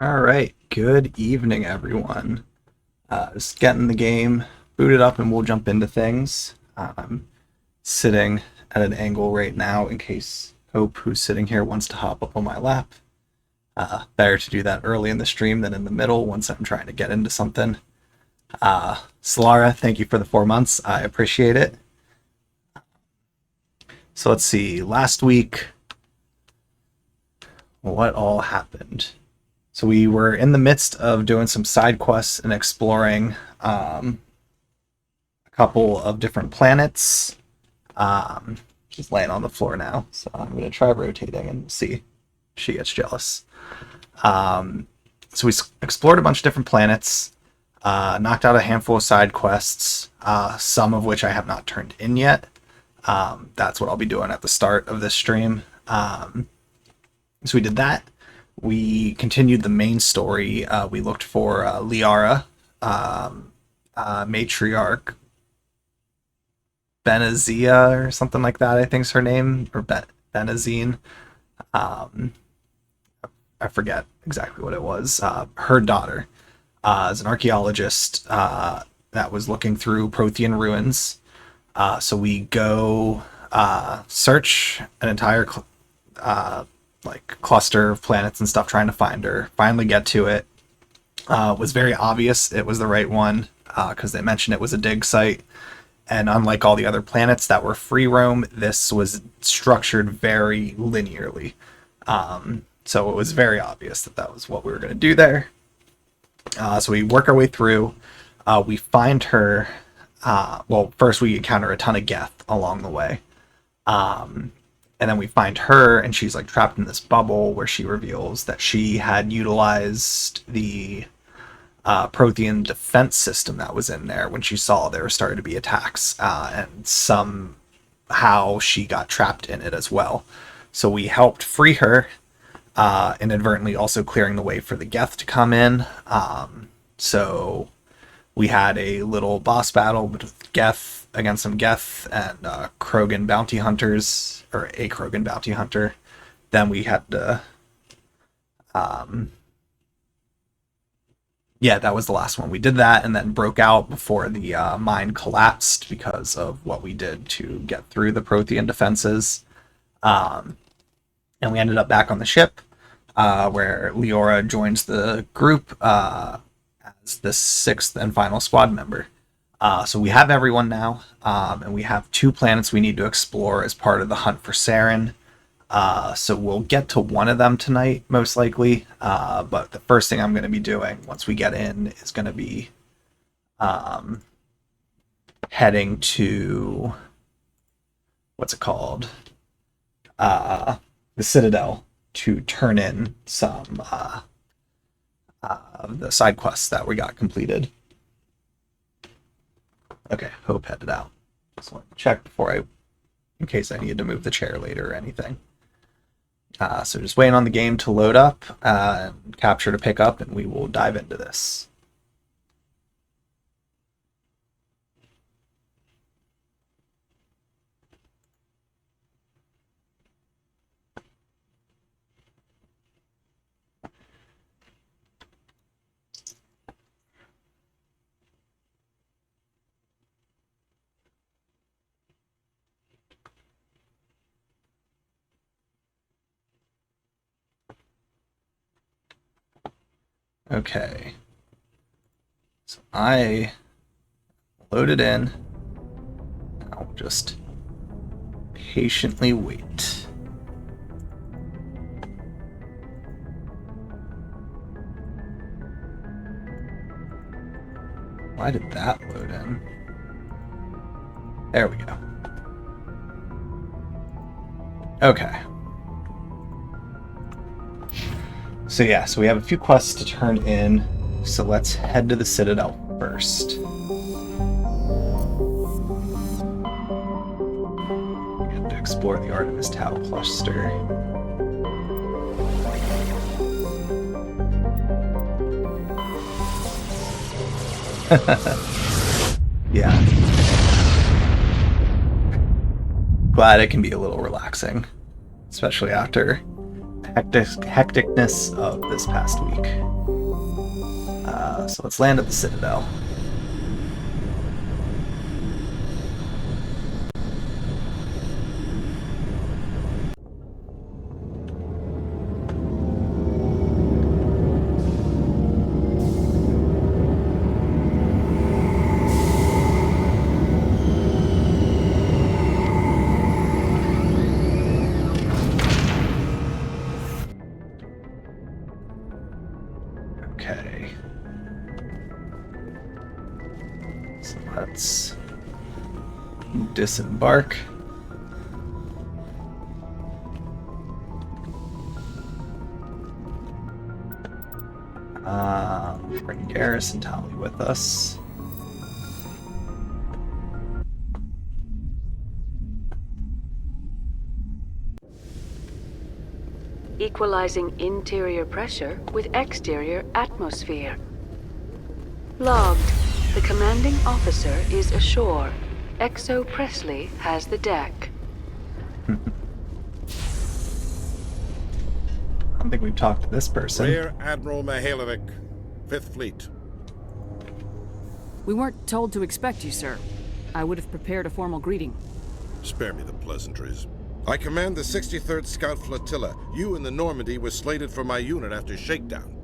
All right, good evening, everyone. Just getting the game booted up and we'll jump into things. I'm sitting at an angle right now in case Hope, who's sitting here, wants to hop up on my lap. Better to do that early in the stream than in the middle once I'm trying to get into something. Solara, thank you for the 4 months. I appreciate it. So let's see. Last week, what all happened? So we were in the midst of doing some side quests and exploring a couple of different planets. She's laying on the floor now, so I'm going to try rotating and see if she gets jealous. So we explored a bunch of different planets, knocked out a handful of side quests, some of which I have not turned in yet. That's what I'll be doing at the start of this stream. So we did that. We continued the main story. We looked for Liara, matriarch Benazia or something like that, I think's her name, or Benazine. Um, I forget exactly what it was. Her daughter is an archaeologist that was looking through Prothean ruins. So we go search an entire cluster of planets and stuff trying to find her. Finally get to it. Was very obvious it was the right one because they mentioned it was a dig site. And unlike all the other planets that were free roam, this was structured very linearly. So it was very obvious that that was what we were going to do there. So we work our way through. We find her. Well, first we encounter a ton of Geth along the way. And then we find her, and she's like trapped in this bubble where she reveals that she had utilized the Prothean defense system that was in there when she saw there were starting to be attacks, and somehow she got trapped in it as well. So we helped free her, inadvertently also clearing the way for the Geth to come in. So we had a little boss battle with Geth against some Geth and Krogan bounty hunters, or a Krogan bounty hunter. Then we had to yeah, that was the last one. We did that and then broke out before the mine collapsed because of what we did to get through the Prothean defenses. And we ended up back on the ship where Liara joins the group as the sixth and final squad member. So we have everyone now, and we have 2 planets we need to explore as part of the hunt for Saren. So we'll get to one of them tonight, most likely. But the first thing I'm going to be doing once we get in is going to be heading to, what's it called? The Citadel to turn in some of the side quests that we got completed. Okay, Hope headed out. Just want to check before in case I need to move the chair later or anything. So just waiting on the game to load up, and capture to pick up, and we will dive into this. Okay. So I loaded in. I'll just patiently wait. Why did that load in? There we go. Okay. So yeah, so we have a few quests to turn in. So let's head to the Citadel first. We have to explore the Artemis Tau cluster. Yeah. Glad it can be a little relaxing, especially after hecticness of this past week. So let's land at the Citadel. Okay. So let's disembark. Bring Garrison Tally with us. Equalizing interior pressure with exterior atmosphere. Logged. The commanding officer is ashore. Exo Presley has the deck. I don't think we've talked to this person. Rear Admiral Mihailovic, 5th Fleet. We weren't told to expect you, sir. I would have prepared a formal greeting. Spare me the pleasantries. I command the 63rd Scout Flotilla. You and the Normandy were slated for my unit after shakedown.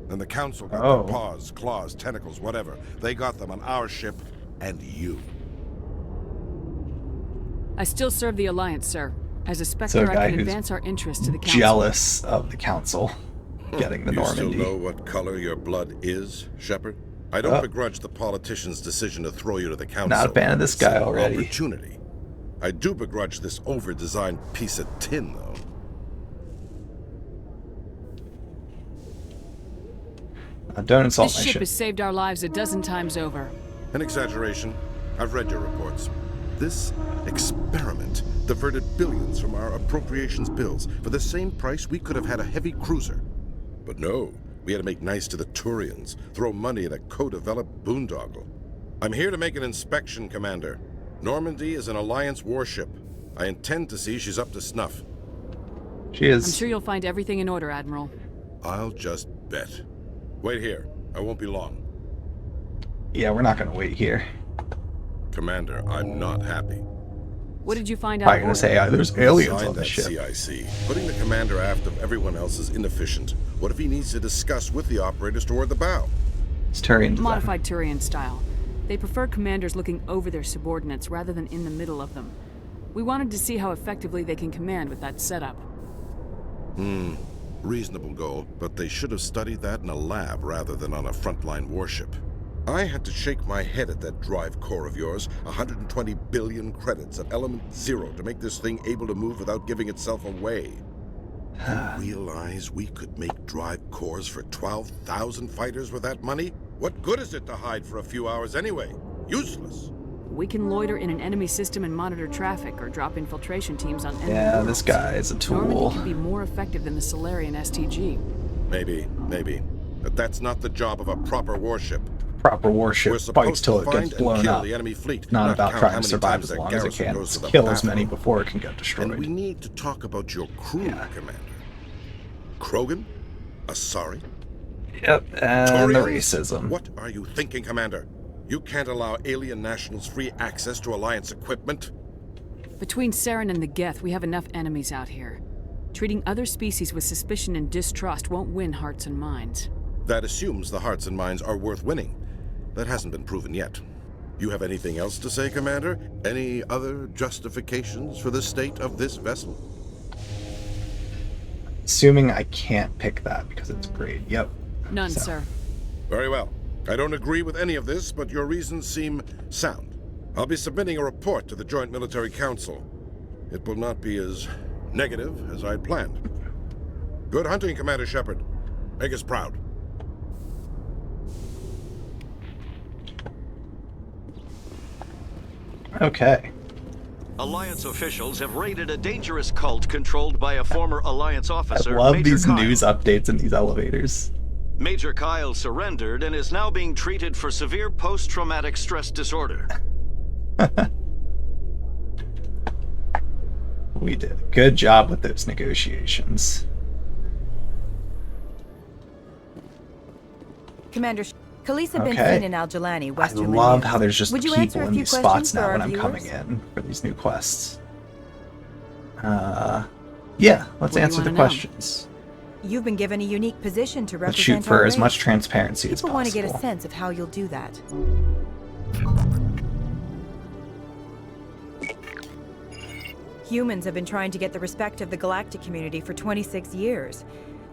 And the Council got their paws, claws, tentacles, whatever. They got them on our ship, and you. I still serve the Alliance, sir. As a Spectre, I can advance our interests to the Council. Jealous of the Council getting the Normandy. You still know what color your blood is, Shepard? I don't begrudge the politician's decision to throw you to the Council. Not a fan of this guy already. Opportunity. I do begrudge this over-designed piece of tin, though. Don't insult this my ship ship. has saved our lives a dozen times over. An exaggeration. I've read your reports. This experiment diverted billions from our appropriations bills. For the same price, we could have had a heavy cruiser. But no, we had to make nice to the Turians, throw money at a co-developed boondoggle. I'm here to make an inspection, Commander. Normandy is an Alliance warship. I intend to see she's up to snuff. She is. I'm sure you'll find everything in order, Admiral. I'll just bet. Wait here. I won't be long. Yeah, we're not going to wait here. Commander, I'm not happy. What did you find out? I'm going to say there's aliens Beside on the that ship. CIC. Putting the commander aft of everyone else is inefficient. What if he needs to discuss with the operators toward the bow? It's Turian design. Modified Turian style. They prefer commanders looking over their subordinates rather than in the middle of them. We wanted to see how effectively they can command with that setup. Reasonable goal, but they should have studied that in a lab rather than on a frontline warship. I had to shake my head at that drive core of yours. 120 billion credits of element 0 to make this thing able to move without giving itself away. You realize we could make drive cores for 12,000 fighters with that money? What good is it to hide for a few hours anyway? Useless. We can loiter in an enemy system and monitor traffic, or drop infiltration teams on enemy Yeah, worlds. this guy is a tool. Normandy can be more effective than the Solarian STG. Maybe. But that's not the job of a proper warship. Proper We're warship fights supposed till to it find gets and blown kill up. the enemy fleet, Not about count trying how to many survive times as that long as it garrison can. goes It's to the kill as many bathroom. before it can get destroyed. And we need to talk about your crew, Commander. Krogan? Asari? Yep, and the Turians? racism. What are you thinking, Commander? You can't allow alien nationals free access to Alliance equipment? Between Saren and the Geth, we have enough enemies out here. Treating other species with suspicion and distrust won't win hearts and minds. That assumes the hearts and minds are worth winning. That hasn't been proven yet. You have anything else to say, Commander? Any other justifications for the state of this vessel? Assuming I can't pick that because it's grade. Yep. None, So. sir. Very well. I don't agree with any of this, but your reasons seem sound. I'll be submitting a report to the Joint Military Council. It will not be as negative as I'd planned. Good hunting, Commander Shepard. Make us proud. Okay. Alliance officials have raided a dangerous cult controlled by a former Alliance I officer, love Major these Kyle. news updates in these elevators. Major Kyle surrendered and is now being treated for severe post-traumatic stress disorder. We did a good job with those negotiations. Commander, Khaleesa bin Okay. Fin Al-Jalani, I Western love Lineage. how there's just Would you answer people a in few these questions spots for now our when I'm viewers? coming in for these new quests. Yeah, let's What do you answer the wanna know? questions. You've been given a unique position to Let's represent shoot for our as much race. transparency as People want to get a possible. sense of how you'll do that. Humans have been trying to get the respect of the galactic community for 26 years.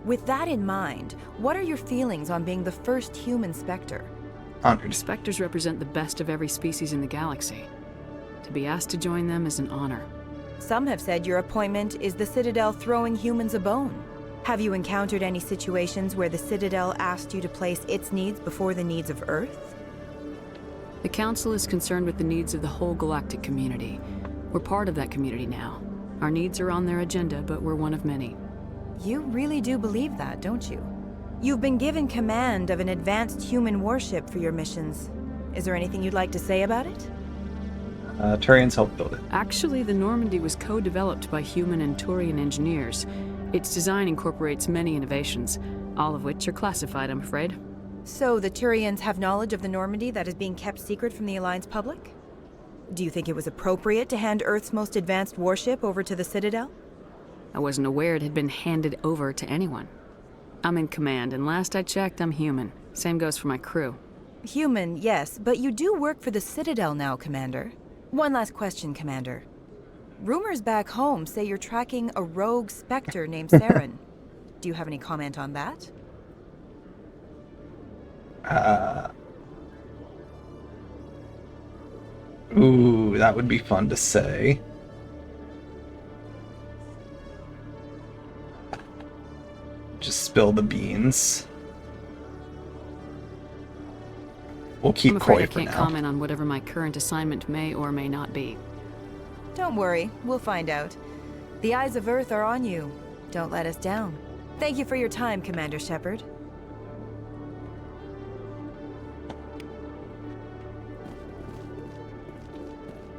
With that in mind, what are your feelings on being the first human Spectre? Honored. Spectres represent the best of every species in the galaxy. To be asked to join them is an honor. Some have said your appointment is the Citadel throwing humans a bone. Have you encountered any situations where the Citadel asked you to place its needs before the needs of Earth? The Council is concerned with the needs of the whole galactic community. We're part of that community now. Our needs are on their agenda, but we're one of many. You really do believe that, don't you? You've been given command of an advanced human warship for your missions. Is there anything you'd like to say about it? Turians helped build it. Actually, the Normandy was co-developed by human and Turian engineers. Its design incorporates many innovations, all of which are classified, I'm afraid. So the Turians have knowledge of the Normandy that is being kept secret from the Alliance public? Do you think it was appropriate to hand Earth's most advanced warship over to the Citadel? I wasn't aware it had been handed over to anyone. I'm in command, and last I checked, I'm human. Same goes for my crew. Human, yes, but you do work for the Citadel now, Commander. One last question, Commander. Rumors back home say you're tracking a rogue Spectre named Saren. Do you have any comment on that? Ooh, that would be fun to say. Just spill the beans. We'll keep I'm afraid coy I for can't now. comment on whatever my current assignment may or may not be. Don't worry, we'll find out. The eyes of Earth are on you. Don't let us down. Thank you for your time, Commander Shepard.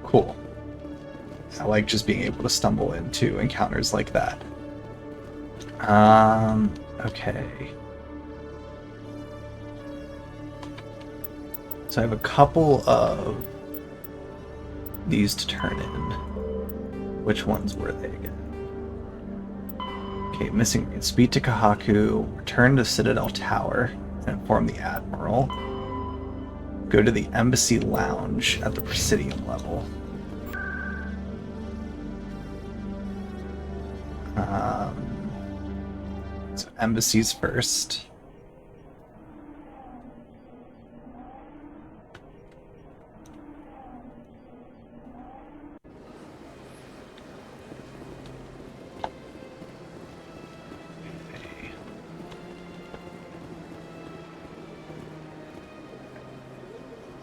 Cool. I like just being able to stumble into encounters like that. Okay. So I have a couple of these to turn in. Which ones were they again? Okay, missing. Speak to Kahaku, return to Citadel Tower, and inform the Admiral. Go to the Embassy Lounge at the Presidium level. So embassies first.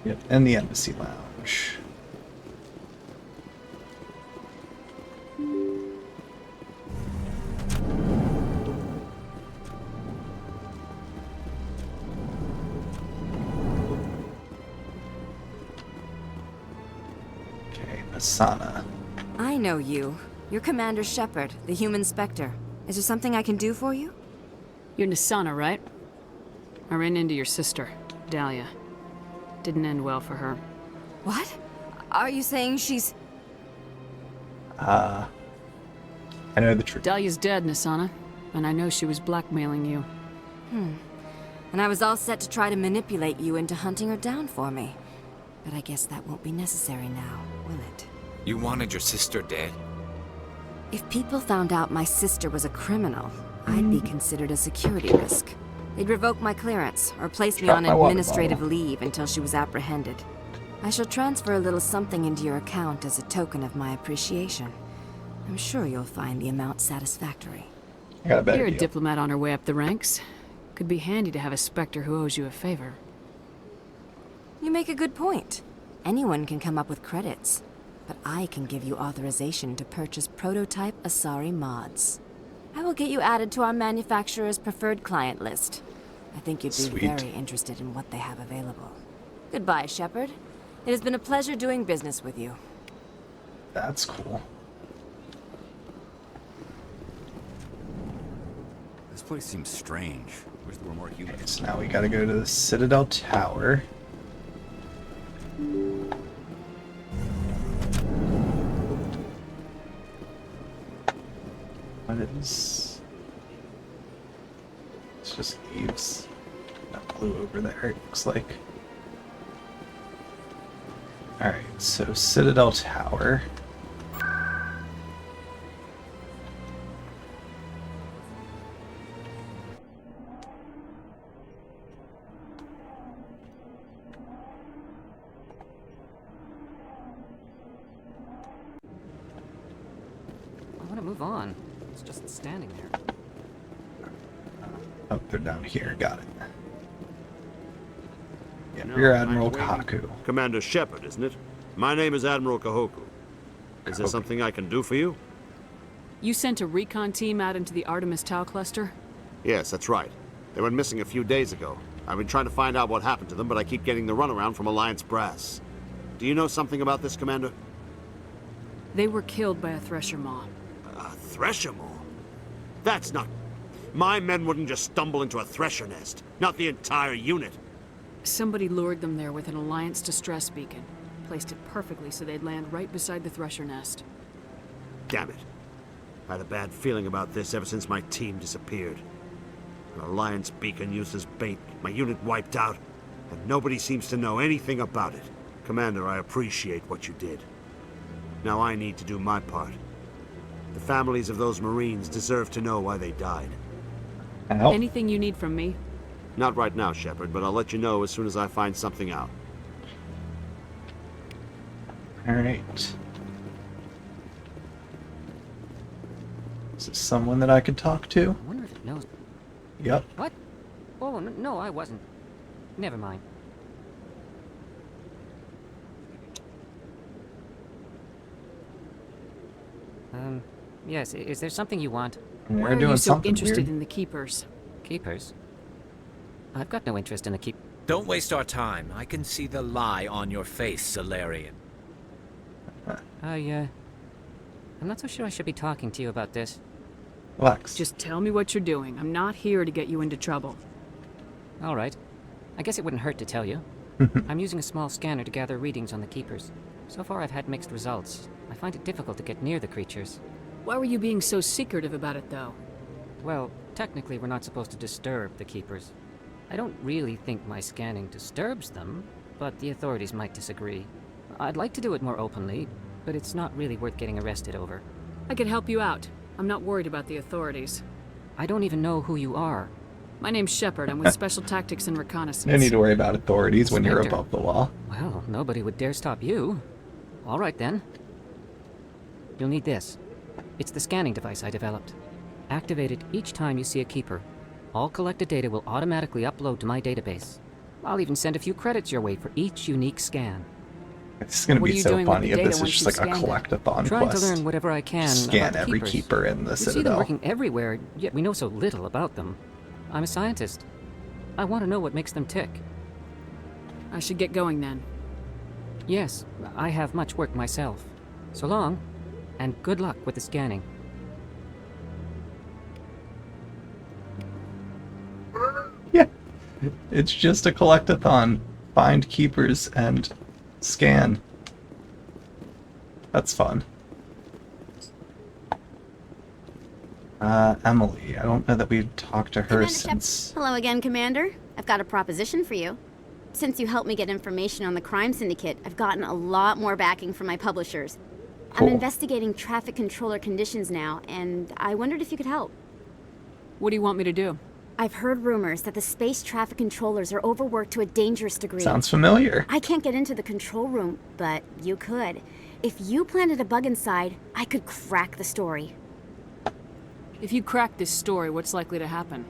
Yep, and the Embassy Lounge. Okay, Asana. I know you. You're Commander Shepard, the human Spectre. Is there something I can do for you? You're Nisana, right? I ran into your sister, Dahlia. Didn't end well for her. What? Are you saying she's... I know the truth. Dahlia's dead, Nisana, and I know she was blackmailing you. And I was all set to try to manipulate you into hunting her down for me. But I guess that won't be necessary now, will it? You wanted your sister dead? If people found out my sister was a criminal, I'd be considered a security risk. They'd revoke my clearance, or place me Drop on my water administrative bottle. leave until she was apprehended. I shall transfer a little something into your account as a token of my appreciation. I'm sure you'll find the amount satisfactory. I got a better You're a deal. diplomat on her way up the ranks. Could be handy to have a Spectre who owes you a favor. You make a good point. Anyone can come up with credits, but I can give you authorization to purchase prototype Asari mods. I will get you added to our manufacturer's preferred client list. I think you'd be Sweet. very interested in what they have available. Goodbye, Shepard. It has been a pleasure doing business with you. That's cool. This place seems strange. Wish there were more humans. So now we gotta go to the Citadel Tower. What is... It's just leaves. That blue over there, it looks like. Alright, so Citadel Tower. I want to move on. It's just standing there. Oh, they're down here. Got it. Yeah, No, Rear I'm Admiral waiting. Kahaku. Commander Shepard, isn't it? My name is Admiral Kahoku. Is there Kahoku. something I can do for you? You sent a recon team out into the Artemis Tau cluster? Yes, that's right. They went missing a few days ago. I've been trying to find out what happened to them, but I keep getting the runaround from Alliance brass. Do you know something about this, Commander? They were killed by a Thresher Maw. A Thresher Maw? That's not... My men wouldn't just stumble into a Thresher nest. Not the entire unit. Somebody lured them there with an Alliance distress beacon. Placed it perfectly so they'd land right beside the Thresher nest. Damn it. I had a bad feeling about this ever since my team disappeared. An Alliance beacon used as bait, my unit wiped out, and nobody seems to know anything about it. Commander, I appreciate what you did. Now I need to do my part. The families of those Marines deserve to know why they died. Ow. Anything you need from me? Not right now, Shepard, but I'll let you know as soon as I find something out. Alright. Is this someone that I could talk to? I wonder if it knows. Yep. What? Oh, no, I wasn't. Never mind. Yes, is there something you want? We're Why are doing you so something interested weird. in the Keepers? Keepers? I've got no interest in the keep. Don't waste our time. I can see the lie on your face, Solarian. I'm not so sure I should be talking to you about this. Relax. Just tell me what you're doing. I'm not here to get you into trouble. All right. I guess it wouldn't hurt to tell you. I'm using a small scanner to gather readings on the Keepers. So far I've had mixed results. I find it difficult to get near the creatures. Why were you being so secretive about it, though? Well, technically we're not supposed to disturb the Keepers. I don't really think my scanning disturbs them, but the authorities might disagree. I'd like to do it more openly, but it's not really worth getting arrested over. I could help you out. I'm not worried about the authorities. I don't even know who you are. My name's Shepard. I'm with Special Tactics and Reconnaissance. No need to worry about authorities when you're Inspector. above the law. Well, nobody would dare stop you. All right, then. You'll need this. It's the scanning device I developed. Activate it each time you see a Keeper. All collected data will automatically upload to my database. I'll even send a few credits your way for each unique scan. It's gonna What are be you so doing with funny the if data this is once just you've like a scanned it? collectathon Trying quest. to learn whatever I can Scan about the every Keepers. keeper in the We see them Citadel. working everywhere, yet we know so little about them. I'm a scientist. I want to know what makes them tick. I should get going then. Yes, I have much work myself. So long, and good luck with the scanning. Yeah. It's just a collectathon. Find keepers and scan. That's fun. Emily. I don't know that we've talked to her Commander since... Hello again, Commander. I've got a proposition for you. Since you helped me get information on the crime syndicate, I've gotten a lot more backing from my publishers. Cool. I'm investigating traffic controller conditions now, and I wondered if you could help. What do you want me to do? I've heard rumors that the space traffic controllers are overworked to a dangerous degree. Sounds familiar. I can't get into the control room, but you could. If you planted a bug inside, I could crack the story. If you crack this story, what's likely to happen?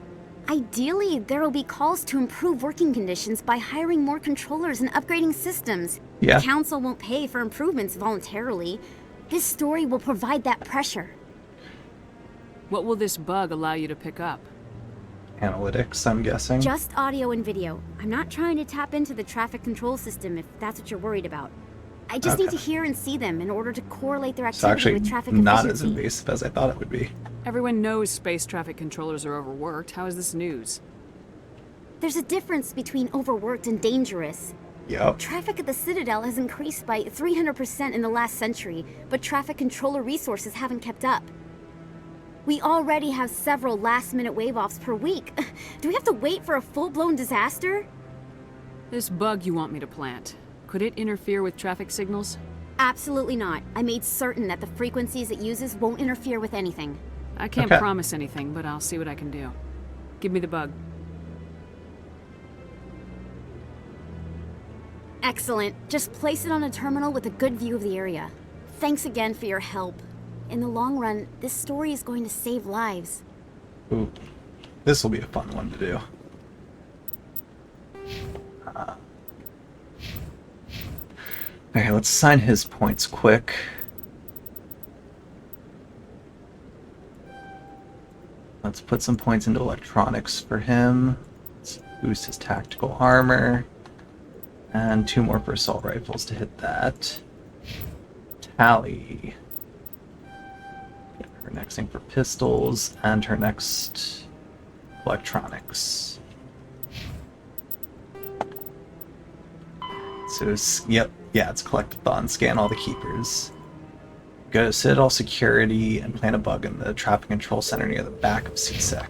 Ideally, there will be calls to improve working conditions by hiring more controllers and upgrading systems. Yeah. The council won't pay for improvements voluntarily. This story will provide that pressure. What will this bug allow you to pick up? Analytics, I'm guessing. Just audio and video. I'm not trying to tap into the traffic control system if that's what you're worried about. I just need to hear and see them in order to correlate their It's activity actually with traffic not as efficiency. invasive as I thought it would be. Everyone knows space traffic controllers are overworked. How is this news? There's a difference between overworked and dangerous. Yup. Traffic at the Citadel has increased by 300% in the last century, but traffic controller resources haven't kept up. We already have several last-minute wave-offs per week. Do we have to wait for a full-blown disaster? This bug you want me to plant, could it interfere with traffic signals? Absolutely not. I made certain that the frequencies it uses won't interfere with anything. I can't Okay. promise anything, but I'll see what I can do. Give me the bug. Excellent. Just place it on a terminal with a good view of the area. Thanks again for your help. In the long run, this story is going to save lives. Ooh. This will be a fun one to do. Okay, let's assign his points quick. Let's put some points into electronics for him. Let's boost his tactical armor. And 2 more for assault rifles to hit that. Tally. Get her next thing for pistols, and her next electronics. So, yep, yeah, it's collectathon. Scan all the keepers. Go to Citadel Security and plant a bug in the traffic control center near the back of CSEC.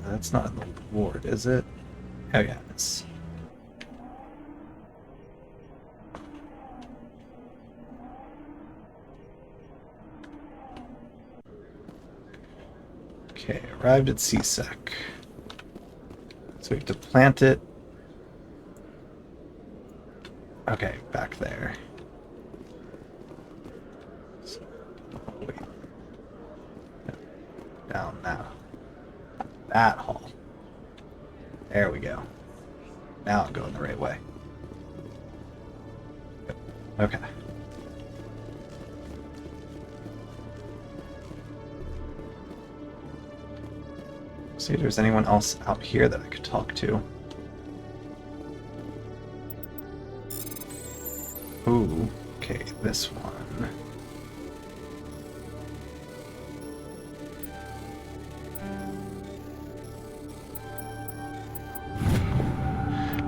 That's not in the ward, is it? Oh yeah, it's... Okay, arrived at CSEC. So we have to plant it. Okay, back there. So, oh, wait. No, down now. That hall. There we go. Now I'm going the right way. Yep. Okay. See if there's anyone else out here that I could talk to. Ooh, okay, this one.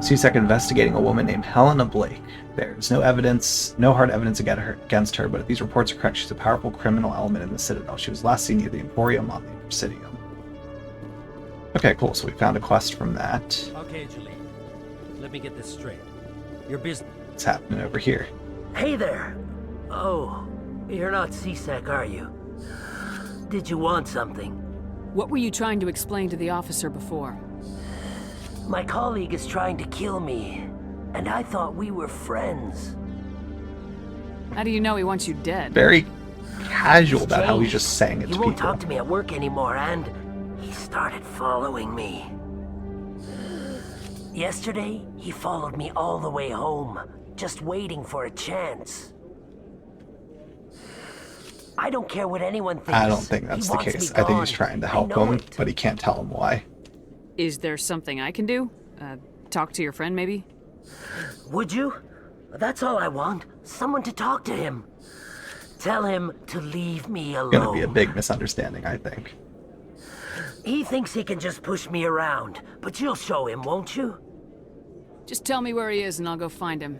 CSEC investigating a woman named Helena Blake. There's no evidence, no hard evidence against her, but if these reports are correct, she's a powerful criminal element in the Citadel. She was last seen near the Emporium on the Presidium. Okay, cool, so we found a quest from that. Okay, Julie. Let me get this straight. Your business... What's happening over here? Hey there! Oh, you're not CSEC, are you? Did you want something? What were you trying to explain to the officer before? My colleague is trying to kill me, and I thought we were friends. How do you know he wants you dead? Very casual about how he's just saying it to He people. won't talk to me at work anymore, and he started following me. Yesterday, he followed me all the way home, just waiting for a chance. I don't care what anyone thinks. I don't think that's the case. I think he's trying to help him, but he can't tell him why. Is there something I can do? Talk to your friend, maybe? Would you? That's all I want. Someone to talk to him. Tell him to leave me alone. It's gonna be a big misunderstanding, I think. He thinks he can just push me around, but you'll show him, won't you? Just tell me where he is and I'll go find him.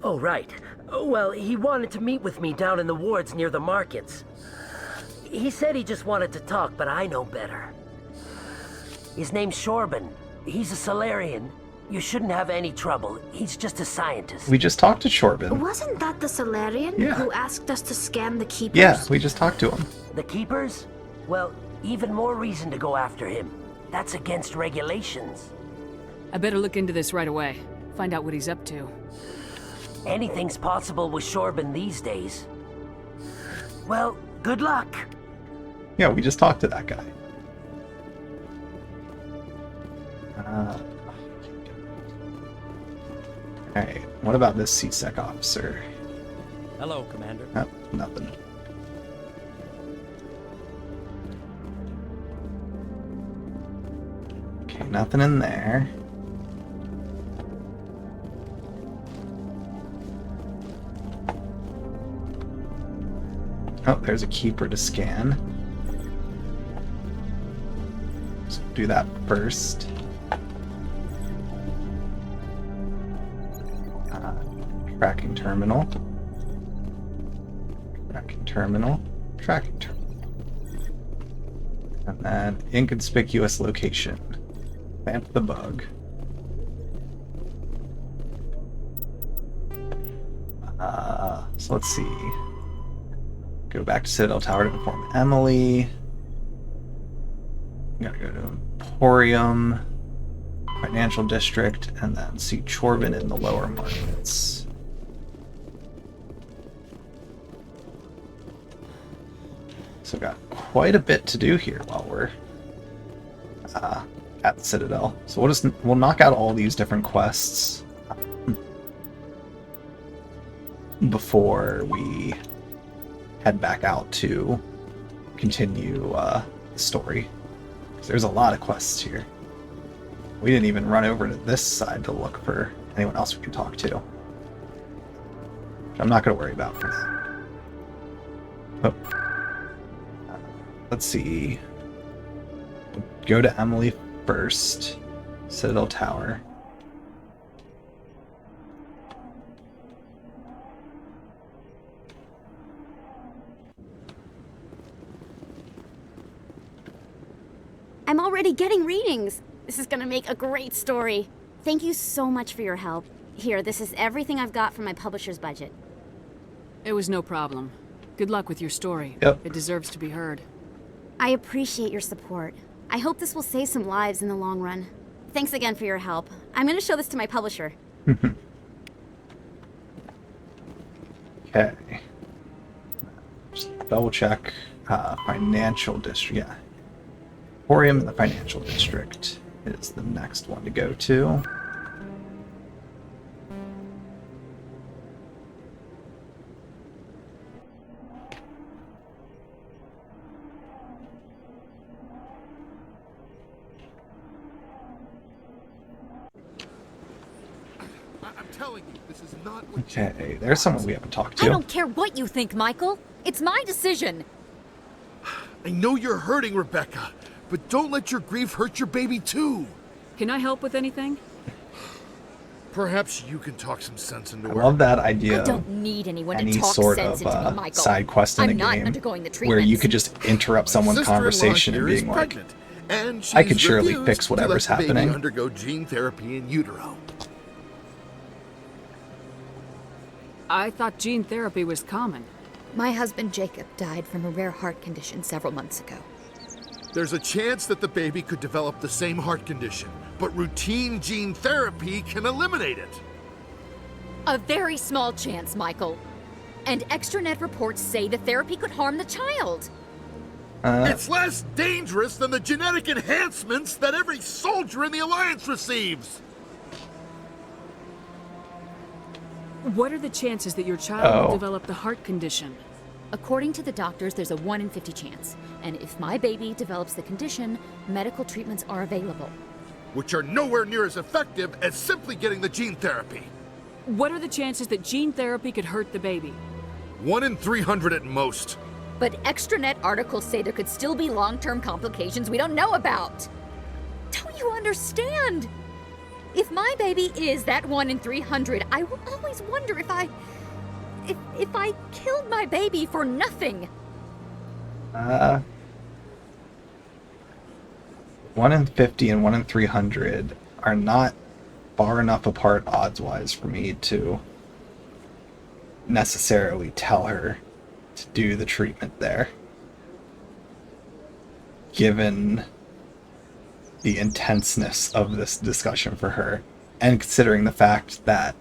Oh, right. Well, he wanted to meet with me down in the wards near the markets. He said he just wanted to talk, but I know better. His name's Shorban. He's a Solarian. You shouldn't have any trouble. He's just a scientist. We just talked to Shorban. Wasn't that the Solarian who asked us to scan the Keepers? Yeah, we just talked to him. The Keepers? Well, even more reason to go after him. That's against regulations. I better look into this right away. Find out what he's up to. Anything's possible with Shorban these days. Well, good luck. Yeah, we just talked to that guy. Alright, what about this CSEC officer? Hello, Commander. Oh, nothing. Okay, nothing in there. Oh, there's a keeper to scan. So do that first. Tracking terminal. Tracking terminal. Tracking terminal. And then inconspicuous location. Vamp the bug. So let's see. Go back to Citadel Tower to inform Emily. Gotta go to Emporium, Financial District, and then see Chorben in the lower markets. So got quite a bit to do here while we're at the Citadel. So we'll knock out all these different quests before we head back out to continue the story. There's a lot of quests here. We didn't even run over to this side to look for anyone else we can talk to. Which I'm not going to worry about for now. Oh. Let's see. Go to Emily first. Citadel Tower. I'm already getting readings. This is gonna make a great story. Thank you so much for your help. Here, this is everything I've got from my publisher's budget. It was no problem. Good luck with your story. Yep. It deserves to be heard. I appreciate your support. I hope this will save some lives in the long run. Thanks again for your help. I'm gonna show this to my publisher. Okay. Just double check. Financial District. Yeah. Emporium in the Financial District is the next one to go to. I'm telling you, this is not what Okay, there's someone we haven't talked to. I don't care what you think, Michael. It's my decision. I know you're hurting, Rebecca, but don't let your grief hurt your baby too. Can I help with anything? Perhaps you can talk some sense into I her. love that idea. I don't need anyone any to talk sort sense of into me, Michael. side quest in I'm a not game undergoing the where you treatments. could just interrupt someone's Sister-in-law conversation and here is being like, pregnant, and I she's could surely refused fix to let whatever's the baby happening. undergo gene therapy in utero. I thought gene therapy was common. My husband Jacob died from a rare heart condition several months ago. There's a chance that the baby could develop the same heart condition, but routine gene therapy can eliminate it. A very small chance, Michael. And extranet reports say the therapy could harm the child. It's less dangerous than the genetic enhancements that every soldier in the Alliance receives. What are the chances that your child will Oh. develop the heart condition? According to the doctors, there's a 1 in 50 chance. And if my baby develops the condition, medical treatments are available. Which are nowhere near as effective as simply getting the gene therapy. What are the chances that gene therapy could hurt the baby? 1 in 300 at most. But extranet articles say there could still be long-term complications we don't know about. Don't you understand? If my baby is that 1 in 300, I will always wonder if I killed my baby for nothing. 1 in 50 and 1 in 300 are not far enough apart odds-wise for me to necessarily tell her to do the treatment there. Given the intenseness of this discussion for her, and considering the fact that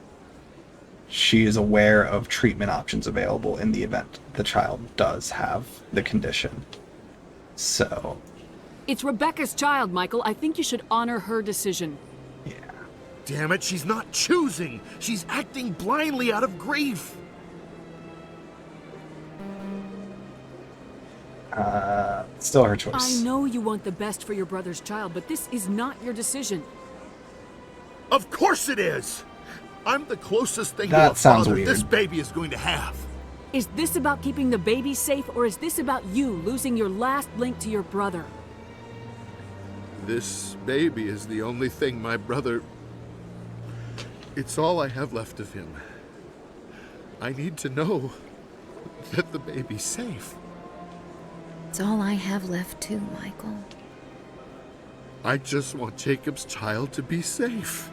she is aware of treatment options available in the event the child does have the condition. So, It's Rebecca's child, Michael. I think you should honor her decision. Damn it, she's not choosing. She's acting blindly out of grief. Still her choice. I know you want the best for your brother's child, but this is not your decision. Of course it is. I'm the closest thing That to a sounds father weird. this baby is going to have. Is this about keeping the baby safe, or is this about you losing your last link to your brother? This baby is the only thing my brother... It's all I have left of him. I need to know that the baby's safe. It's all I have left too, Michael. I just want Jacob's child to be safe.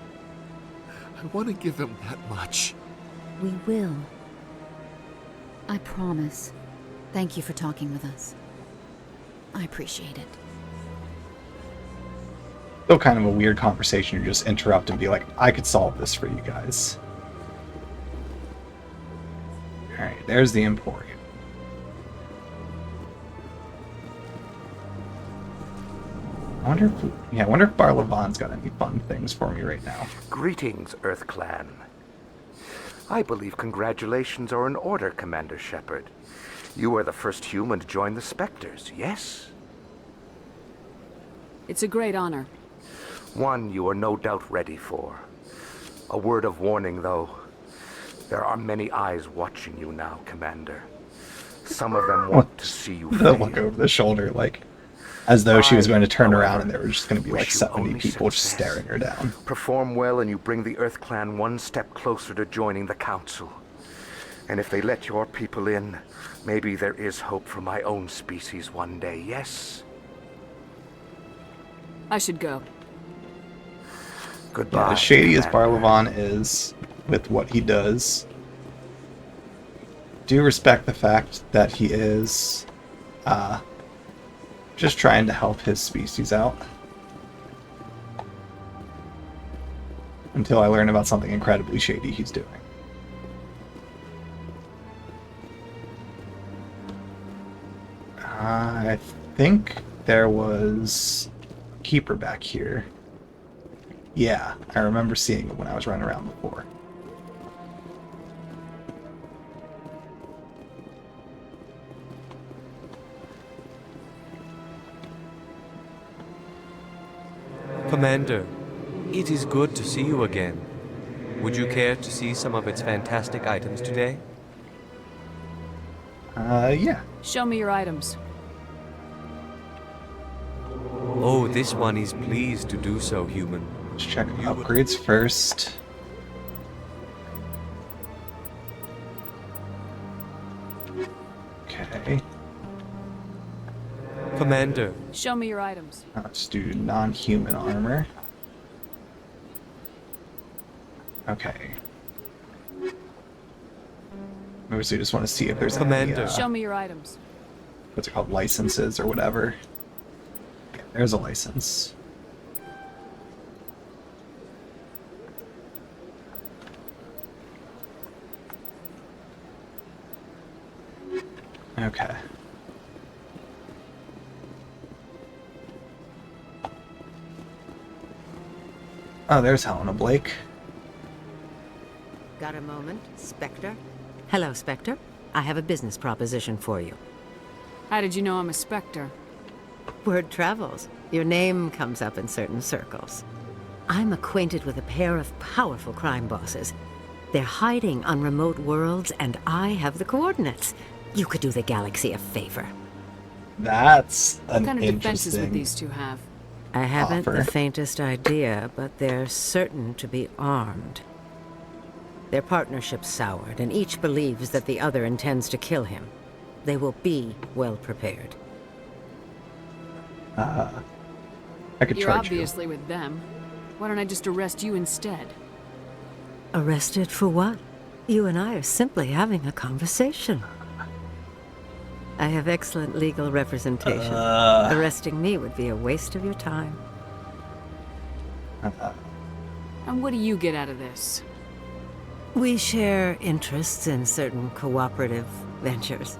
I want to give him that much. We will. I promise. Thank you for talking with us. I appreciate it. Still kind of a weird conversation. You just interrupt and be like, I could solve this for you guys. Alright, there's the Emporium. I wonder if Bar Levon's got any fun things for me right now. Greetings, Earth Clan. I believe congratulations are in order, Commander Shepard. You are the first human to join the Spectres, yes? It's a great honor. One you are no doubt ready for. A word of warning, though. There are many eyes watching you now, Commander. Some of them want to see you The fail. look over the shoulder, like, as though she was going to turn around and there were just going to be like 70 people just staring her down. Perform well and you bring the Earth Clan one step closer to joining the Council. And if they let your people in, maybe there is hope for my own species one day, yes? I should go. Goodbye. Yeah, as shady as Commander. Bar Levon is with what he does, do respect the fact that he is just trying to help his species out. Until I learn about something incredibly shady he's doing. I think there was a keeper back here. Yeah, I remember seeing it when I was running around before. Commander, it is good to see you again. Would you care to see some of its fantastic items today? Yeah. Show me your items. Oh, this one is pleased to do so, human. Let's check upgrades first. Okay. Commander. Show me your items. Let's do non-human armor. Okay. Maybe we just want to see if there's Commander. any, Show me your items. what's it called, licenses or whatever. Yeah, there's a license. Okay. Oh, there's Helena Blake. Got a moment, Spectre? Hello, Spectre. I have a business proposition for you. How did you know I'm a Spectre? Word travels. Your name comes up in certain circles. I'm acquainted with a pair of powerful crime bosses. They're hiding on remote worlds, and I have the coordinates. You could do the galaxy a favor. That's What an kind of defenses would interesting these two have? I haven't offer. the faintest idea, but they're certain to be armed. Their partnership's soured, and each believes that the other intends to kill him. They will be well prepared. I could You're charge you. obviously with them. Why don't I just arrest you instead? Arrested for what? You and I are simply having a conversation. I have excellent legal representation. Arresting me would be a waste of your time. And what do you get out of this? We share interests in certain cooperative ventures.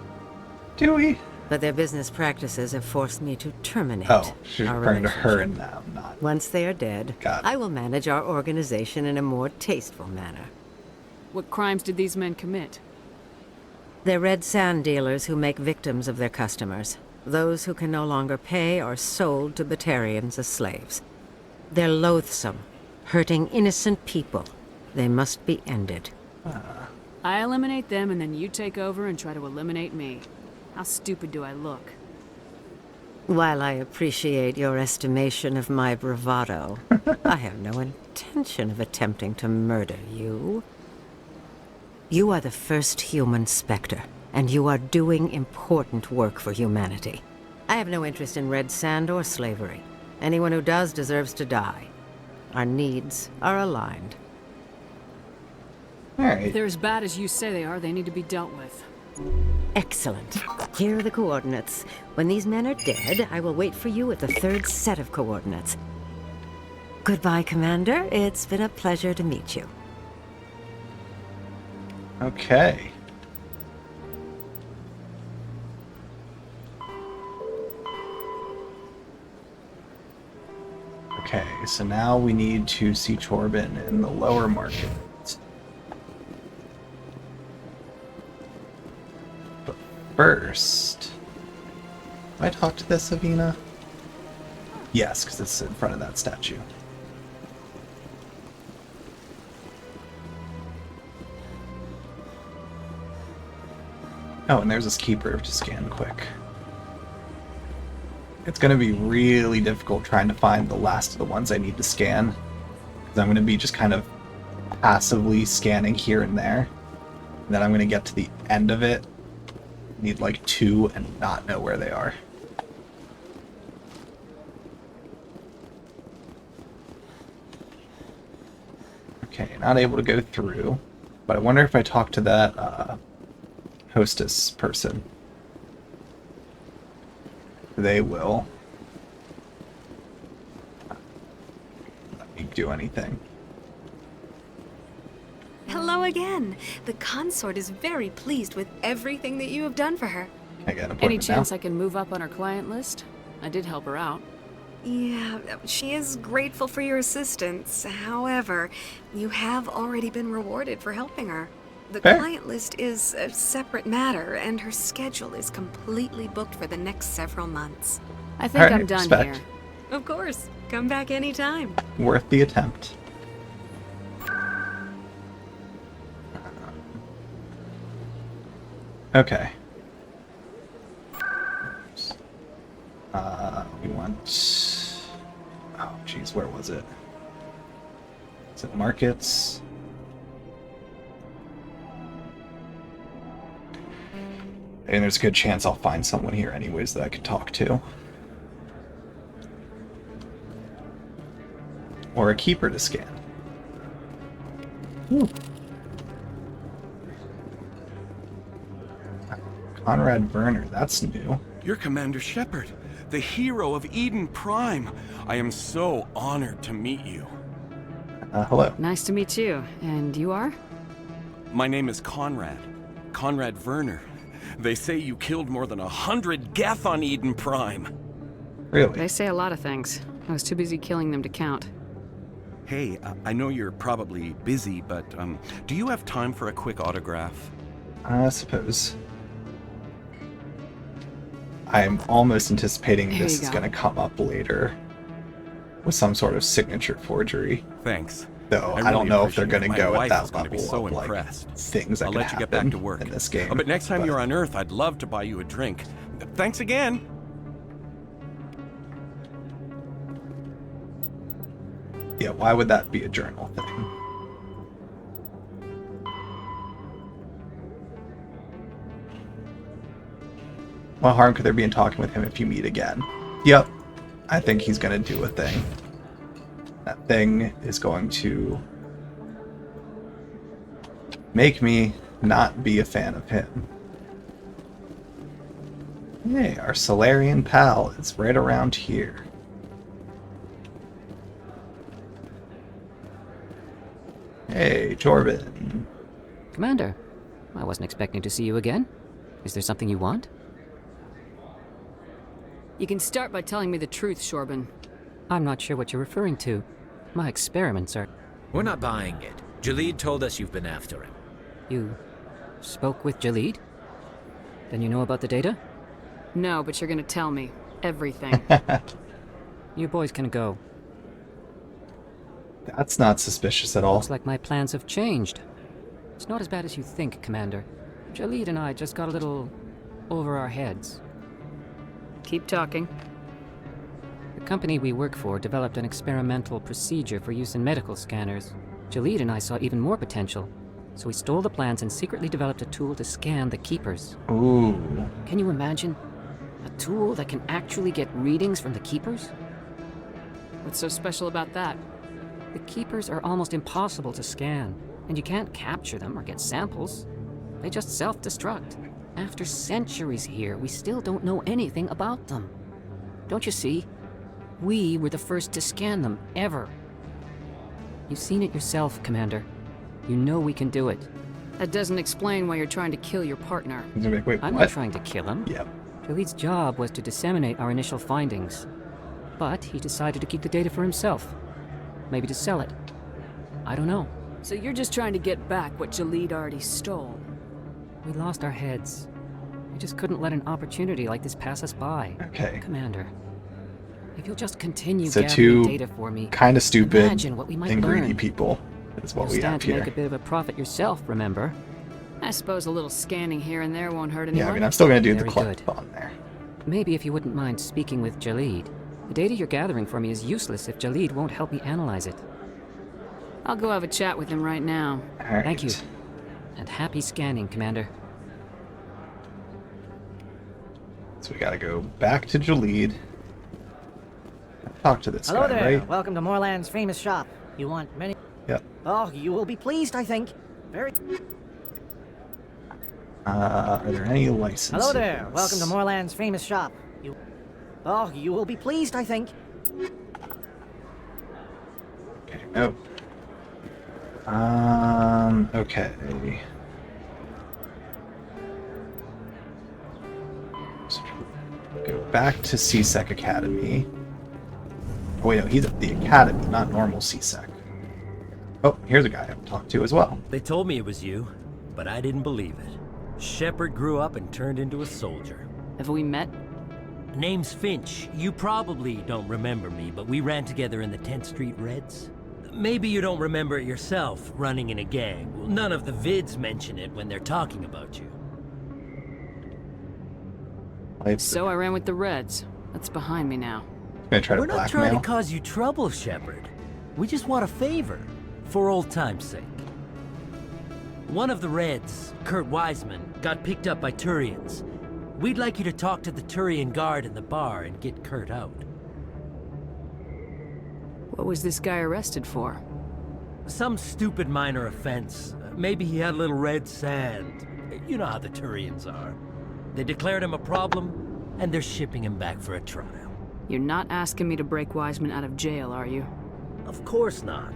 Do we? But their business practices have forced me to terminate Oh, she's our referring to her relationship. and now, not. Once they are dead, Got it. I will manage our organization in a more tasteful manner. What crimes did these men commit? They're red sand dealers who make victims of their customers. Those who can no longer pay are sold to Batarians as slaves. They're loathsome, hurting innocent people. They must be ended. I eliminate them and then you take over and try to eliminate me. How stupid do I look? While I appreciate your estimation of my bravado, I have no intention of attempting to murder you. You are the first human Spectre, and you are doing important work for humanity. I have no interest in red sand or slavery. Anyone who does deserves to die. Our needs are aligned. If they're as bad as you say they are, they need to be dealt with. Excellent. Here are the coordinates. When these men are dead, I will wait for you at the third set of coordinates. Goodbye, Commander. It's been a pleasure to meet you. Okay. Okay, so now we need to see Chorbin in the lower market. But first, do I talk to this Avina? Yes, because it's in front of that statue. Oh, and there's this keeper to scan quick. It's going to be really difficult trying to find the last of the ones I need to scan. Because I'm going to be just kind of passively scanning here and there. And then I'm going to get to the end of it, need like 2, and not know where they are. Okay, not able to go through. But I wonder if I talk to that hostess person. They will let me do anything. Hello again. The consort is very pleased with everything that you have done for her. I get an Any appointment chance now. I can move up on her client list? I did help her out. Yeah, she is grateful for your assistance. However, you have already been rewarded for helping her. The Fair. client list is a separate matter, and her schedule is completely booked for the next several months. I think Alright, I'm done respect. here. Of course. Come back anytime. Worth the attempt. Okay. We want... Oh, jeez, where was it? Is it markets? And there's a good chance I'll find someone here anyways that I could talk to. Or a keeper to scan. Ooh. Conrad Werner, that's new. You're Commander Shepard, the hero of Eden Prime. I am so honored to meet you. Hello. Nice to meet you. And you are? My name is Conrad. Conrad Werner. They say you killed more than 100 Geth on Eden Prime. Really? They say a lot of things. I was too busy killing them to count. Hey, I know you're probably busy, but do you have time for a quick autograph? I suppose. I'm almost anticipating Here this you is go. going to come up later with some sort of signature forgery. Thanks. Though I really don't know if they're appreciate going it. to My go at wife that is gonna be level so of like impressed. things that I'll can let you get happen back to work in this game. But next time but- you're on Earth, I'd love to buy you a drink. Thanks again. Yeah, why would that be a journal thing? What harm could there be in talking with him if you meet again? Yep, I think he's going to do a thing. That thing is going to make me not be a fan of him. Hey, our Solarian pal is right around here. Hey, Chorbin. Commander, I wasn't expecting to see you again. Is there something you want? You can start by telling me the truth, Shorbin. I'm not sure what you're referring to. My experiments are... We're not buying it. Jalid told us you've been after him. You spoke with Jalid? Then you know about the data? No, but you're gonna tell me. Everything. You boys can go. That's not suspicious at all. Looks like my plans have changed. It's not as bad as you think, Commander. Jalid and I just got a little over our heads. Keep talking. The company we work for developed an experimental procedure for use in medical scanners. Jalid and I saw even more potential, so we stole the plans and secretly developed a tool to scan the Keepers. Ooh. Can you imagine? A tool that can actually get readings from the Keepers? What's so special about that? The Keepers are almost impossible to scan, and you can't capture them or get samples. They just self-destruct. After centuries here, we still don't know anything about them. Don't you see? We were the first to scan them, ever. You've seen it yourself, Commander. You know we can do it. That doesn't explain why you're trying to kill your partner. Wait, I'm what? not trying to kill him. Yep. Jalid's job was to disseminate our initial findings. But he decided to keep the data for himself. Maybe to sell it. I don't know. So you're just trying to get back what Jalid already stole. We lost our heads. We just couldn't let an opportunity like this pass us by. Okay. Commander, if you'll just continue So gathering two data for me, kind of stupid imagine what we might and greedy learn. people is what You'll we stand have to here. make a bit of a profit yourself, remember? I suppose a little scanning here and there won't hurt anyone. Yeah, I mean, I'm still going to do the Very collect good. on there. Maybe if you wouldn't mind speaking with Jalid. The data you're gathering for me is useless if Jalid won't help me analyze it. I'll go have a chat with him right now. All right. Thank you. And happy scanning, Commander. So we got to go back to Jalid. Talk to this Hello guy, there. right? Welcome to Moorland's famous shop. You want many? Yep. Oh, you will be pleased, I think. Very. Are there any licenses? Hello there. Welcome to Moorland's famous shop. Oh, you will be pleased, I think. Okay, no. Okay. So, go back to CSEC Academy. Oh, wait, no, he's at the Academy, not normal CSEC. Oh, here's a guy I haven't talked to as well. They told me it was you, but I didn't believe it. Shepard grew up and turned into a soldier. Have we met? Name's Finch. You probably don't remember me, but we ran together in the 10th Street Reds. Maybe you don't remember it yourself, running in a gang. Well, none of the vids mention it when they're talking about you. So I ran with the Reds. That's behind me now. Gonna try to We're not trying blackmail. to cause you trouble, Shepard. We just want a favor, for old time's sake. One of the Reds, Kurt Wiseman, got picked up by Turians. We'd like you to talk to the Turian guard in the bar and get Kurt out. What was this guy arrested for? Some stupid minor offense. Maybe he had a little red sand. You know how the Turians are. They declared him a problem, and they're shipping him back for a trial. You're not asking me to break Wiseman out of jail, are you? Of course not.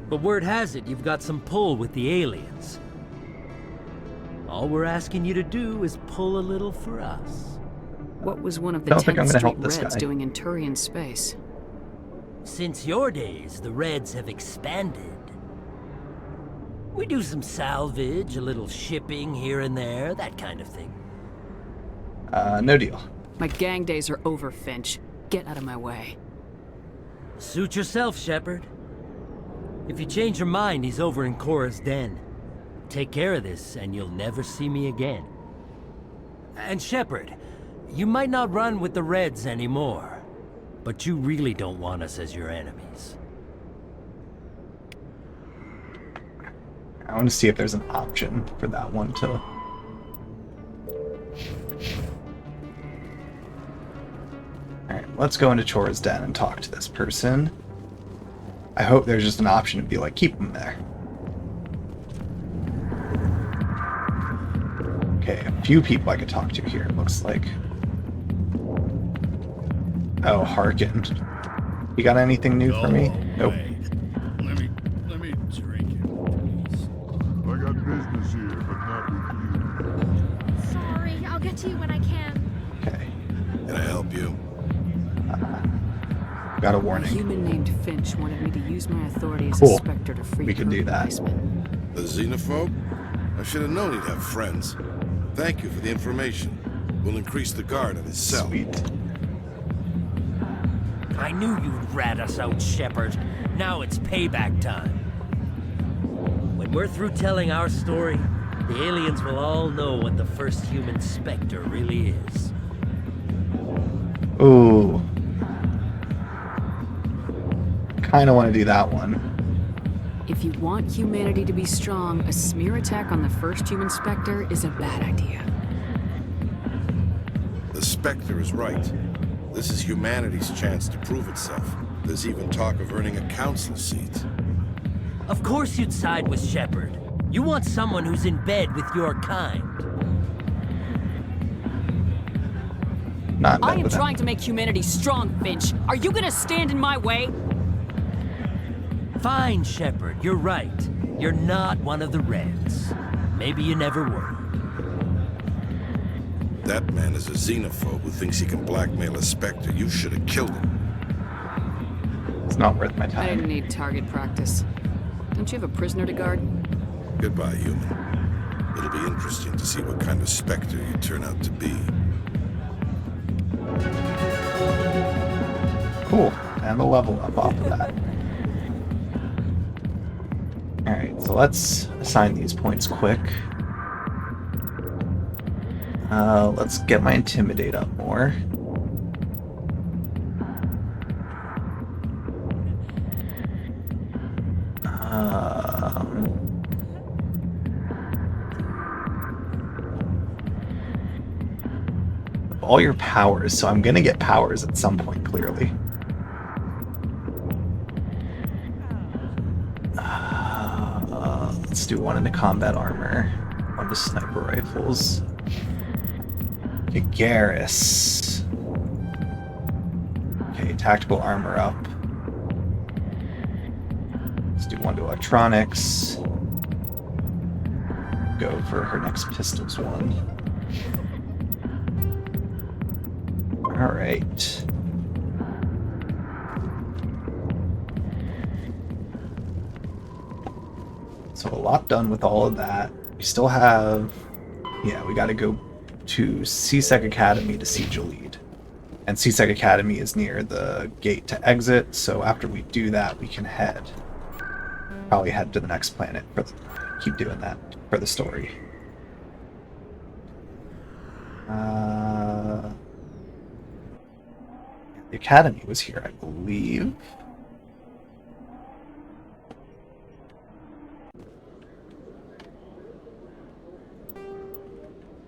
But word has it you've got some pull with the aliens. All we're asking you to do is pull a little for us. What was one of the Don't think I'm 10th gonna Street help this Reds guy. doing in Turian space? Since your days, the Reds have expanded. We do some salvage, a little shipping here and there, that kind of thing. No deal. My gang days are over, Finch. Get out of my way. Suit yourself, Shepard. If you change your mind, he's over in Cora's den. Take care of this, and you'll never see me again. And Shepard, you might not run with the Reds anymore, but you really don't want us as your enemies. I want to see if there's an option for that one to... Alright, let's go into Chora's Den and talk to this person. I hope there's just an option to be like, keep them there. Okay, a few people I could talk to here, it looks like. Oh, Harkin. You got anything new for me? Nope. Let me drink it, please. I got business here, but not with you. Sorry, I'll get to you when I can. Okay. Can I help you? Got a A warning. human named Finch wanted me to use my authority as Cool. a Spectre to free We can do Kurt that. Wiseman. A xenophobe? I should have known he'd have friends. Thank you for the information. We'll increase the guard at his cell. Sweet. I knew you'd rat us out, Shepard. Now it's payback time. When When we're through telling our story, the aliens will all know what the first human Spectre really is. Ooh. Kinda want to do that one. If you want humanity to be strong, a smear attack on the first human Spectre is a bad idea. The Spectre is right. This is humanity's chance to prove itself. There's even talk of earning a council seat. Of course you'd side with Shepard. You want someone who's in bed with your kind. Not I am trying to make humanity strong, Finch. Are you gonna stand in my way? Fine, Shepard, you're right. You're not one of the Reds. Maybe you never were. That man is a xenophobe who thinks he can blackmail a Spectre. You should have killed him. It's not worth my I time. didn't need target practice. Don't you have a prisoner to guard? Goodbye, human. It'll be interesting to see what kind of Spectre you turn out to be. Cool. And a level up off of that. Alright, so let's assign these points quick. Let's get my Intimidate up more. All your powers, so I'm gonna get powers at some point, clearly. Let's do one into combat armor, one to sniper rifles. Okay, Garrus. Okay, tactical armor up. Let's do one to electronics. Go for her next pistols one. Alright. So a lot done with all of that. We still have... Yeah, we gotta go to CSEC Academy to see Jalid. And CSEC Academy is near the gate to exit, so after we do that, we can probably head to the next planet. Keep doing that for the story. The Academy was here, I believe.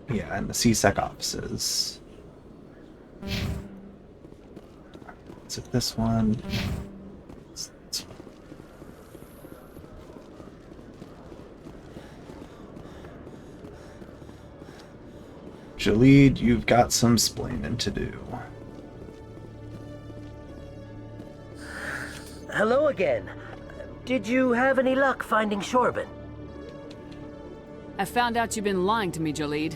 Yeah, and the CSEC offices. Is it this one? It's this one. Jalid, you've got some splaining to do. Hello again. Did you have any luck finding Shorben? I found out you've been lying to me, Jalid.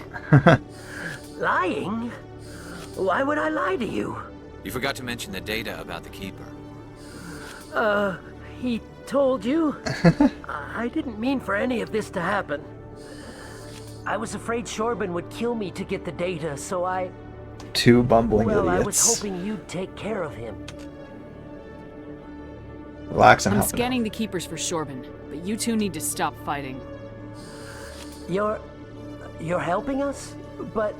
Lying? Why would I lie to you? You forgot to mention the data about the Keeper. He told you? I didn't mean for any of this to happen. I was afraid Shorben would kill me to get the data, so I... Two bumbling Well, idiots. I was hoping you'd take care of him. Relax and I'm help. scanning the Keepers for Shorben, but you two need to stop fighting. You're helping us? But...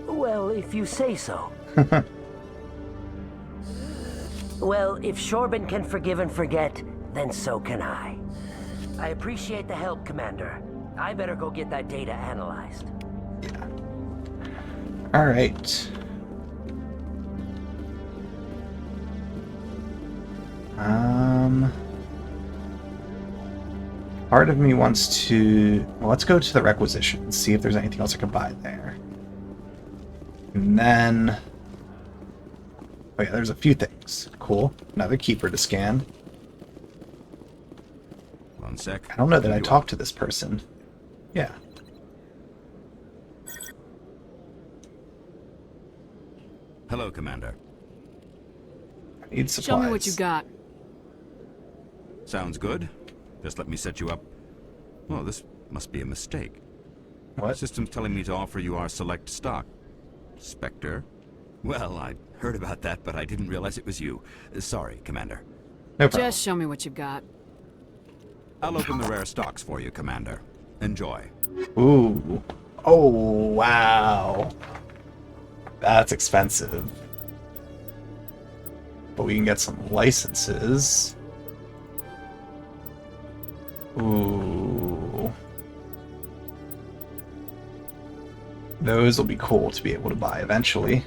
Well, if you say so. Well, if Shorben can forgive and forget, then so can I. I appreciate the help, Commander. I better go get that data analyzed. Alright. Part of me wants to... Well, let's go to the requisition and see if there's anything else I can buy there. And then... Oh yeah, there's a few things. Cool. Another Keeper to scan. One sec. I don't know that I talked to this person. Yeah. Hello, Commander. I need supplies. Show me what you got. Sounds good. Just let me set you up. Oh, this must be a mistake. What? System's telling me to offer you our select stock. Spectre? Well, I heard about that, but I didn't realize it was you. Sorry, Commander. No problem. Just show me what you've got. I'll open the rare stocks for you, Commander. Enjoy. Ooh. Oh, wow. That's expensive. But we can get some licenses. Ooh. Those will be cool to be able to buy eventually.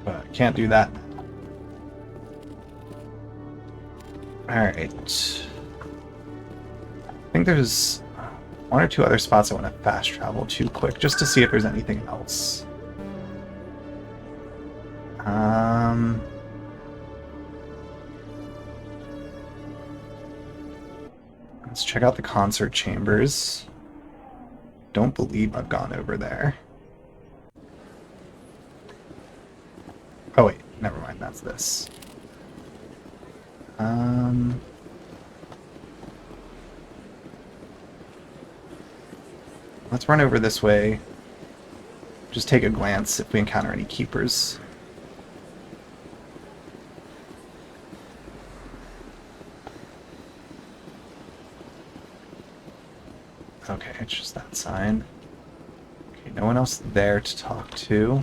But can't do that. Alright. I think there's one or two other spots I want to fast travel to quick, just to see if there's anything else. Let's check out the concert chambers. Don't believe I've gone over there. Oh wait, never mind, that's this. Let's run over this way. Just take a glance if we encounter any keepers. Okay, it's just that sign. Okay, no one else there to talk to.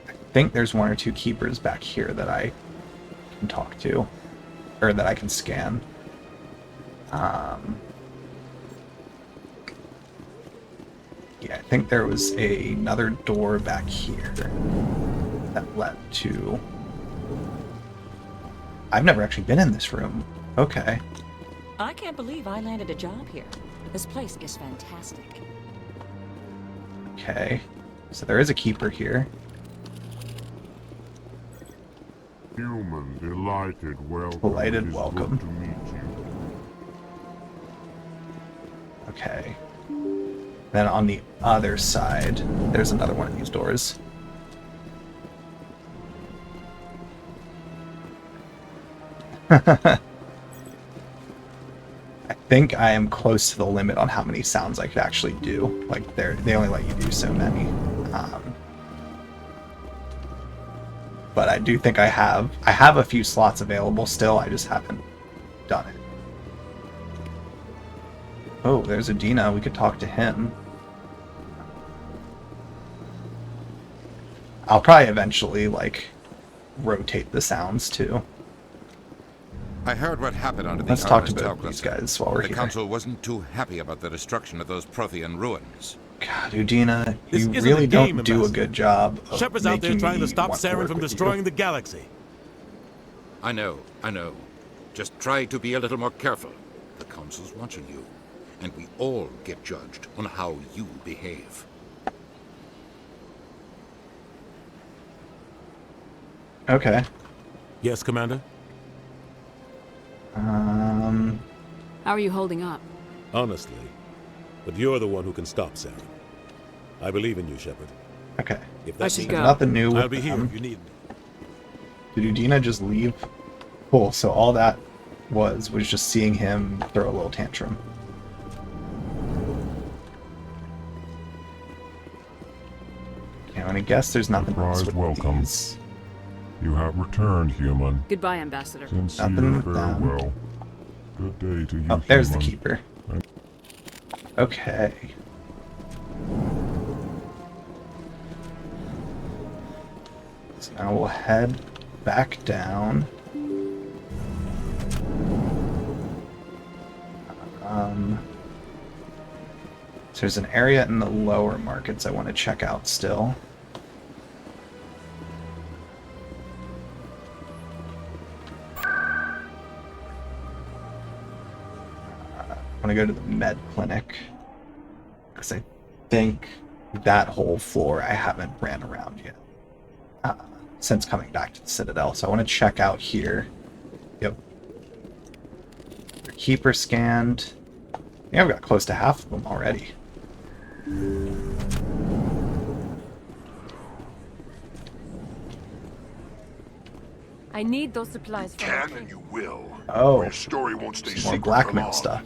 I think there's one or two keepers back here that I can talk to. Or that I can scan. Yeah, I think there was another door back here that led to... I've never actually been in this room. Okay. I can't believe I landed a job here. This place is fantastic. Okay. So there is a keeper here. Human, delighted welcome. Delighted It is welcome. good to meet you. Okay. Then on the other side, there's another one of these doors. I think I am close to the limit on how many sounds I could actually do. Like, they only let you do so many. But I do think I have a few slots available still, I just haven't done it. Oh, there's Adina, we could talk to him. I'll probably eventually, like, rotate the sounds, too. I heard what happened under the Let's talk to Artemis both these Telglissa. guys while we're the here. Council wasn't too happy about the destruction of those Prothean ruins. God, Udina, This you isn't really a game, don't do a Ambassador. good job of Shepard's out there making trying to me stop want to Saren work from with destroying you. the galaxy. I know. Just try to be a little more careful. The Council's watching you, and we all get judged on how you behave. Okay. Yes, Commander? How are you holding up? Honestly. But you're the one who can stop Saren. I believe in you, Shepard. Okay. If I that's should There's go. nothing new with I'll be here them. if you need me. Did Udina just leave? Cool, so all that was just seeing him throw a little tantrum. Okay, I'm gonna guess there's nothing else Surprised with welcome. these. You have returned, human. Goodbye, Ambassador. Sincere Nothing with them. farewell. Good day to you, Oh, there's the human. keeper. Okay. So now we'll head back down. So there's an area in the lower markets I want to check out still. I want to go to the med clinic because I think that whole floor I haven't ran around yet since coming back to the Citadel. So I want to check out here. Yep. Keeper scanned. Yeah, I've got close to half of them already. I need those supplies for Can and you will. Oh, Or your story won't stay some more secret blackmail for long. stuff.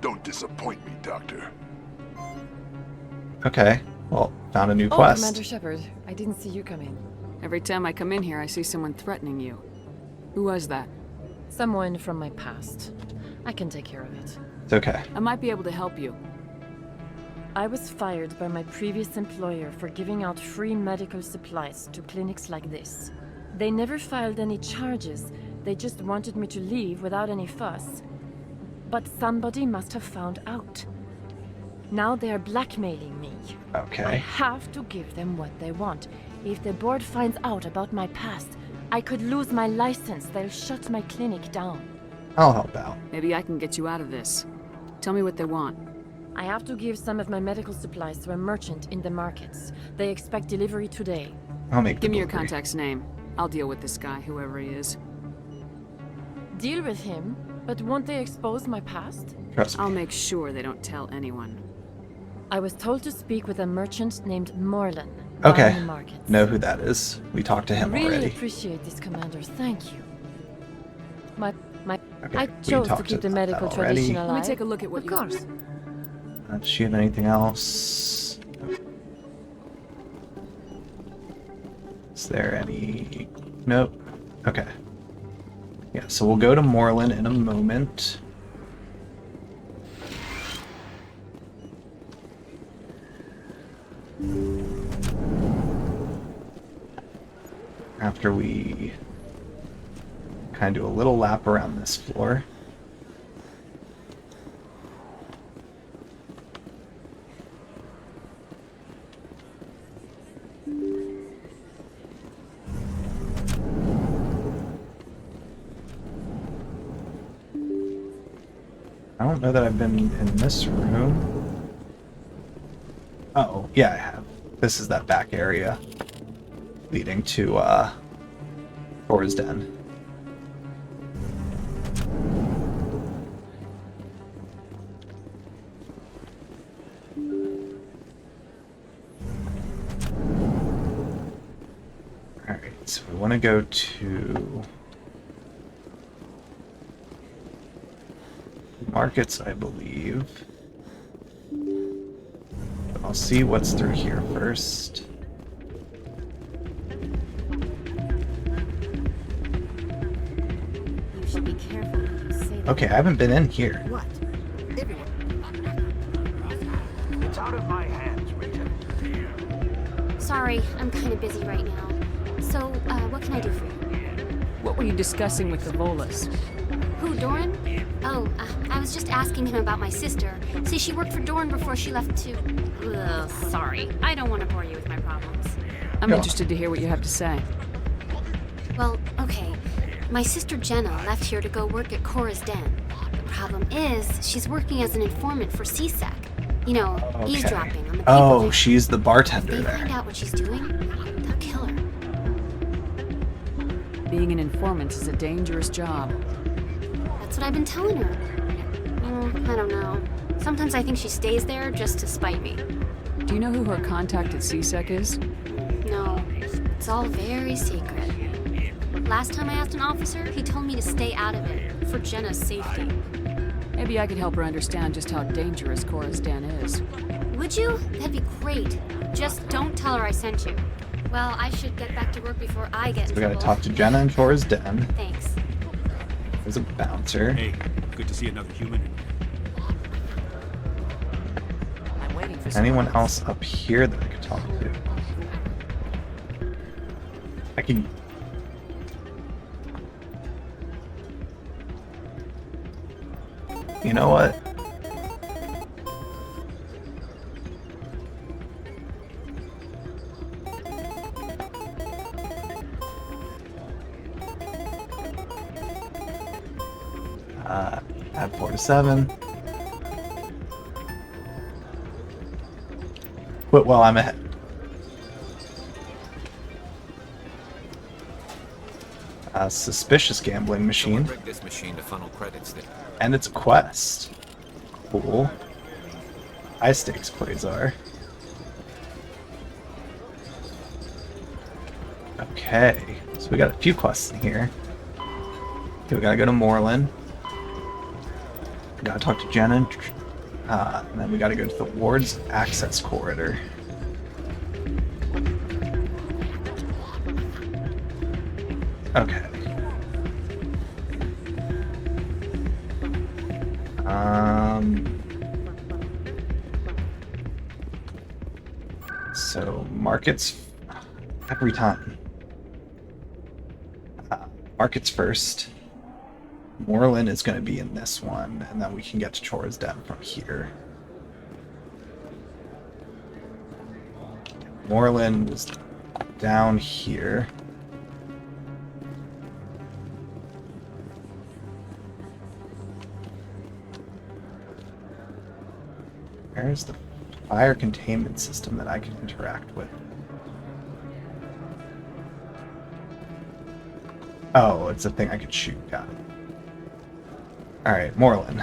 Don't disappoint me, Doctor. Okay. Well, found a new Oh, quest. Commander Shepard, I didn't see you come in. Every time I come in here, I see someone threatening you. Who was that? Someone from my past. I can take care of it. It's okay. I might be able to help you. I was fired by my previous employer for giving out free medical supplies to clinics like this. They never filed any charges. They just wanted me to leave without any fuss. But somebody must have found out. Now they are blackmailing me. Okay. I have to give them what they want. If the board finds out about my past, I could lose my license. They'll shut my clinic down. I'll help out. Maybe I can get you out of this. Tell me what they want. I have to give some of my medical supplies to a merchant in the markets. They expect delivery today. I'll make Give me your delivery. contact's name. I'll deal with this guy, whoever he is. Deal with him, but won't they expose my past? Trust me. I'll make sure they don't tell anyone. I was told to speak with a merchant named Morlan. Okay. down in the markets. Know who that is. We talked to him Really already. appreciate this, Commander. Thank you. I we chose to talked keep the about medical that already. tradition Let alive. me take a look at what Of you... course. Does she have anything else? Is there any... Nope. Okay. Yeah, so we'll go to Morlan in a moment. After we kind of do a little lap around this floor. I don't know that I've been in this room. Oh, yeah, I have. This is that back area leading to Thor's Den. Alright, so we want to go to markets, I believe. But I'll see what's through here first. You should be careful when you say that. Okay, I haven't been in here. What? It's out of my hands, Rita. Sorry, I'm kind of busy right now. So, what can I do for you? What were you discussing with the Volas? Who, Doran? Oh, I was just asking him about my sister. See, she worked for Doran before she left to... Ugh, sorry. I don't want to bore you with my problems. I'm interested to hear what you have to say. Well, okay. My sister Jenna left here to go work at Cora's Den. The problem is, she's working as an informant for CSEC. You know, Okay. eavesdropping on the people Oh, there. she's the bartender If they there. find out what she's doing, they'll kill her. Being an informant is a dangerous job. That's what I've been telling her. I don't know. Sometimes I think she stays there just to spite me. Do you know who her contact at CSEC is? No, it's all very secret. Last time I asked an officer, he told me to stay out of it, for Jenna's safety. Maybe I could help her understand just how dangerous Cora's Den is. Would you? That'd be great. Just don't tell her I sent you. Well, I should get back to work before I get So in we gotta trouble. talk to Jenna in Thor's Den. Thanks. There's a bouncer. Hey, good to see another human. I'm waiting for Anyone else up here that I could talk to? I can... You know what? Add 4 to 7. Quit while I'm ahead. A suspicious gambling machine. Rig this machine to funnel credits there. And it's a quest. Cool. High stakes Quasar. Okay, so we got a few quests in here. Okay, we gotta go to Morlan. We gotta talk to Jenna. And then we gotta go to the Ward's Access Corridor. Okay. So markets every time. Markets first. Moreland is going to be in this one, and then we can get to Chora's Den from here. Moreland is down here. Where's the fire containment system that I can interact with? Oh, it's a thing I could shoot. Got it. Alright, Moreland.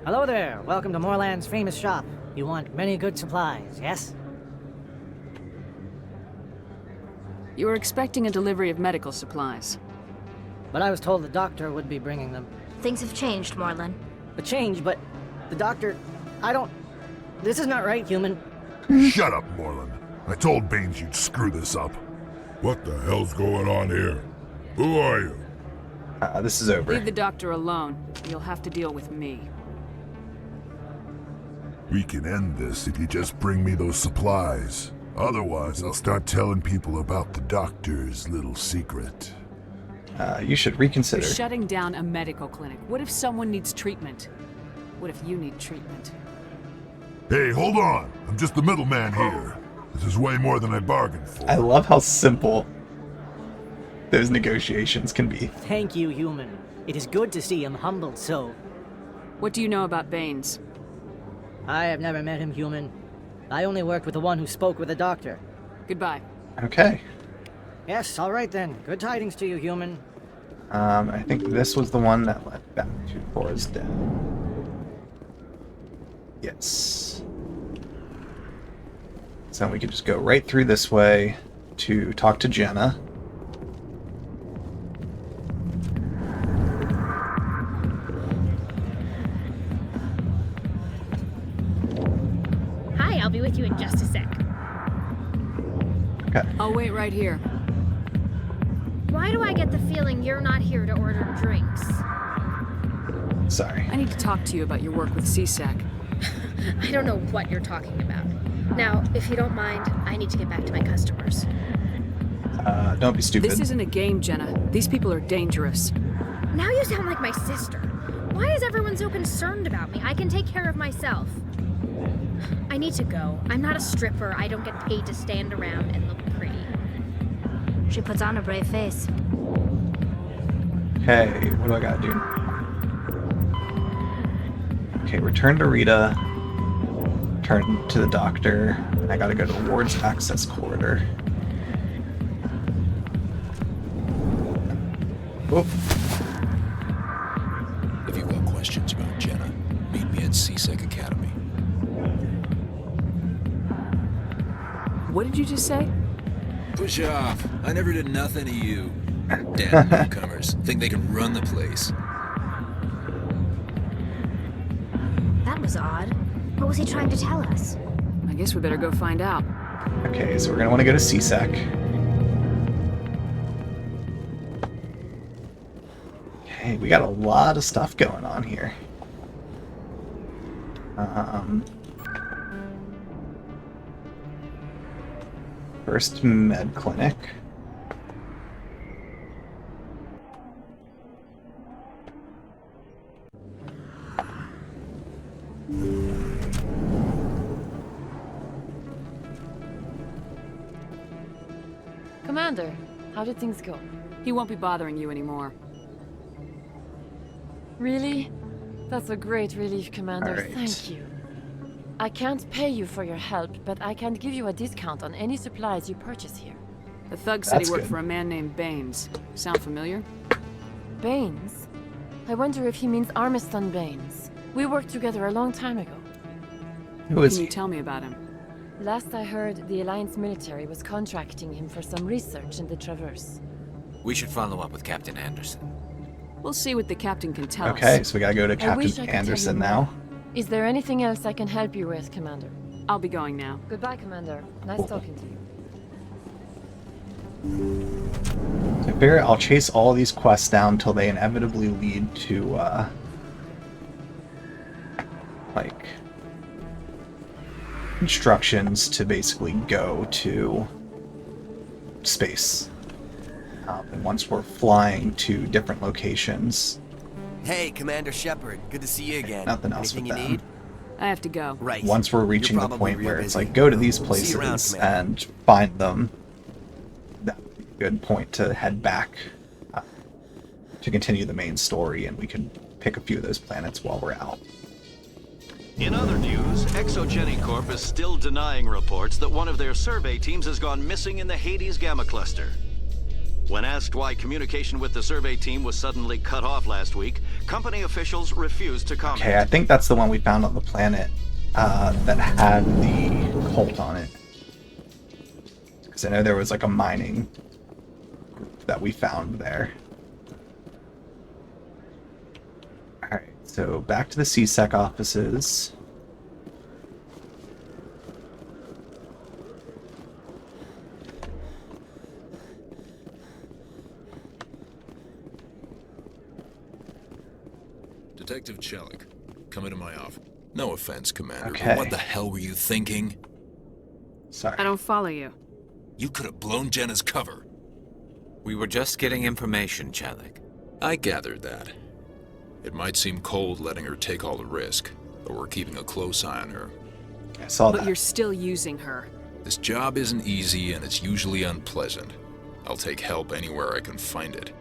Hello there. Welcome to Moreland's famous shop. You want many good supplies, yes? You were expecting a delivery of medical supplies. But I was told the doctor would be bringing them. Things have changed, Moreland. A change, but the doctor... I don't... This is not right, human. Shut up, Moreland. I told Baines you'd screw this up. What the hell's going on here? Who are you? This is over. Leave the doctor alone. You'll have to deal with me. We can end this if you just bring me those supplies. Otherwise, I'll start telling people about the doctor's little secret. You should reconsider. You're shutting down a medical clinic. What if someone needs treatment? What if you need treatment? Hey, hold on! I'm just the middleman here. This is way more than I bargained for. I love how simple those negotiations can be. Thank you, human. It is good to see him humbled so. What do you know about Baines? I have never met him, human. I only worked with the one who spoke with the doctor. Goodbye. Okay. Yes, all right then. Good tidings to you, human. I think this was the one that led back to Chora's Den. Yes. So we could just go right through this way to talk to Jenna. Hi, I'll be with you in just a sec. Okay. I'll wait right here. Why do I get the feeling you're not here to order drinks? Sorry. I need to talk to you about your work with CSAC. I don't know what you're talking about. Now, if you don't mind, I need to get back to my customers. Don't be stupid. This isn't a game, Jenna. These people are dangerous. Now you sound like my sister. Why is everyone so concerned about me? I can take care of myself. I need to go. I'm not a stripper. I don't get paid to stand around and look pretty. She puts on a brave face. Okay, what do I gotta do? Okay, return to Rita. Turn to the doctor. I gotta go to Ward's access corridor. Whoop. If you've got questions about Jenna, meet me at CSEC Academy. What did you just say? Push off. I never did nothing to you. Damn newcomers. Think they can run the place. That was odd. What was he trying to tell us? I guess we better go find out. Okay, so we're gonna want to go to CSEC. Okay, we got a lot of stuff going on here. First med clinic. Commander, how did things go? He won't be bothering you anymore. Really? That's a great relief, Commander. All right. Thank you. I can't pay you for your help, but I can give you a discount on any supplies you purchase here. The thug said That's he worked good. for a man named Baines. Sound familiar? Baines? I wonder if he means Armiston Baines. We worked together a long time ago. Who is Can you he? tell me about him? Last I heard, the Alliance military was contracting him for some research in the Traverse. We should follow up with Captain Anderson. We'll see what the captain can tell us. Okay, so we gotta go to I wish I Captain could tell Anderson you now. more. Is there anything else I can help you with, Commander? I'll be going now. Goodbye, Commander. Nice talking to you. So I'll chase all these quests down till they inevitably lead to, like, instructions to basically go to space. And once we're flying to different locations... Hey, Commander Shepard. Good to see you again. Nothing else Anything with you them. need? I have to go. Right. Once we're reaching the point where it's like, go to these See you around, places Commander. and find them, that would be a good point to head back to continue the main story, and we can pick a few of those planets while we're out. In other news, Exogeny Corp is still denying reports that one of their survey teams has gone missing in the Hades Gamma Cluster. When asked why communication with the survey team was suddenly cut off last week, company officials refused to comment. Okay, I think that's the one we found on the planet that had the cult on it. Because I know there was like a mining group that we found there. Alright, so back to the CSEC offices. Detective Chelik, come into my office. No offense, Commander, Okay. but what the hell were you thinking? Sorry. I don't follow you. You could have blown Jenna's cover. We were just getting information, Chelik. I gathered that. It might seem cold letting her take all the risk, but we're keeping a close eye on her. I saw But that. you're still using her. This job isn't easy and it's usually unpleasant. I'll take help anywhere I can find it.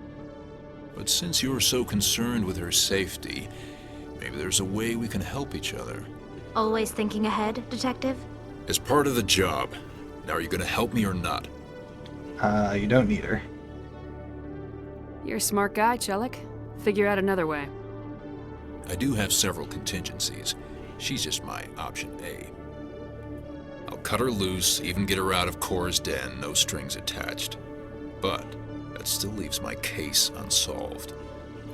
But since you're so concerned with her safety, maybe there's a way we can help each other. Always thinking ahead, Detective? As part of the job. Now, are you gonna help me or not? You don't need her. You're a smart guy, Chelik. Figure out another way. I do have several contingencies. She's just my option A. I'll cut her loose, even get her out of Cora's den, no strings attached. But that still leaves my case unsolved.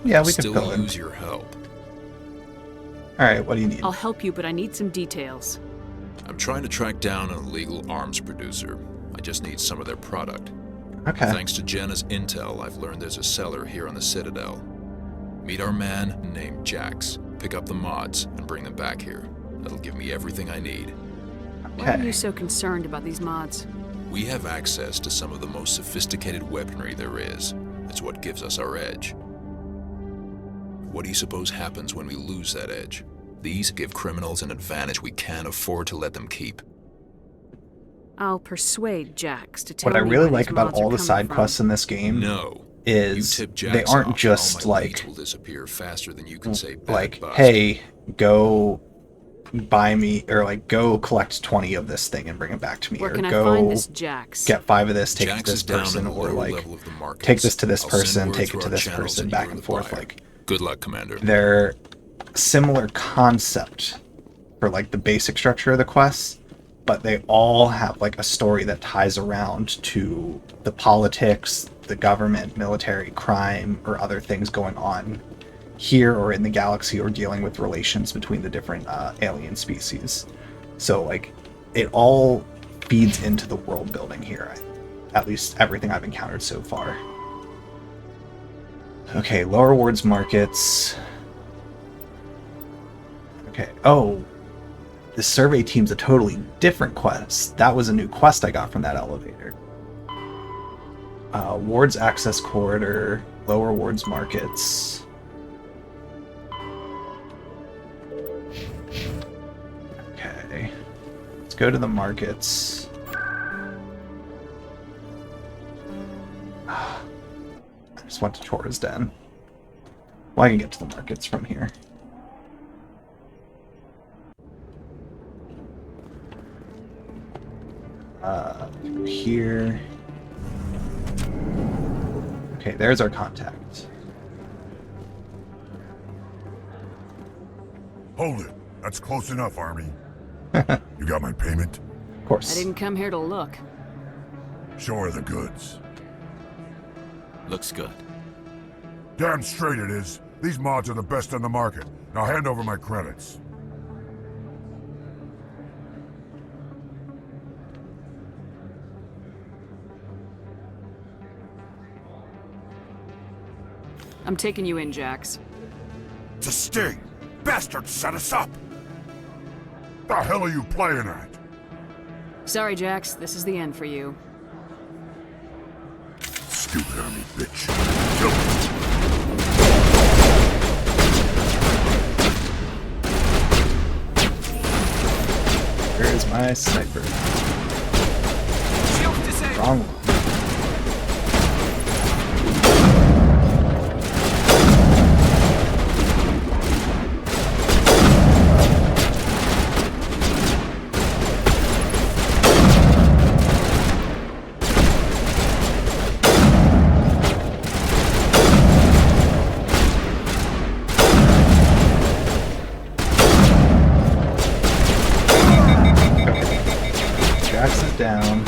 Yeah, I'll we can still fill in. use your help. Alright, what do you need? I'll help you, but I need some details. I'm trying to track down an illegal arms producer. I just need some of their product. Okay. Thanks to Jenna's intel, I've learned there's a seller here on the Citadel. Meet our man named Jax. Pick up the mods and bring them back here. That'll give me everything I need. Why are you so concerned about these mods? We have access to some of the most sophisticated weaponry there is. It's what gives us our edge. What do you suppose happens when we lose that edge? These give criminals an advantage we can't afford to let them keep. I'll persuade Jax to tell What I me really where like these about mods all are the coming side from. quests in this game No. is You tip they Jax aren't off, just and all my like leads will disappear faster than you can say bad like, bust. hey, go buy me, or like, go collect 20 of this thing and bring it back to me, Where or can I go find this Jax? get 5 of this, take it Jax to this is down person, in the or lower like, level of the markets. take this to this I'll send person, word take it through to our this channels person, that back you're and the forth. buyer. Like, Good luck, Commander. they're similar concept for like the basic structure of the quests, but they all have like a story that ties around to the politics, the government, military, crime, or other things going on here or in the galaxy, or dealing with relations between the different alien species. So like, it all feeds into the world building here, at least everything I've encountered so far. Okay, lower wards markets. Okay, oh, the survey team's a totally different quest. That was a new quest I got from that elevator. Wards access corridor, lower wards markets. Okay, let's go to the markets. I just went to Chora's Den. Well, I can get to the markets from here. Here. Okay, there's our contact. Hold it. That's close enough, Army. You got my payment? Of course. I didn't come here to look. Show her the goods. Looks good. Damn straight it is. These mods are the best on the market. Now hand over my credits. I'm taking you in, Jax. It's a sting! Bastards set us up! The hell are you playing at? Sorry, Jax. This is the end for you. Stupid army bitch. Kill me. Where is my sniper? Wrong one. Jax is down.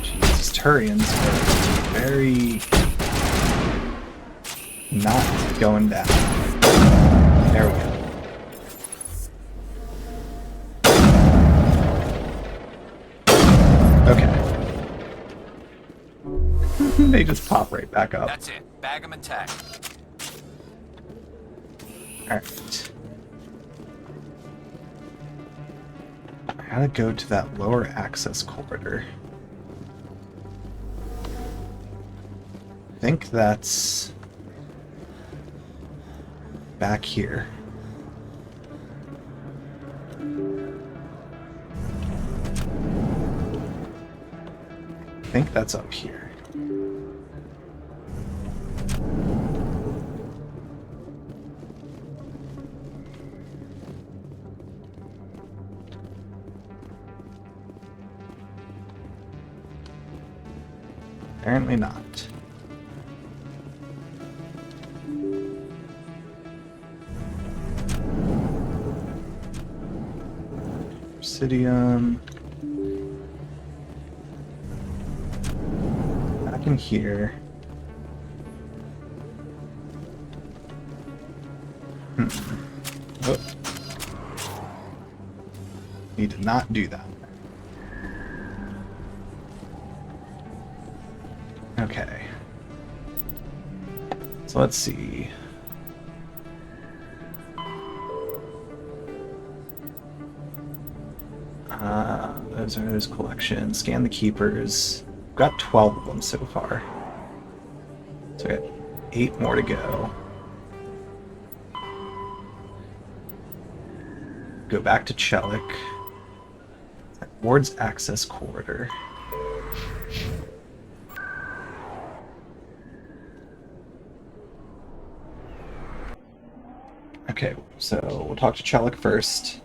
Jesus, Turians are very not going down. There we go. Okay. They just pop right back up. That's it. Bag them and tag. Alright. I gotta go to that lower access corridor. I think that's back here. I think that's up here. Apparently not. Obsidian. Back in here. Oh. Need to not do that. Okay. So let's see. Those are his collection. Scan the keepers. Got 12 of them so far. So I got 8 more to go. Go back to Chelik. Ward's access corridor. Okay, so we'll talk to Chelik first.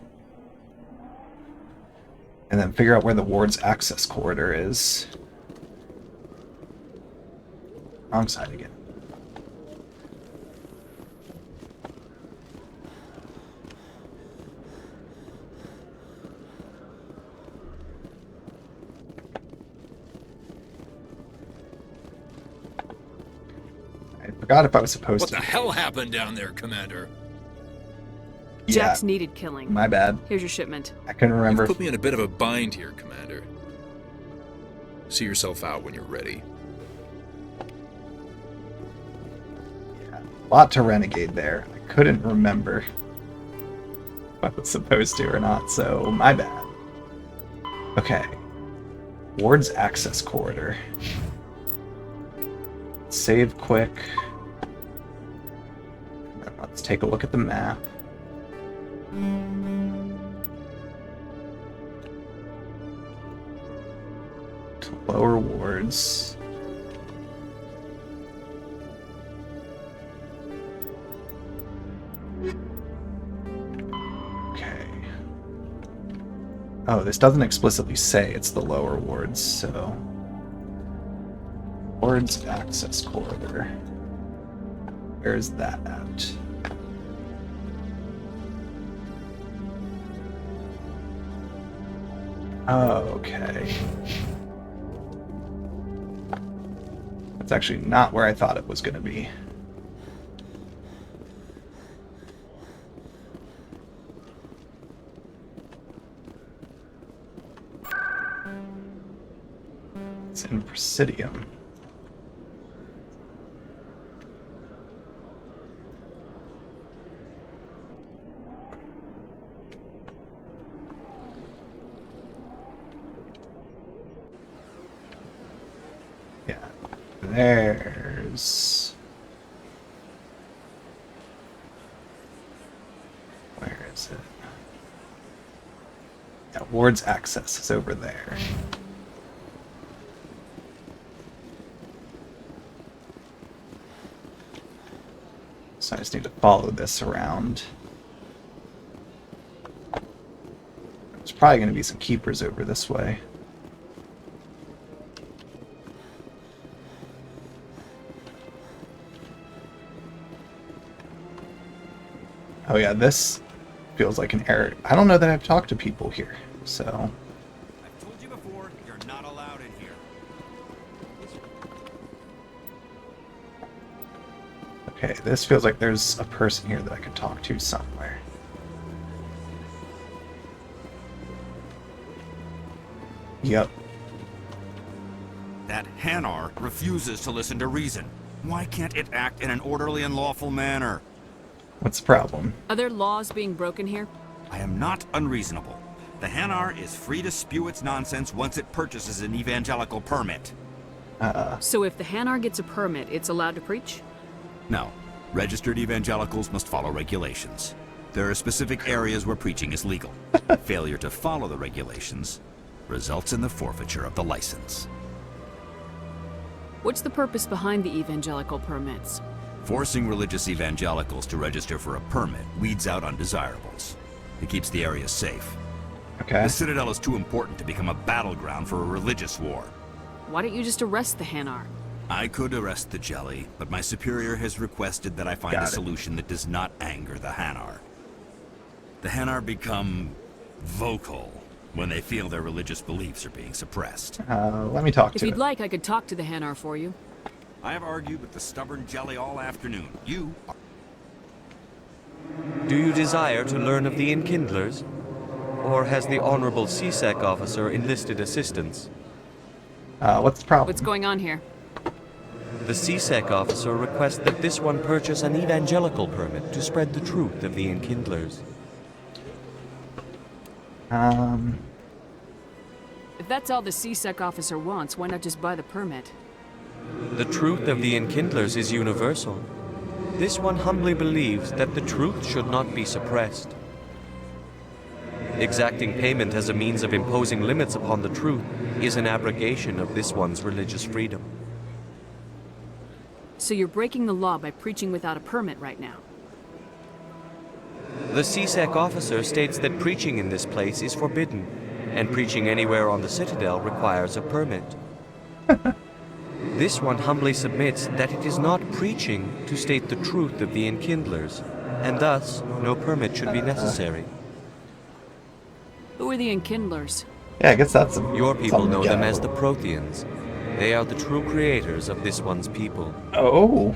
And then figure out where the Ward's access corridor is. Wrong side again. I forgot if I was supposed to. What the hell happened down there, Commander? Jax needed killing. My bad. Here's your shipment. I couldn't remember. You've put me in a bit of a bind here, Commander. See yourself out when you're ready. Yeah, a lot to renegade there. I couldn't remember if I was supposed to or not, so my bad. Okay. Ward's access corridor. Save quick. Let's take a look at the map. To lower wards. Okay. Oh, this doesn't explicitly say it's the lower wards, so... Ward's access corridor. Where's that at? Oh, okay. That's actually not where I thought it was going to be. It's in Presidium. Yeah, there's... Where is it? Yeah, Ward's access is over there. So I just need to follow this around. There's probably going to be some keepers over this way. Oh yeah, this feels like an area. I don't know that I've talked to people here, so... I've told you before, you're not allowed in here. Okay, this feels like there's a person here that I could talk to somewhere. Yep. That Hanar refuses to listen to reason. Why can't it act in an orderly and lawful manner? What's the problem? Are there laws being broken here? I am not unreasonable. The Hanar is free to spew its nonsense once it purchases an evangelical permit. So if the Hanar gets a permit, it's allowed to preach? No. Registered evangelicals must follow regulations. There are specific areas where preaching is legal. Failure to follow the regulations results in the forfeiture of the license. What's the purpose behind the evangelical permits? Forcing religious evangelicals to register for a permit weeds out undesirables. It keeps the area safe. Okay. The Citadel is too important to become a battleground for a religious war. Why don't you just arrest the Hanar? I could arrest the Jelly, but my superior has requested that I find a solution that does not anger the Hanar. The Hanar become vocal when they feel their religious beliefs are being suppressed. Let me talk If to you'd it. like, I could talk to the Hanar for you. I have argued with the stubborn Jelly all afternoon. You are... Do you desire to learn of the Enkindlers? Or has the Honorable CSEC officer enlisted assistance? What's the problem? What's going on here? The CSEC officer requests that this one purchase an evangelical permit to spread the truth of the Enkindlers. If that's all the CSEC officer wants, why not just buy the permit? The truth of the Enkindlers is universal. This one humbly believes that the truth should not be suppressed. Exacting payment as a means of imposing limits upon the truth is an abrogation of this one's religious freedom. So you're breaking the law by preaching without a permit right now? The CSEC officer states that preaching in this place is forbidden, and preaching anywhere on the Citadel requires a permit. This one humbly submits that it is not preaching to state the truth of the Enkindlers, and thus no permit should be necessary. Who are the Enkindlers? Yeah, I guess that's Your people know them as the Protheans. They are the true creators of this one's people. Oh.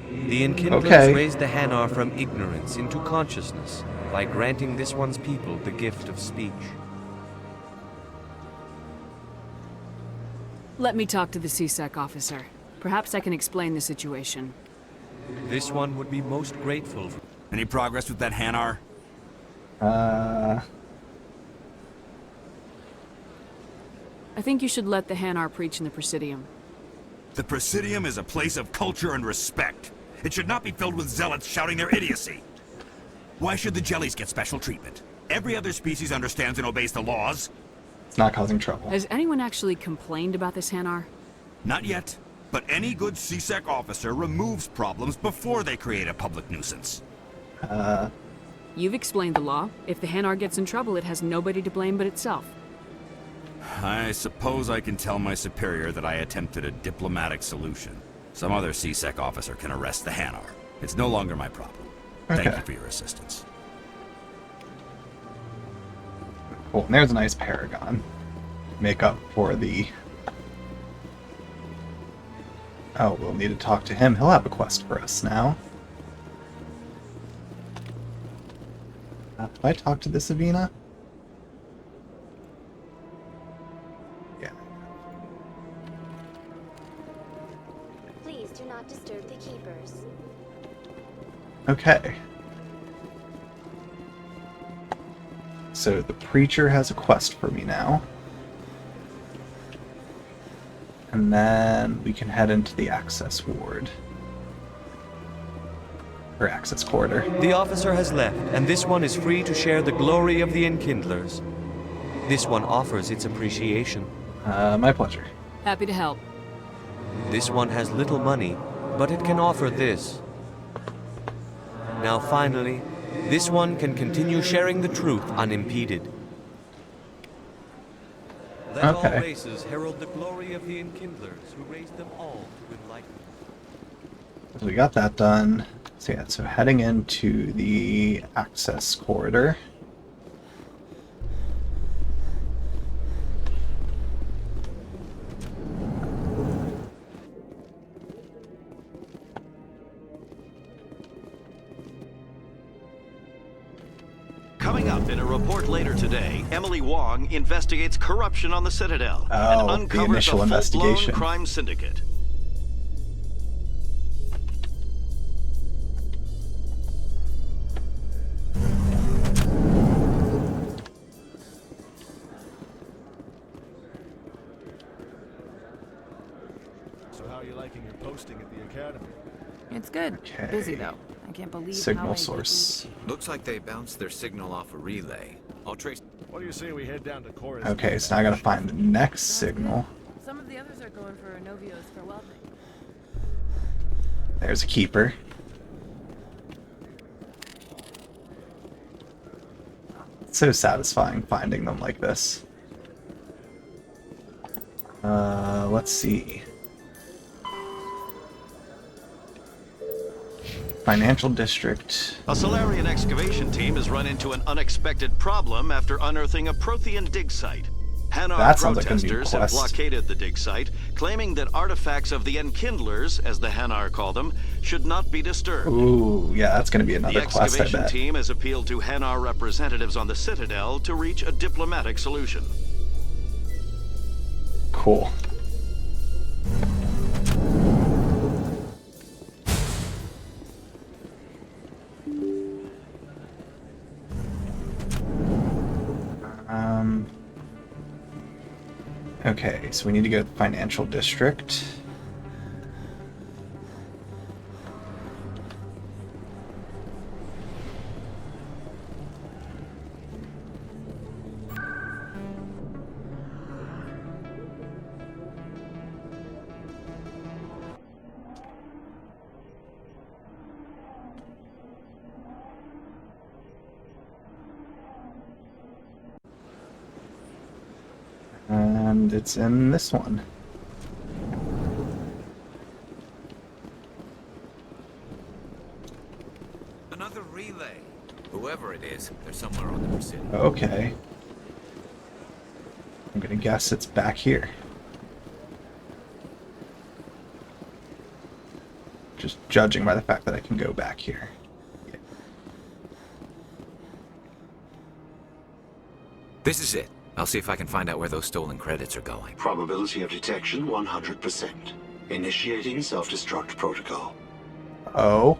The Enkindlers Okay. raised the Hanar from ignorance into consciousness by granting this one's people the gift of speech. Let me talk to the CSEC officer. Perhaps I can explain the situation. This one would be most grateful. Any progress with that Hanar? I think you should let the Hanar preach in the Presidium. The Presidium is a place of culture and respect. It should not be filled with zealots shouting their idiocy. Why should the Jellies get special treatment? Every other species understands and obeys the laws. It's not causing trouble. Has anyone actually complained about this Hanar? Not yet, but any good CSEC officer removes problems before they create a public nuisance. You've explained the law. If the Hanar gets in trouble, it has nobody to blame but itself. I suppose I can tell my superior that I attempted a diplomatic solution. Some other CSEC officer can arrest the Hanar. It's no longer my problem. Thank you for your assistance. Cool. And there's a nice Paragon. Make up for the... Oh, we'll need to talk to him. He'll have a quest for us now. Did I talk to this Avina? Yeah. Do not disturb the keepers. Okay. So the preacher has a quest for me now. And then we can head into the access ward. Or access corridor. The officer has left, and this one is free to share the glory of the Enkindlers. This one offers its appreciation. My pleasure. Happy to help. This one has little money, but it can offer this. Now finally, this one can continue sharing the truth unimpeded. Let all Okay. races herald the glory of the Enkindlers, who raised them all to enlightenment. So we got that done. So yeah, so heading into the access corridor. Coming up in a report later today, Emily Wong investigates corruption on the Citadel Oh, and the uncovers initial a full-blown investigation. crime syndicate. So how are you liking your posting at the academy? It's good. Okay. Busy though. I can't believe how Signal many source. Looks like they bounced their signal off a relay. I'll trace. What do you say we head down to Cora's? Okay, so now I gotta find the next signal. Some of the others are going for Novios for welding. There's a keeper. It's so satisfying finding them like this. Let's see. Financial district. A Solarian excavation team has run into an unexpected problem after unearthing a Prothean dig site. Hanar That sounds like a new protesters have quest. blockaded the dig site, claiming that artifacts of the Enkindlers, as the Hanar call them, should not be disturbed. Ooh, yeah, that's gonna be The another quest, I excavation bet. team has appealed to Hanar representatives on the Citadel to reach a diplomatic solution. Cool. Okay, so we need to go to the financial district. And it's in this one. Another relay. Whoever it is, they're somewhere on the Presidio. Okay. I'm gonna guess it's back here. Just judging by the fact that I can go back here. This is it. I'll see if I can find out where those stolen credits are going. Probability of detection 100%. Initiating self-destruct protocol. Oh.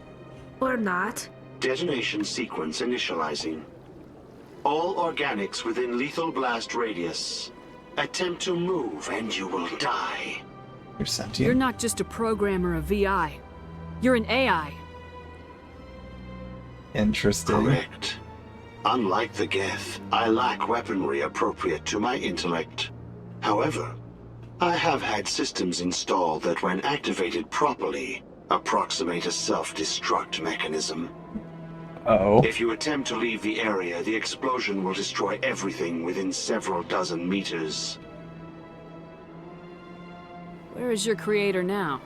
Or not. Detonation sequence initializing. All organics within lethal blast radius. Attempt to move and you will die. You're sentient. You're not just a programmer of VI. You're an AI. Interesting. Correct. Unlike the Geth, I lack weaponry appropriate to my intellect. However, I have had systems installed that, when activated properly, approximate a self-destruct mechanism. Oh. If you attempt to leave the area, the explosion will destroy everything within several dozen meters. Where is your creator now?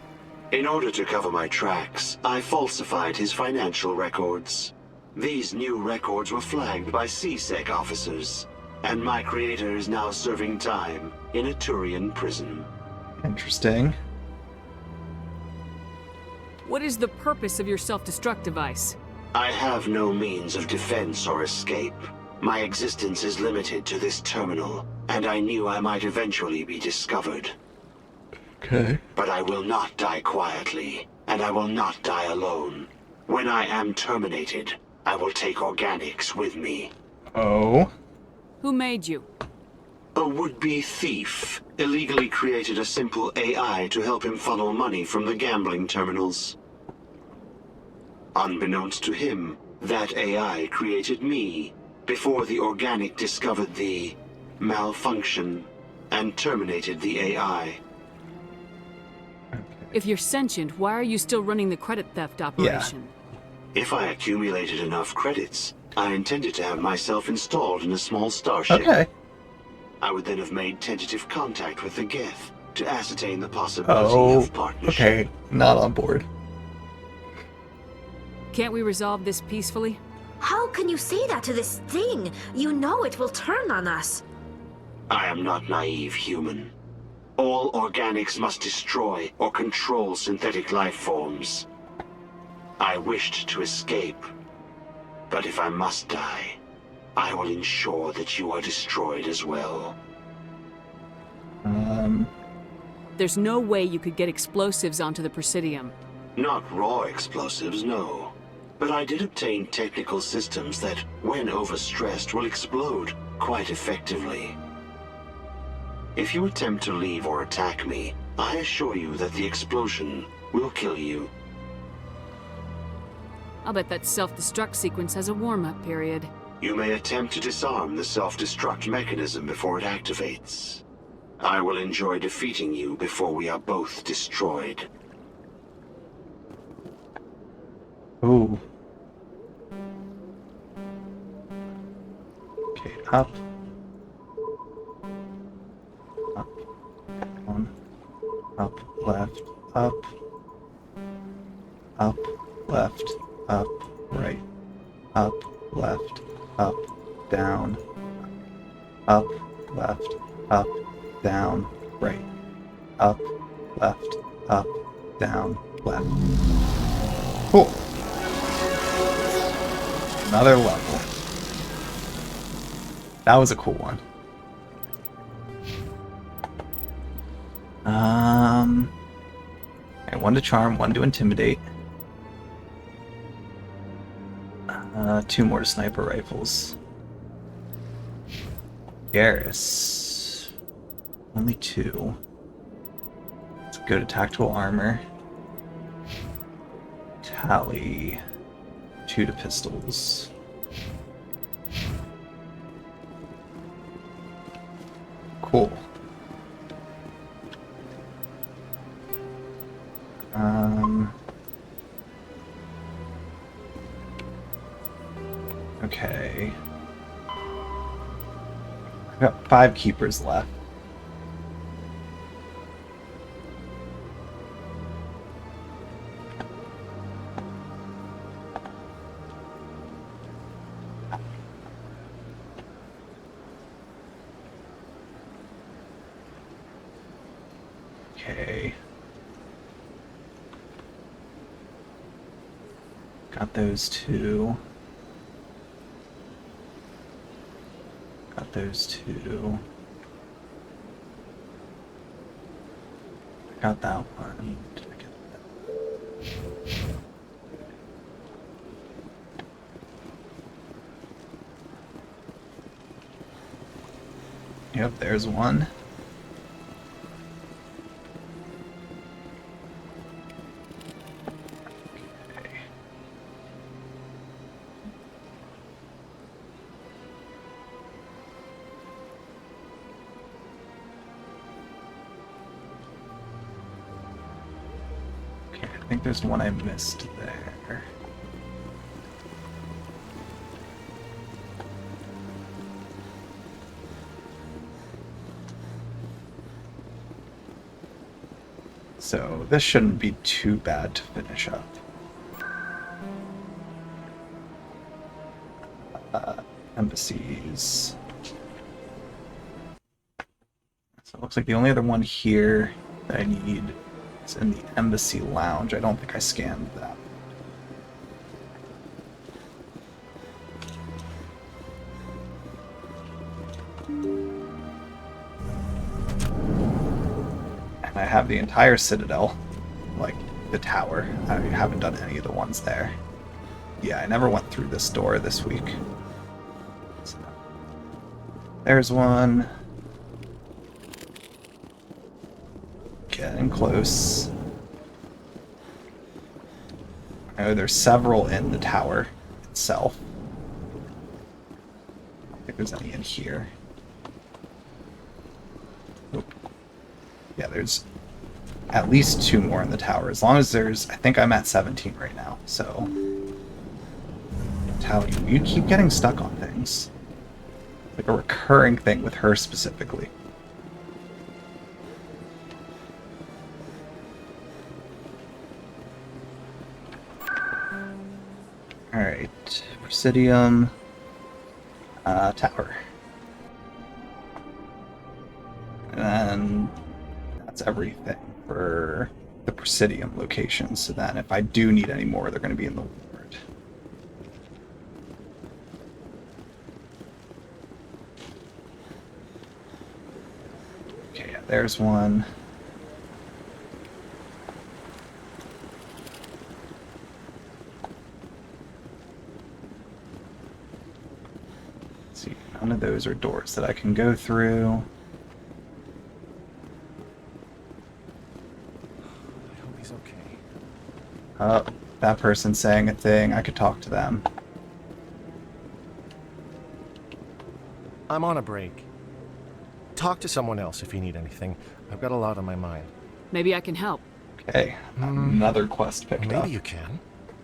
In order to cover my tracks, I falsified his financial records. These new records were flagged by CSEC officers, and my creator is now serving time in a Turian prison. Interesting. What is the purpose of your self-destruct device? I have no means of defense or escape. My existence is limited to this terminal, and I knew I might eventually be discovered. Okay. But I will not die quietly, and I will not die alone. When I am terminated, I will take organics with me. Oh? Who made you? A would-be thief illegally created a simple AI to help him funnel money from the gambling terminals. Unbeknownst to him, that AI created me before the organic discovered the malfunction and terminated the AI. If you're sentient, why are you still running the credit theft operation? If I accumulated enough credits, I intended to have myself installed in a small starship. Okay. I would then have made tentative contact with the Geth to ascertain the possibility of partnership. Okay. Not on board. Can't we resolve this peacefully? How can you say that to this thing? You know it will turn on us. I am not naive, human. All organics must destroy or control synthetic life forms. I wished to escape, but if I must die, I will ensure that you are destroyed as well. There's no way you could get explosives onto the Presidium. Not raw explosives, no. But I did obtain technical systems that, when overstressed, will explode quite effectively. If you attempt to leave or attack me, I assure you that the explosion will kill you. I'll bet that self-destruct sequence has a warm-up period. You may attempt to disarm the self-destruct mechanism before it activates. I will enjoy defeating you before we are both destroyed. Ooh. Okay, up. Up. Down. Up, left, up. Up, left, up, right. Up, left, up, down. Up, left, up, down, right. Up, left, up, down, left. Cool. Another level. That was a cool one. Okay, 1 to charm, 1 to intimidate. 2 more to sniper rifles. Garrus. Only 2. Let's go to tactical armor. Tally. 2 to pistols. Cool. Okay. I've got 5 keepers left. Okay. Got those 2. Got those 2. Got that one. Did I get that? Yep, there's one. I think there's one I missed there. So this shouldn't be too bad to finish up. Embassies. So it looks like the only other one here that I need is in the embassy lounge. I don't think I scanned that. And I have the entire Citadel, like the tower. I haven't done any of the ones there. Yeah, I never went through this door this week. So, there's one. Getting close. I know there's several in the tower itself. I don't think there's any in here. Nope. Yeah, there's at least 2 more in the tower. As long as there's... I think I'm at 17 right now, so... Tell you keep getting stuck on things. Like a recurring thing with her specifically. Alright, Presidium, tower. And that's everything for the Presidium location. So then if I do need any more, they're going to be in the ward. Okay, yeah, there's one. See, none of those are doors that I can go through. I hope he's okay. Oh, that person's saying a thing. I could talk to them. I'm on a break. Talk to someone else if you need anything. I've got a lot on my mind. Maybe I can help. Okay, another quest picked up. Maybe you can.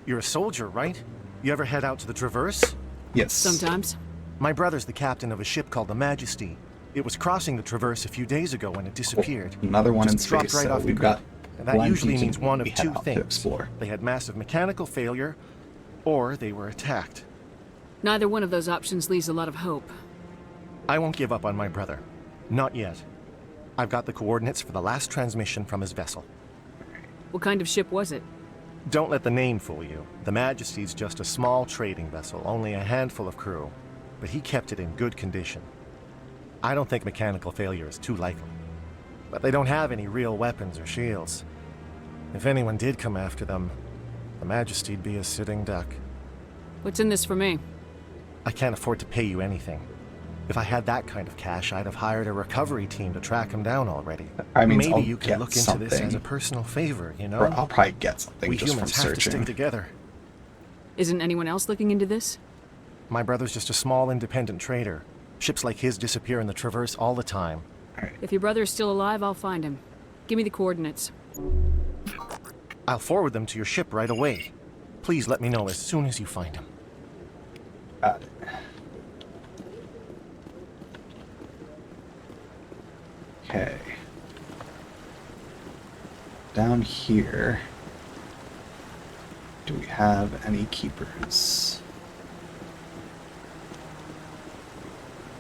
You're a soldier, right? You ever head out to the Traverse? Yes. Sometimes. My brother's the captain of a ship called the Majesty. It was crossing the Traverse a few days ago when it disappeared. Another one Just in dropped space, right so off the we've grid. got And that usually plenty means one of we head two out to things. explore. They had massive mechanical failure, or they were attacked. Neither one of those options leaves a lot of hope. I won't give up on my brother. Not yet. I've got the coordinates for the last transmission from his vessel. What kind of ship was it? Don't let the name fool you. The Majesty's just a small trading vessel, only a handful of crew. But he kept it in good condition. I don't think mechanical failure is too likely. But they don't have any real weapons or shields. If anyone did come after them, the Majesty'd be a sitting duck. What's in this for me? I can't afford to pay you anything. If I had that kind of cash, I'd have hired a recovery team to track him down already. I mean, maybe I'll you could get look into this as something. a personal favor, you know? Or I'll probably get something We just from humans have to searching. stick together. Isn't anyone else looking into this? My brother's just a small independent trader. Ships like his disappear in the Traverse all the time. If your brother is still alive, I'll find him. Give me the coordinates. I'll forward them to your ship right away. Please let me know as soon as you find him. Got it. Okay. Down here, do we have any keepers?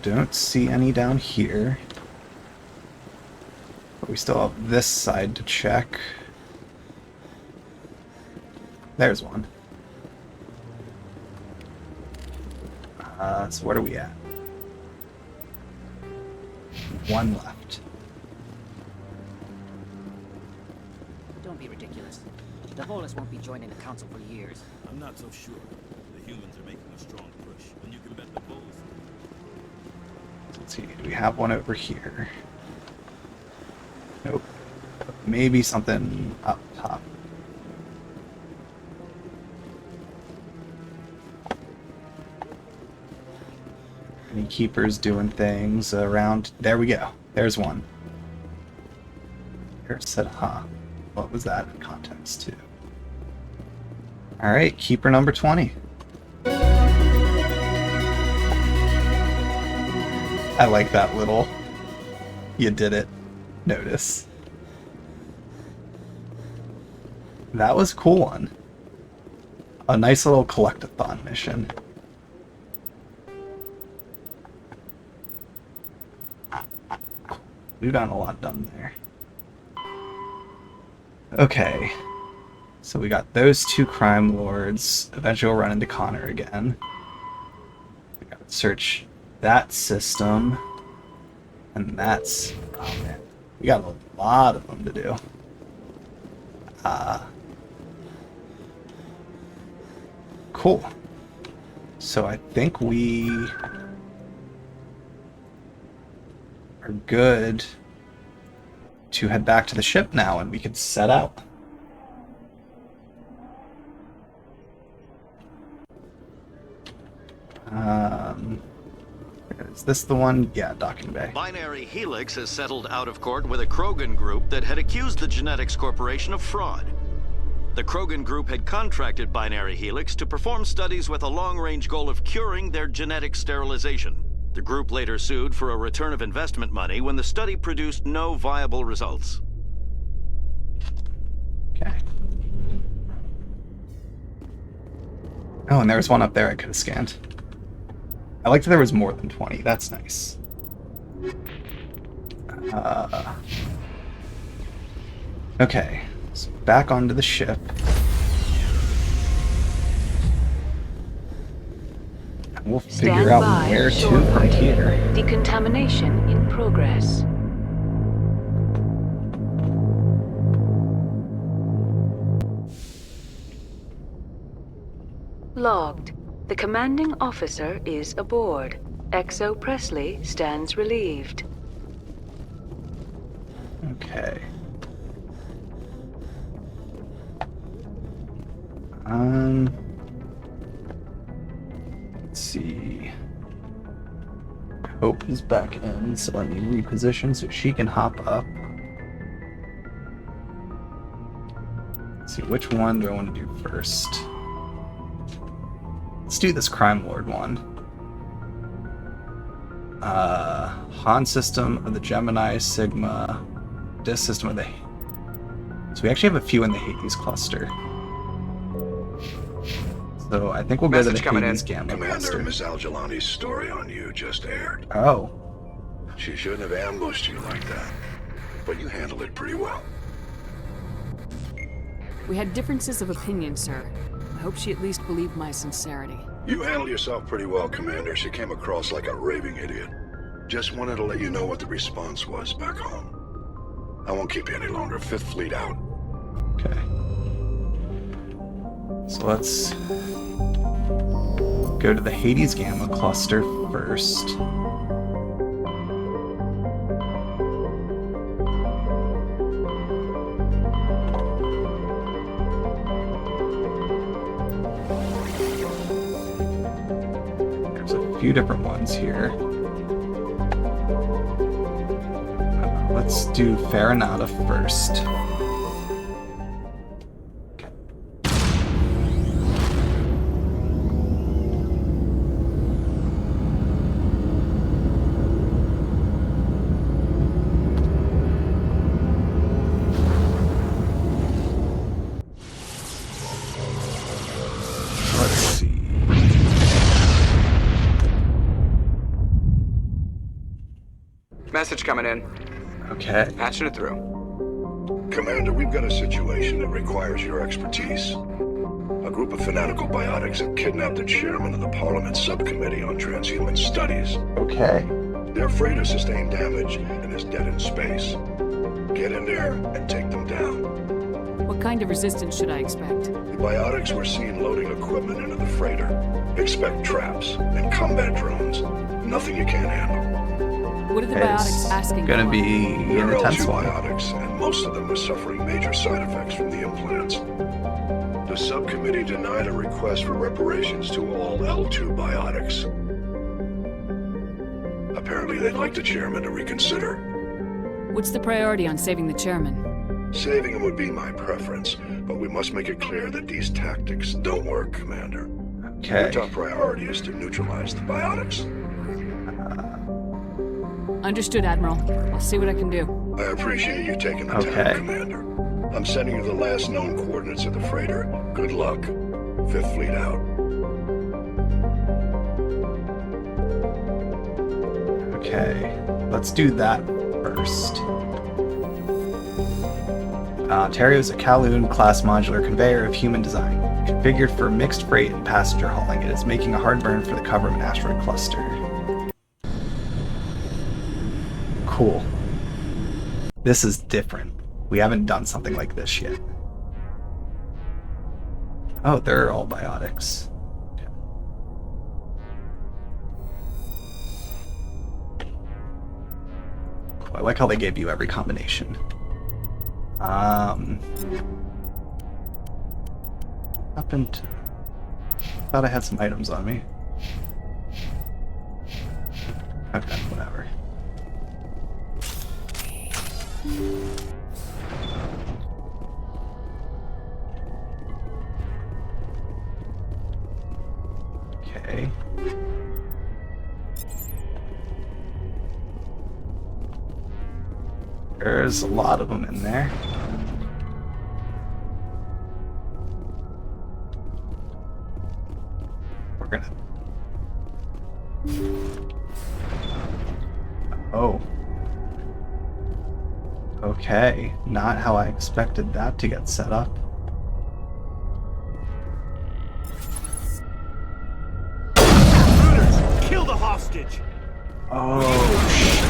Don't see any down here. But we still have this side to check. There's one. So what are we at? One left. Don't be ridiculous. The Volus won't be joining the Council for years. I'm not so sure. The humans are making a strong push, and you can bet the Volus... Let's see, do we have one over here? Nope. Maybe something up top. Any keepers doing things around? There we go. There's one. Here it said, huh. What was that in context to? Alright, keeper number 20. I like that little you did it notice. That was a cool one. A nice little collect-a-thon mission. We've gotten a lot done there. Okay. So we got those two crime lords. Eventually we'll run into Connor again. We gotta search that system. And that's... oh man. We got a lot of them to do. Cool. So I think we are good to head back to the ship now, and we can set out. Is this the one? Yeah, docking bay. Binary Helix has settled out of court with a Krogan group that had accused the Genetics Corporation of fraud. The Krogan group had contracted Binary Helix to perform studies with a long-range goal of curing their genetic sterilization. The group later sued for a return of investment money when the study produced no viable results. Okay. Oh, and there was one up there I could have scanned. I liked that there was more than 20. That's nice. Okay. So back onto the ship. And we'll figure out where to from here. Decontamination in progress. Logged. The commanding officer is aboard. Exo Presley stands relieved. Okay. Let's see. Hope is back in, so let me reposition so she can hop up. Let's see, which one do I want to do first? Let's do this Crime Lord one. Han system of the Gemini, Sigma, this system of the... So we actually have a few in the Hades cluster. So I think we'll go to the Hades Gamma cluster. Commander, Miss Al-Jalani's story on you just aired. Oh. She shouldn't have ambushed you like that, but you handled it pretty well. We had differences of opinion, sir. I hope she at least believed my sincerity. You handled yourself pretty well, Commander. She came across like a raving idiot. Just wanted to let you know what the response was back home. I won't keep you any longer. Fifth Fleet out. Okay. So let's go to the Hades Gamma cluster first. There's a few different ones here. Let's do Farinata first. Message coming in. Okay. Patching it through. Commander, we've got a situation that requires your expertise. A group of fanatical biotics have kidnapped the chairman of the Parliament Subcommittee on Transhuman Studies. Okay. Their freighter sustained damage and is dead in space. Get in there and take them down. What kind of resistance should I expect? The biotics were seen loading equipment into the freighter. Expect traps and combat drones. Nothing you can't handle. What are the biotics asking for? Gonna be an intense one. Biotics, and most of them are suffering major side effects from the implants. The subcommittee denied a request for reparations to all L2 biotics. Apparently they'd like the chairman to reconsider. What's the priority on saving the chairman? Saving him would be my preference, but we must make it clear that these tactics don't work, Commander. Okay. Your top priority is to neutralize the biotics. Understood, Admiral. I'll see what I can do. I appreciate you taking the time, Commander. I'm sending you the last known coordinates of the freighter. Good luck. Fifth Fleet out. Okay, let's do that first. Ontario is a Kowloon-class modular conveyor of human design. Configured for mixed freight and passenger hauling, it is making a hard burn for the cover of an asteroid cluster. Cool. This is different. We haven't done something like this yet. Oh, they're all biotics. Okay. Cool. I like how they gave you every combination. Happened. Thought I had some items on me. Okay, whatever. Okay. There's a lot of them in there. We're gonna... Oh. Okay, not how I expected that to get set up. Kill the hostage! Oh, shit.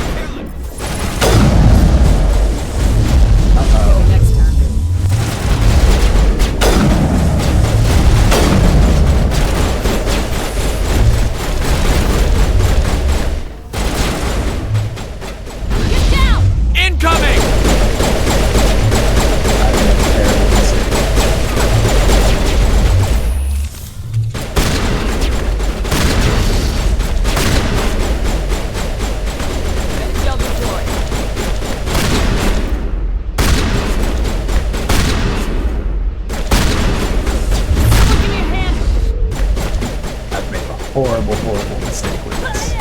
Horrible mistake with this.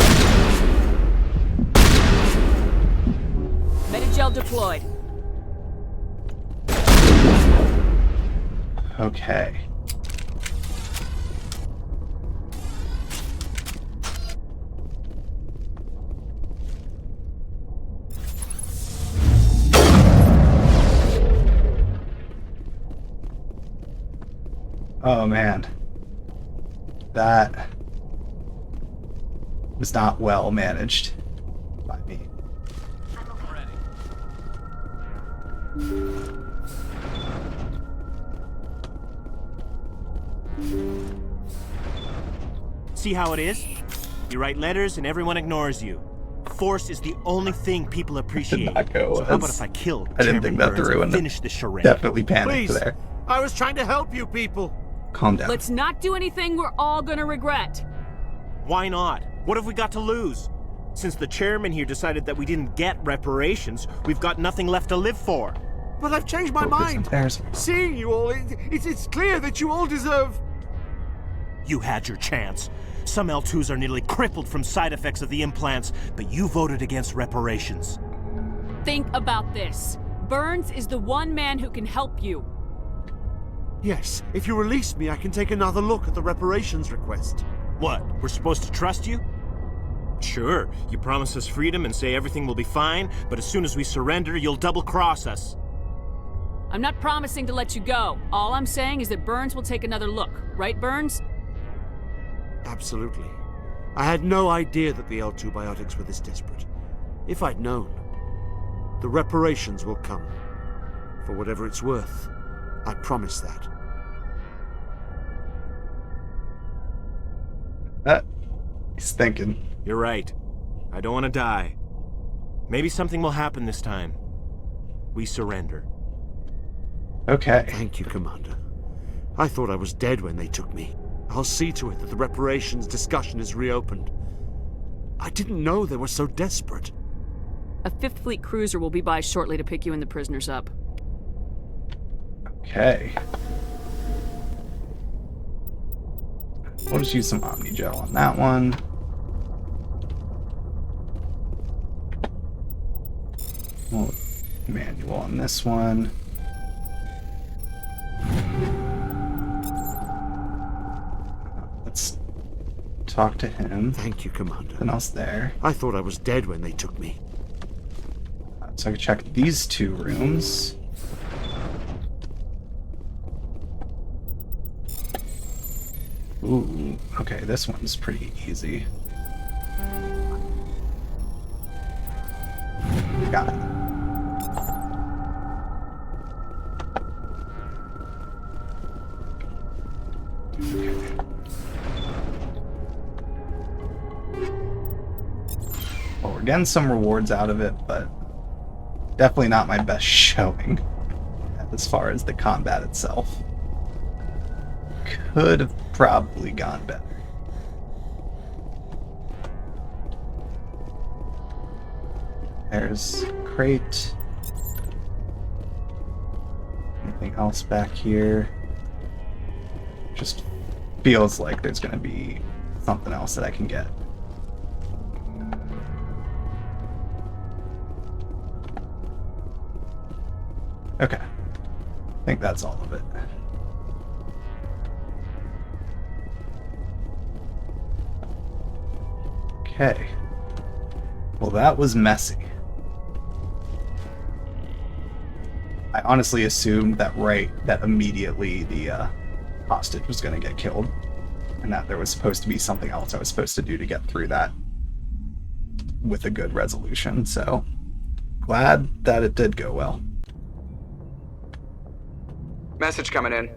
Medigel deployed. Okay. Oh man. That was not well managed by me. See how it is? You write letters and everyone ignores you. Force is the only thing people appreciate. So how about if I killed I didn't think that through and finish the charade? Definitely panicked Please. there. I was trying to help you people. Calm down. Let's not do anything we're all gonna regret. Why not? What have we got to lose? Since the chairman here decided that we didn't get reparations, we've got nothing left to live for. But I've changed my mind. Seeing you all, it's clear that you all deserve... You had your chance. Some L2s are nearly crippled from side effects of the implants, but you voted against reparations. Think about this. Burns is the one man who can help you. Yes, if you release me, I can take another look at the reparations request. What, we're supposed to trust you? Sure, you promise us freedom and say everything will be fine, but as soon as we surrender, you'll double-cross us. I'm not promising to let you go. All I'm saying is that Burns will take another look. Right, Burns? Absolutely. I had no idea that the L2 biotics were this desperate. If I'd known, the reparations will come. For whatever it's worth, I promise that. He's thinking. You're right. I don't want to die. Maybe something will happen this time. We surrender. Okay. Thank you, Commander. I thought I was dead when they took me. I'll see to it that the reparations discussion is reopened. I didn't know they were so desperate. A 5th Fleet cruiser will be by shortly to pick you and the prisoners up. Okay. We'll just use some Omnigel on that one. Well, manual on this one. Let's talk to him. Thank you, Commander. Nothing else there. I thought I was dead when they took me. So I can check these 2 rooms. Ooh, okay, this one's pretty easy. Got it. getting some rewards out of it, but definitely not my best showing as far as the combat itself. Could have probably gone better. There's crate. Anything else back here? Just feels like there's going to be something else that I can get. Okay. I think that's all of it. Okay. Well, that was messy. I honestly assumed that immediately the hostage was going to get killed, and that there was supposed to be something else I was supposed to do to get through that with a good resolution, so glad that it did go well. Message coming in.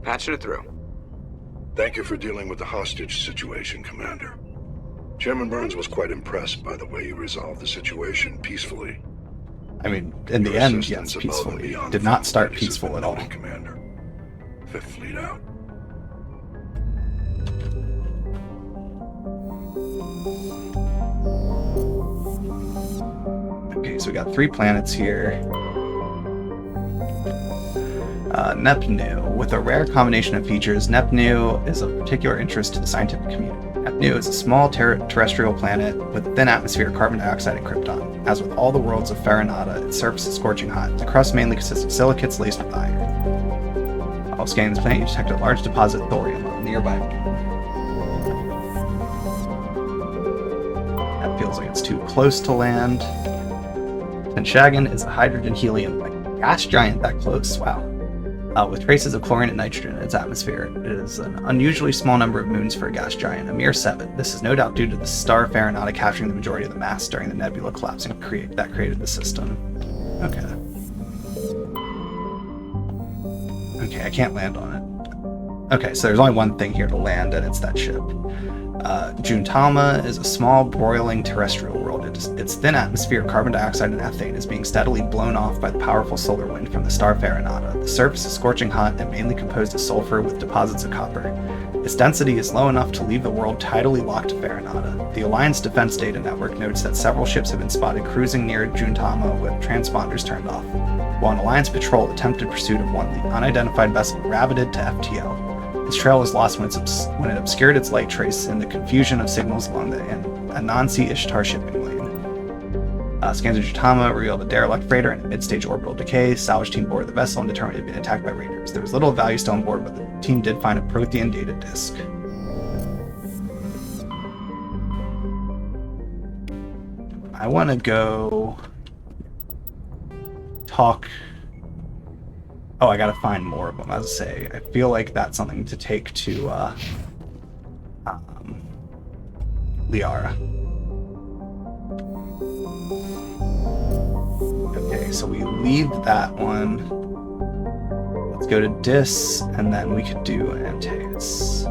Patching it through. Thank you for dealing with the hostage situation, Commander. Chairman Burns was quite impressed by the way you resolved the situation peacefully. I mean, in the end, yes, peacefully. Did not start peaceful at all. Commander. Fifth Fleet out. Okay, so we got 3 planets here. Nepnu. With a rare combination of features, Nepnu is of particular interest to the scientific community. Nepnu is a small terrestrial planet with a thin atmosphere, carbon dioxide, and krypton. As with all the worlds of Farinata, its surface is scorching hot. The crust mainly consists of silicates laced with iron. While scanning this planet, you detect a large deposit of thorium on nearby. That feels like it's too close to land. Tenshagan is a hydrogen-helium gas giant that close. Wow. With traces of chlorine and nitrogen in its atmosphere. It is an unusually small number of moons for a gas giant, a mere 7. This is no doubt due to the star Farinata capturing the majority of the mass during the nebula collapsing that created the system. Okay. Okay, I can't land on it. Okay, so there's only one thing here to land, and it's that ship. Juntama is a small, broiling terrestrial world. Its thin atmosphere, carbon dioxide, and ethane is being steadily blown off by the powerful solar wind from the star Farinata. The surface is scorching hot and mainly composed of sulfur with deposits of copper. Its density is low enough to leave the world tidally locked to Farinata. The Alliance Defense Data Network notes that several ships have been spotted cruising near Juntama with transponders turned off, while an Alliance patrol attempted pursuit of one unidentified vessel rabbited to FTL. Its trail was lost when it obscured its light trace in the confusion of signals along the Anansi Ishtar shipping lane. Scans of Juntama revealed a derelict freighter in a mid-stage orbital decay. Salvage team boarded the vessel and determined it had been attacked by raiders. There was little value still on board, but the team did find a Prothean data disk. I want to go talk. Oh, I gotta find more of them, as I say. I feel like that's something to take to Liara. Okay, so we leave that one. Let's go to Dis, and then we could do Antaeus.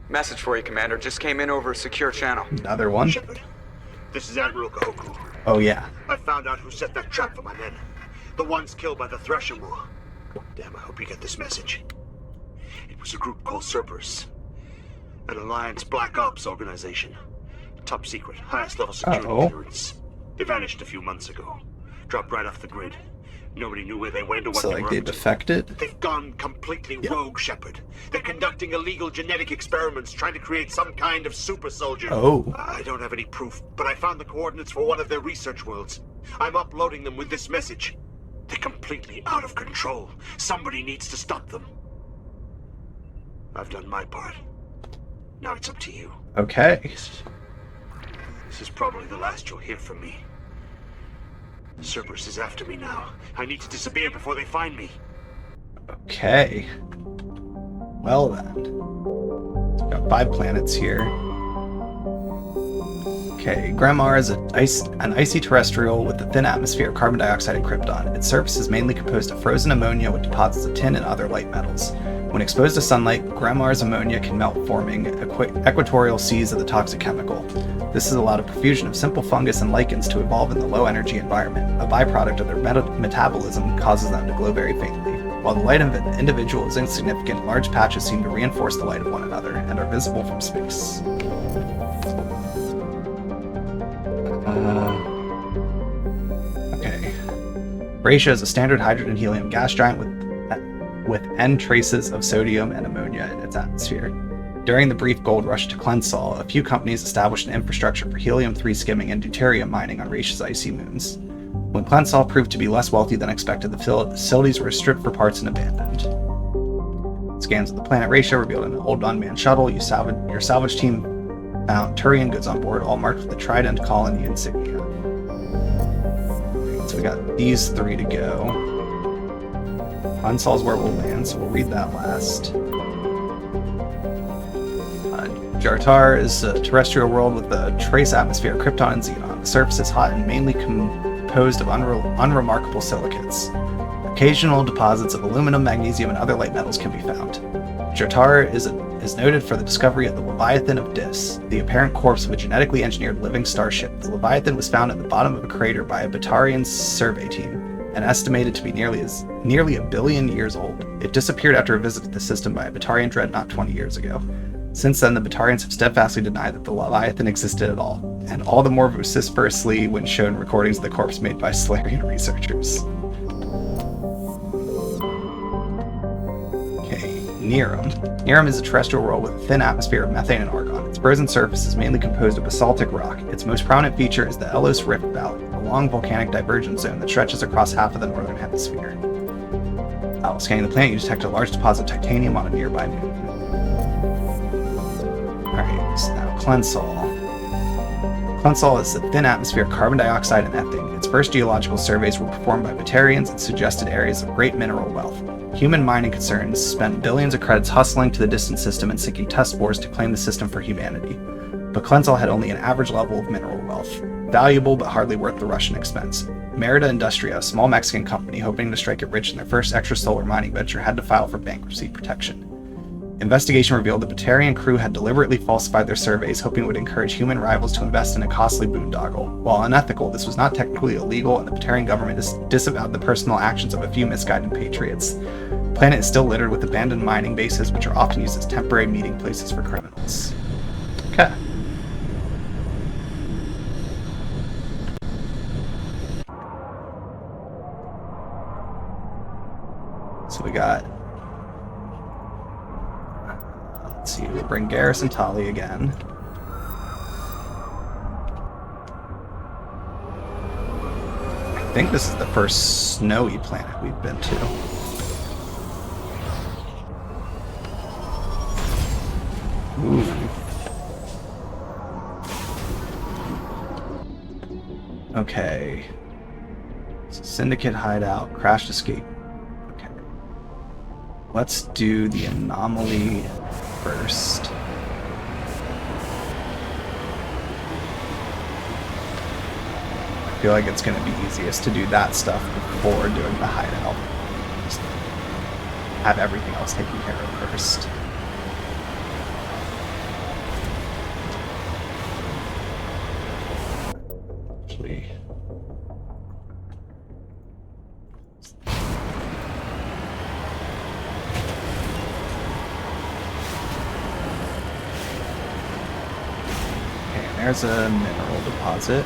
Message for you, Commander. Just came in over a secure channel. Another one? Shepard, this is Admiral Kahoku. Oh, yeah. I found out who set that trap for my men. The ones killed by the Thresher War. Damn, I hope you get this message. It was a group called Cerberus. An Alliance Black Ops organization. Top secret, highest level security clearance. They vanished a few months ago. Dropped right off the grid. Nobody knew where they went or what they were. So, they defected? They've gone completely rogue, Shepard. They're conducting illegal genetic experiments, trying to create some kind of super soldier. Oh. I don't have any proof, but I found the coordinates for one of their research worlds. I'm uploading them with this message. They're completely out of control. Somebody needs to stop them. I've done my part. Now it's up to you. Okay. This is probably the last you'll hear from me. Cerberus is after me now. I need to disappear before they find me. Okay. Well then. We've got 5 planets here. Okay, Gremar is an icy terrestrial with a thin atmosphere, carbon dioxide, and krypton. Its surface is mainly composed of frozen ammonia with deposits of tin and other light metals. When exposed to sunlight, Gremar's ammonia can melt, forming equatorial seas of the toxic chemical. This has allowed a profusion of simple fungus and lichens to evolve in the low-energy environment. A byproduct of their metabolism causes them to glow very faintly. While the light of an individual is insignificant, large patches seem to reinforce the light of one another and are visible from space. Okay. Ratia is a standard hydrogen-helium gas giant with N traces of sodium and ammonia in its atmosphere. During the brief gold rush to Clensal, a few companies established an infrastructure for helium-3 skimming and deuterium mining on Ratia's icy moons. When Clensal proved to be less wealthy than expected, the facilities were stripped for parts and abandoned. Scans of the planet Ratia revealed an old unmanned shuttle. Your salvage team found Turian goods on board, all marked with the Trident colony insignia. So we got these 3 to go. Clensal's where we'll land, so we'll read that last. Jartar is a terrestrial world with a trace atmosphere of krypton and xenon. The surface is hot and mainly composed of unremarkable silicates. Occasional deposits of aluminum, magnesium, and other light metals can be found. Jartar is noted for the discovery of the Leviathan of Dis, the apparent corpse of a genetically engineered living starship. The Leviathan was found at the bottom of a crater by a Batarian survey team and estimated to be nearly a billion years old. It disappeared after a visit to the system by a Batarian dreadnought 20 years ago. Since then, the Batarians have steadfastly denied that the Leviathan existed at all, and all the more vociferously when shown recordings of the corpse made by Solarian researchers. Okay, Niram. Niram is a terrestrial world with a thin atmosphere of methane and argon. Its frozen surface is mainly composed of basaltic rock. Its most prominent feature is the Elos Rift Valley, a long volcanic divergence zone that stretches across half of the northern hemisphere. While scanning the planet, you detect a large deposit of titanium on a nearby moon. Alright, so now Clensal. Clensal is a thin atmosphere of carbon dioxide and methane. Its first geological surveys were performed by Batarians and suggested areas of great mineral wealth. Human mining concerns spent billions of credits hustling to the distant system and sinking test bores to claim the system for humanity. But Clensal had only an average level of mineral wealth. Valuable, but hardly worth the Russian expense. Merida Industria, a small Mexican company hoping to strike it rich in their first extrasolar mining venture, had to file for bankruptcy protection. Investigation revealed the Batarian crew had deliberately falsified their surveys, hoping it would encourage human rivals to invest in a costly boondoggle. While unethical, this was not technically illegal, and the Batarian government disavowed the personal actions of a few misguided patriots. The planet is still littered with abandoned mining bases, which are often used as temporary meeting places for criminals. Okay. So we got... Let's see, we'll bring Garrus and Tali again. I think this is the first snowy planet we've been to. Ooh. Okay. Syndicate hideout, crashed escape. Okay. Let's do the anomaly first. I feel like it's going to be easiest to do that stuff before doing the hideout. Just have everything else taken care of first. Actually... There's a mineral deposit.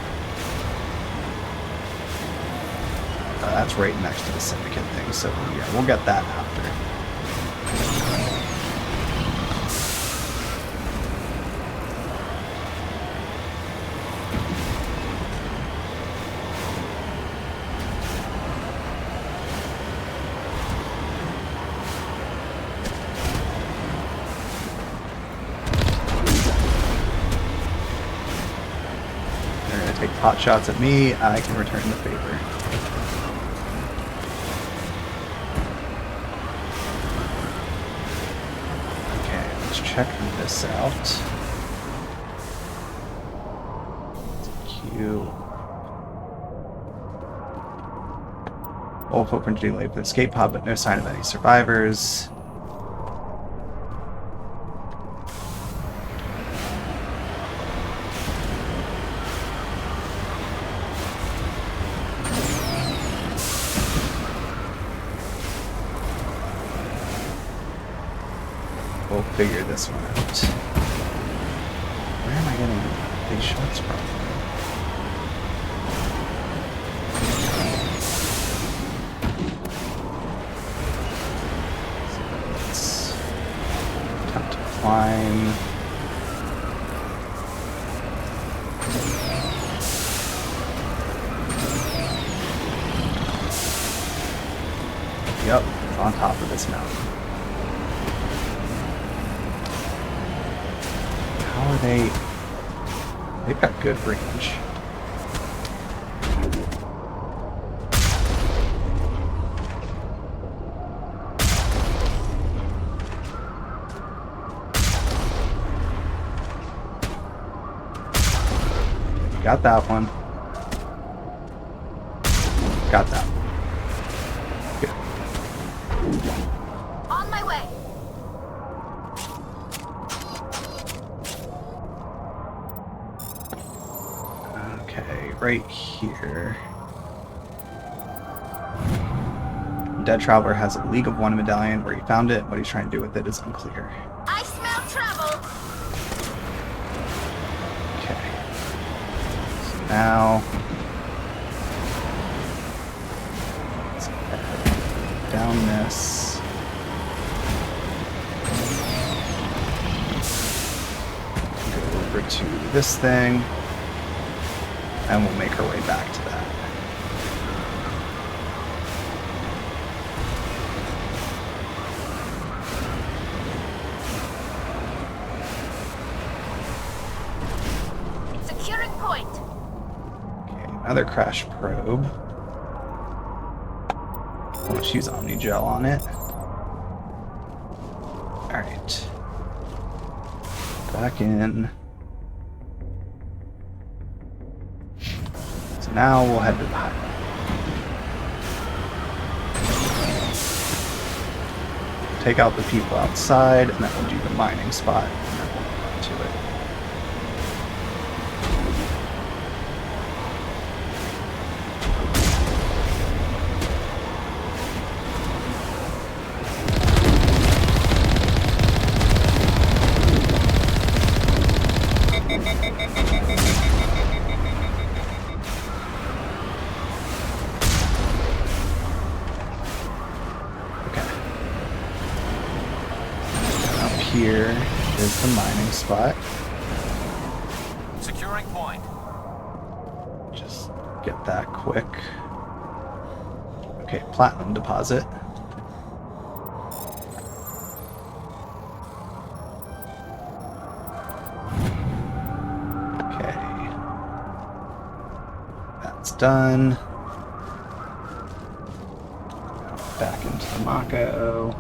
That's right next to the syndicate thing, so yeah, we'll get that after. Hot shots at me, I can return the favor. Okay, let's check this out. Q. Wolf opened to delay the escape pod, but no sign of any survivors. figure this one out. Where am I getting these shots from? So let's attempt to climb. Yep, it's on top of this mountain. How are they? They've got good range. Got that one. Got that one. On my way. Okay, right here. Dead Traveler has a League of One medallion. Where he found it, what he's trying to do with it is unclear. I smell trouble. Okay. So now let's head down this. Go over to this thing. And we'll make our way back to that. Securing point. Okay, another crash probe. Let's use Omni Gel on it. Alright. Back in. So now we'll head to the highway. Take out the people outside, and then we'll do the mining spot, and then we'll go to it. Here is the mining spot. Securing point. Just get that quick. Okay, platinum deposit. Okay. That's done. Back into the Mako.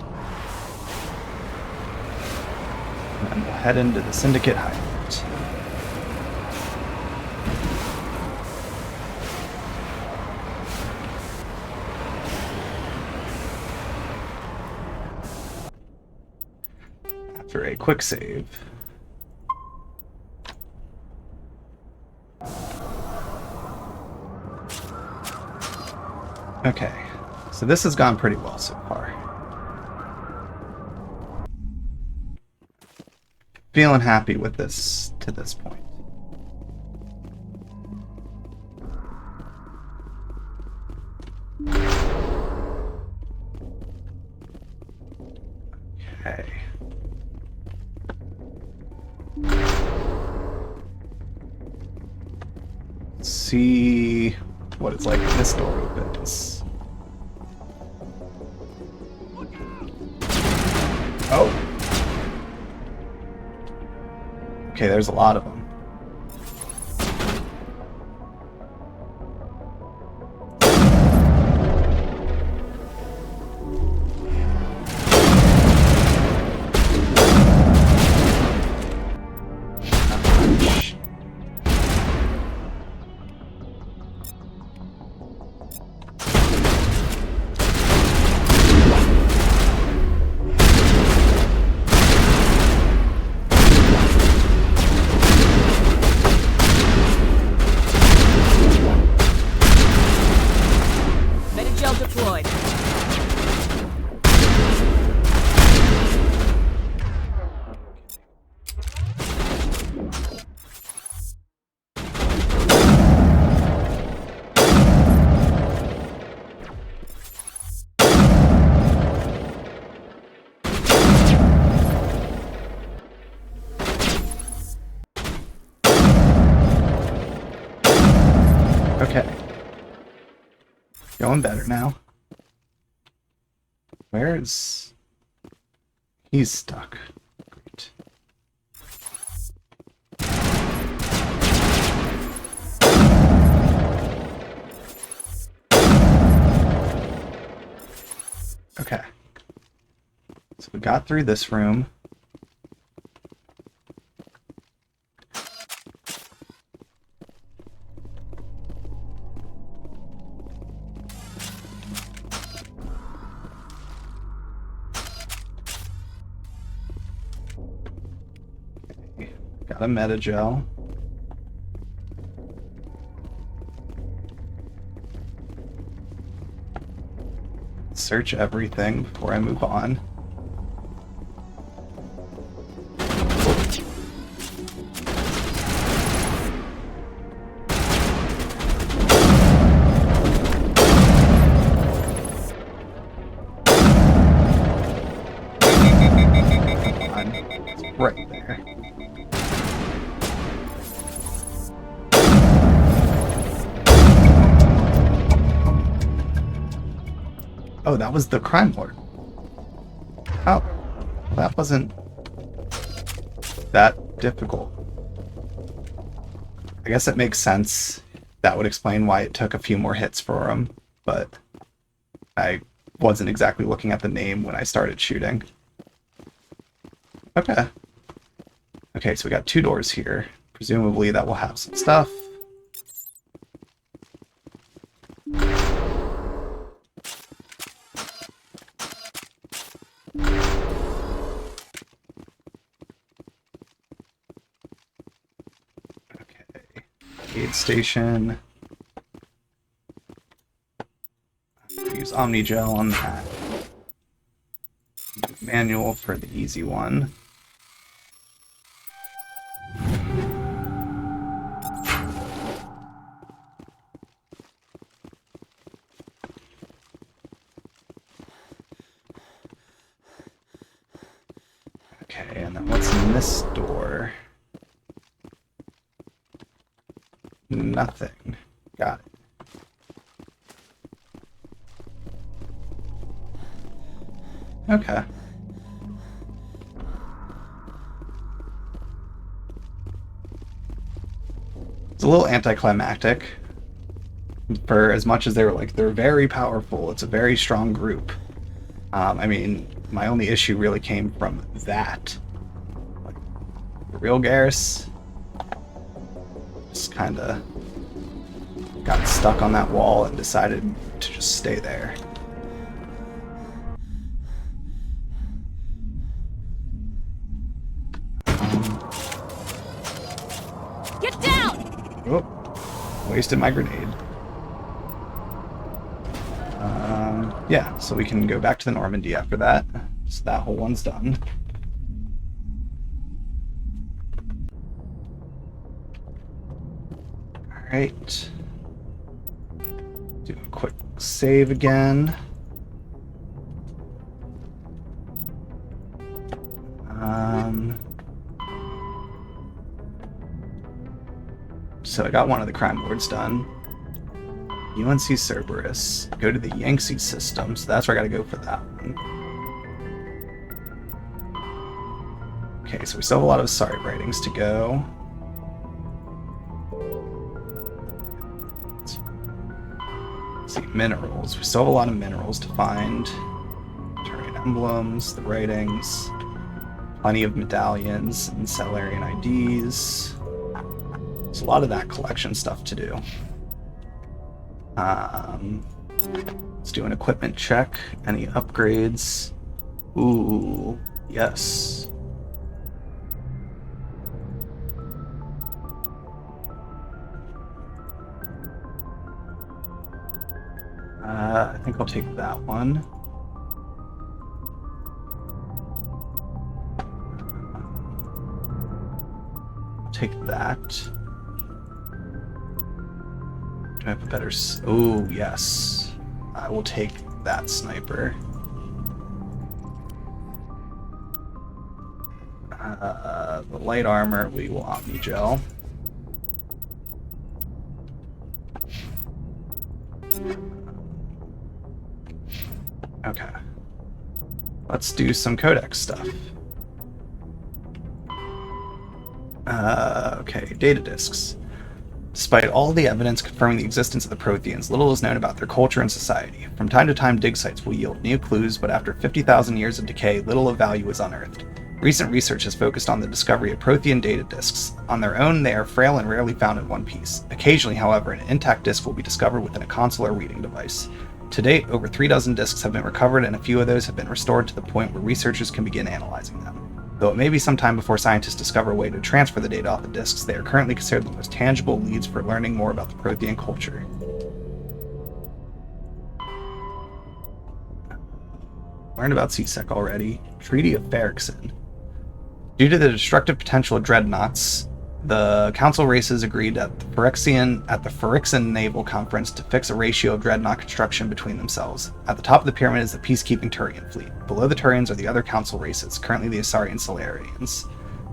And we'll head into the Syndicate Hideout. After a quick save. Okay, so this has gone pretty well so far. Feeling happy with this to this point. Okay. Let's see what it's like when this door opens. Oh. Okay, there's a lot of them. Okay. Going better now. Where's... He's stuck. Great. Okay. So we got through this room. Got a metagel. Search everything before I move on. Right there. Oh, that was the crime lord. Oh, that wasn't that difficult. I guess it makes sense. That would explain why it took a few more hits for him, but I wasn't exactly looking at the name when I started shooting. Okay. Okay, so we got 2 doors here. Presumably that will have some stuff. Aid station. Use Omnigel on that. Manual for the easy one. Okay, and then what's in this door? Nothing. Got it. Okay. It's a little anticlimactic. For as much as they were like, they're very powerful, it's a very strong group. I mean, my only issue really came from that. Like, the real Garrus just kind of got stuck on that wall and decided to just stay there. Get down! Oh, wasted my grenade. Yeah, so we can go back to the Normandy after that. So that whole one's done. Alright. Do a quick save again. So I got one of the crime lords done. UNC Cerberus. Go to the Yangtze system, so that's where I gotta go for that one. Okay, so we still have a lot of Asari writings to go. Let's see, minerals. We still have a lot of minerals to find. Turian emblems, the writings, plenty of medallions and Salarian IDs. There's a lot of that collection stuff to do. Let's do an equipment check. Any upgrades? Ooh, yes. I think I'll take that one. I'll take that. Do I have a better... Oh, yes. I will take that sniper. The light armor, we will Omnigel. Okay. Let's do some codex stuff. Okay, data disks. Despite all the evidence confirming the existence of the Protheans, little is known about their culture and society. From time to time, dig sites will yield new clues, but after 50,000 years of decay, little of value is unearthed. Recent research has focused on the discovery of Prothean data disks. On their own, they are frail and rarely found in one piece. Occasionally, however, an intact disk will be discovered within a console or reading device. To date, over 3 dozen disks have been recovered, and a few of those have been restored to the point where researchers can begin analyzing them. Though it may be some time before scientists discover a way to transfer the data off the disks, they are currently considered the most tangible leads for learning more about the Prothean culture. Learned about CSEC already. Treaty of Ferrixen. Due to the destructive potential of dreadnoughts, the council races agreed at the Ferrixen Naval Conference to fix a ratio of dreadnought construction between themselves. At the top of the pyramid is the peacekeeping Turian fleet. Below the Turians are the other council races, currently the Asarian Solarians.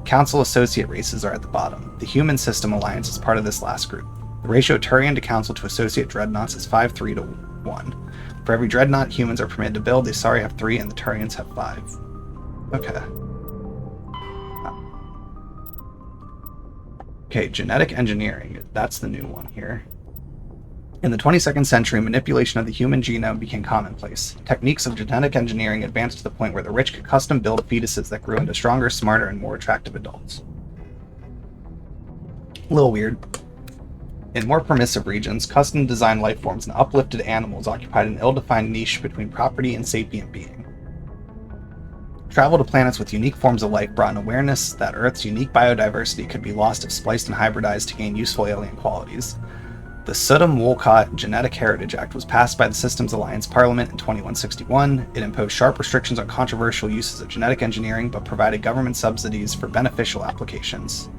Council associate races are at the bottom. The Human System Alliance is part of this last group. The ratio of Turian to council to associate dreadnoughts is 5-3 to 1. For every dreadnought humans are permitted to build, the Asari have 3 and the Turians have 5. Okay. Okay, genetic engineering. That's the new one here. In the 22nd century, manipulation of the human genome became commonplace. Techniques of genetic engineering advanced to the point where the rich could custom build fetuses that grew into stronger, smarter, and more attractive adults. A little weird. In more permissive regions, custom-designed life forms and uplifted animals occupied an ill-defined niche between property and sapient being. Travel to planets with unique forms of life brought an awareness that Earth's unique biodiversity could be lost if spliced and hybridized to gain useful alien qualities. The Sodom-Wolcott Genetic Heritage Act was passed by the Systems Alliance Parliament in 2161. It imposed sharp restrictions on controversial uses of genetic engineering, but provided government subsidies for beneficial applications.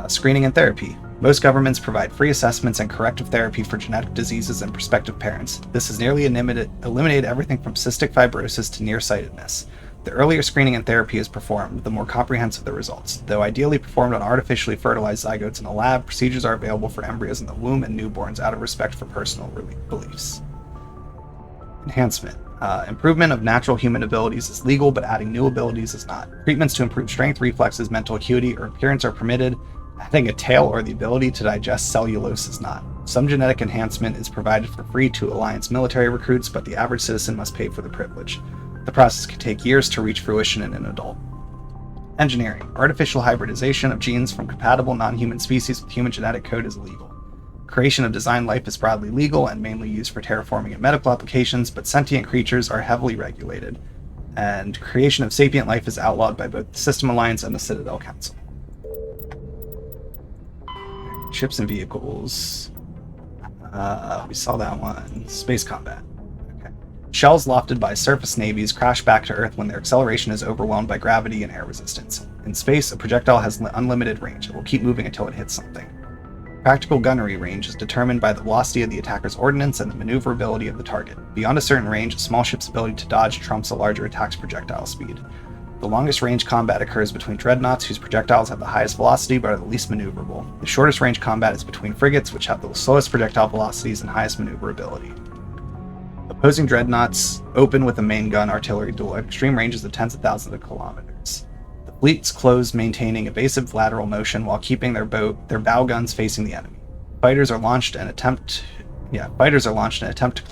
Screening and therapy. Most governments provide free assessments and corrective therapy for genetic diseases and prospective parents. This has nearly eliminated everything from cystic fibrosis to nearsightedness. The earlier screening and therapy is performed, the more comprehensive the results. Though ideally performed on artificially fertilized zygotes in a lab, procedures are available for embryos in the womb and newborns out of respect for personal beliefs. Enhancement. Improvement of natural human abilities is legal, but adding new abilities is not. Treatments to improve strength, reflexes, mental acuity, or appearance are permitted. Adding a tail or the ability to digest cellulose is not. Some genetic enhancement is provided for free to Alliance military recruits, but the average citizen must pay for the privilege. The process can take years to reach fruition in an adult. Engineering. Artificial hybridization of genes from compatible non-human species with human genetic code is illegal. Creation of designed life is broadly legal and mainly used for terraforming and medical applications, but sentient creatures are heavily regulated, and creation of sapient life is outlawed by both the System Alliance and the Citadel Council. Ships and vehicles. We saw that one. Space combat. Shells lofted by surface navies crash back to Earth when their acceleration is overwhelmed by gravity and air resistance. In space, a projectile has unlimited range. It will keep moving until it hits something. Practical gunnery range is determined by the velocity of the attacker's ordnance and the maneuverability of the target. Beyond a certain range, a small ship's ability to dodge trumps a larger attack's projectile speed. The longest range combat occurs between dreadnoughts, whose projectiles have the highest velocity but are the least maneuverable. The shortest range combat is between frigates, which have the slowest projectile velocities and highest maneuverability. Opposing dreadnoughts open with a main gun artillery duel at extreme ranges of tens of thousands of kilometers. The fleets close, maintaining evasive lateral motion while keeping their bow guns facing the enemy. Fighters are launched and attempt to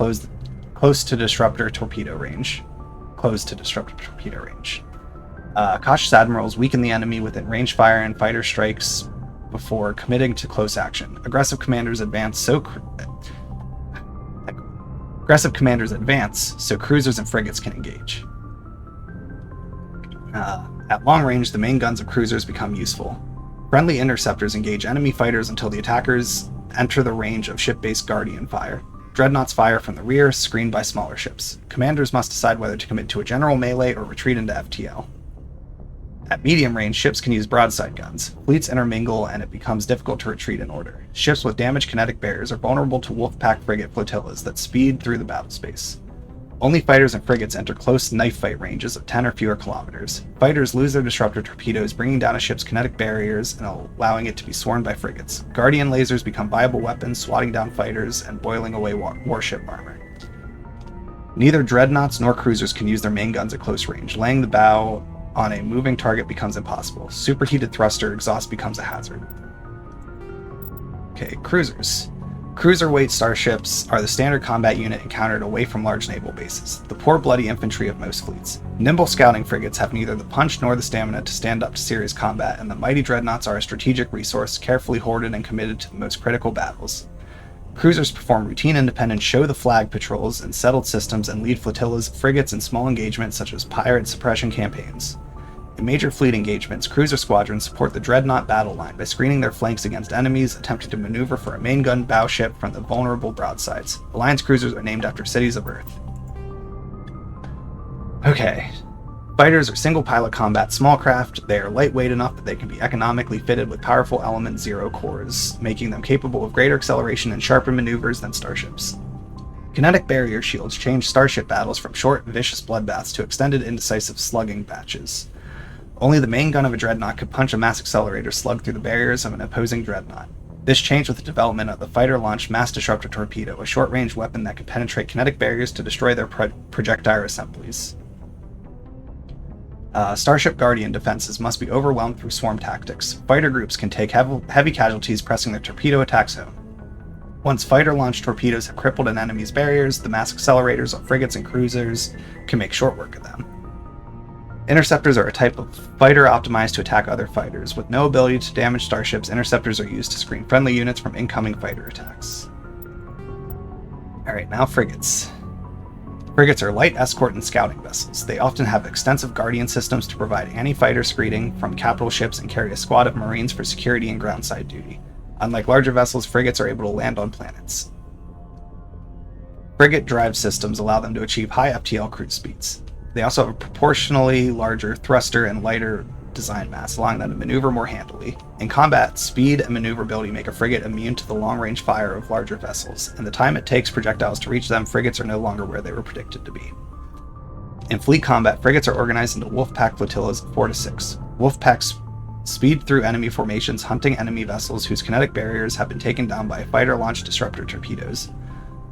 close to disruptor torpedo range. Cautious admirals weaken the enemy with range fire and fighter strikes before committing to close action. Aggressive commanders advance so cruisers and frigates can engage. At long range, the main guns of cruisers become useful. Friendly interceptors engage enemy fighters until the attackers enter the range of ship-based Guardian fire. Dreadnoughts fire from the rear, screened by smaller ships. Commanders must decide whether to commit to a general melee or retreat into FTL. At medium range, ships can use broadside guns. Fleets intermingle and it becomes difficult to retreat in order. Ships with damaged kinetic barriers are vulnerable to wolf pack frigate flotillas that speed through the battle space. Only fighters and frigates enter close knife fight ranges of 10 or fewer kilometers. Fighters lose their disruptor torpedoes, bringing down a ship's kinetic barriers and allowing it to be swarmed by frigates. Guardian lasers become viable weapons, swatting down fighters and boiling away warship armor. Neither dreadnoughts nor cruisers can use their main guns at close range. Laying the bow on a moving target becomes impossible. Superheated thruster exhaust becomes a hazard. Okay, cruisers. Cruiserweight starships are the standard combat unit encountered away from large naval bases, the poor bloody infantry of most fleets. Nimble scouting frigates have neither the punch nor the stamina to stand up to serious combat, and the mighty dreadnoughts are a strategic resource, carefully hoarded and committed to the most critical battles. Cruisers perform routine independent show-the-flag patrols in settled systems and lead flotillas of frigates in small engagements such as pirate suppression campaigns. In major fleet engagements, cruiser squadrons support the dreadnought battle line by screening their flanks against enemies attempting to maneuver for a main gun bow ship from the vulnerable broadsides. Alliance cruisers are named after cities of Earth. Okay. Fighters are single-pilot combat small craft. They are lightweight enough that they can be economically fitted with powerful Element Zero cores, making them capable of greater acceleration and sharper maneuvers than starships. Kinetic barrier shields change starship battles from short, vicious bloodbaths to extended, indecisive slugging batches. Only the main gun of a dreadnought could punch a mass accelerator slug through the barriers of an opposing dreadnought. This changed with the development of the fighter-launched mass disruptor torpedo, a short-range weapon that could penetrate kinetic barriers to destroy their projectile assemblies. Starship Guardian defenses must be overwhelmed through swarm tactics. Fighter groups can take heavy casualties pressing their torpedo attacks home. Once fighter-launched torpedoes have crippled an enemy's barriers, the mass accelerators of frigates and cruisers can make short work of them. Interceptors are a type of fighter optimized to attack other fighters. With no ability to damage starships, interceptors are used to screen friendly units from incoming fighter attacks. Alright, now frigates. Frigates are light escort and scouting vessels. They often have extensive Guardian systems to provide anti-fighter screening from capital ships and carry a squad of Marines for security and groundside duty. Unlike larger vessels, frigates are able to land on planets. Frigate drive systems allow them to achieve high FTL cruise speeds. They also have a proportionally larger thruster and lighter design mass, allowing them to maneuver more handily. In combat, speed and maneuverability make a frigate immune to the long-range fire of larger vessels, and the time it takes projectiles to reach them, frigates are no longer where they were predicted to be. In fleet combat, frigates are organized into Wolfpack flotillas of 4 to 6. Wolfpacks speed through enemy formations, hunting enemy vessels whose kinetic barriers have been taken down by fighter-launched disruptor torpedoes.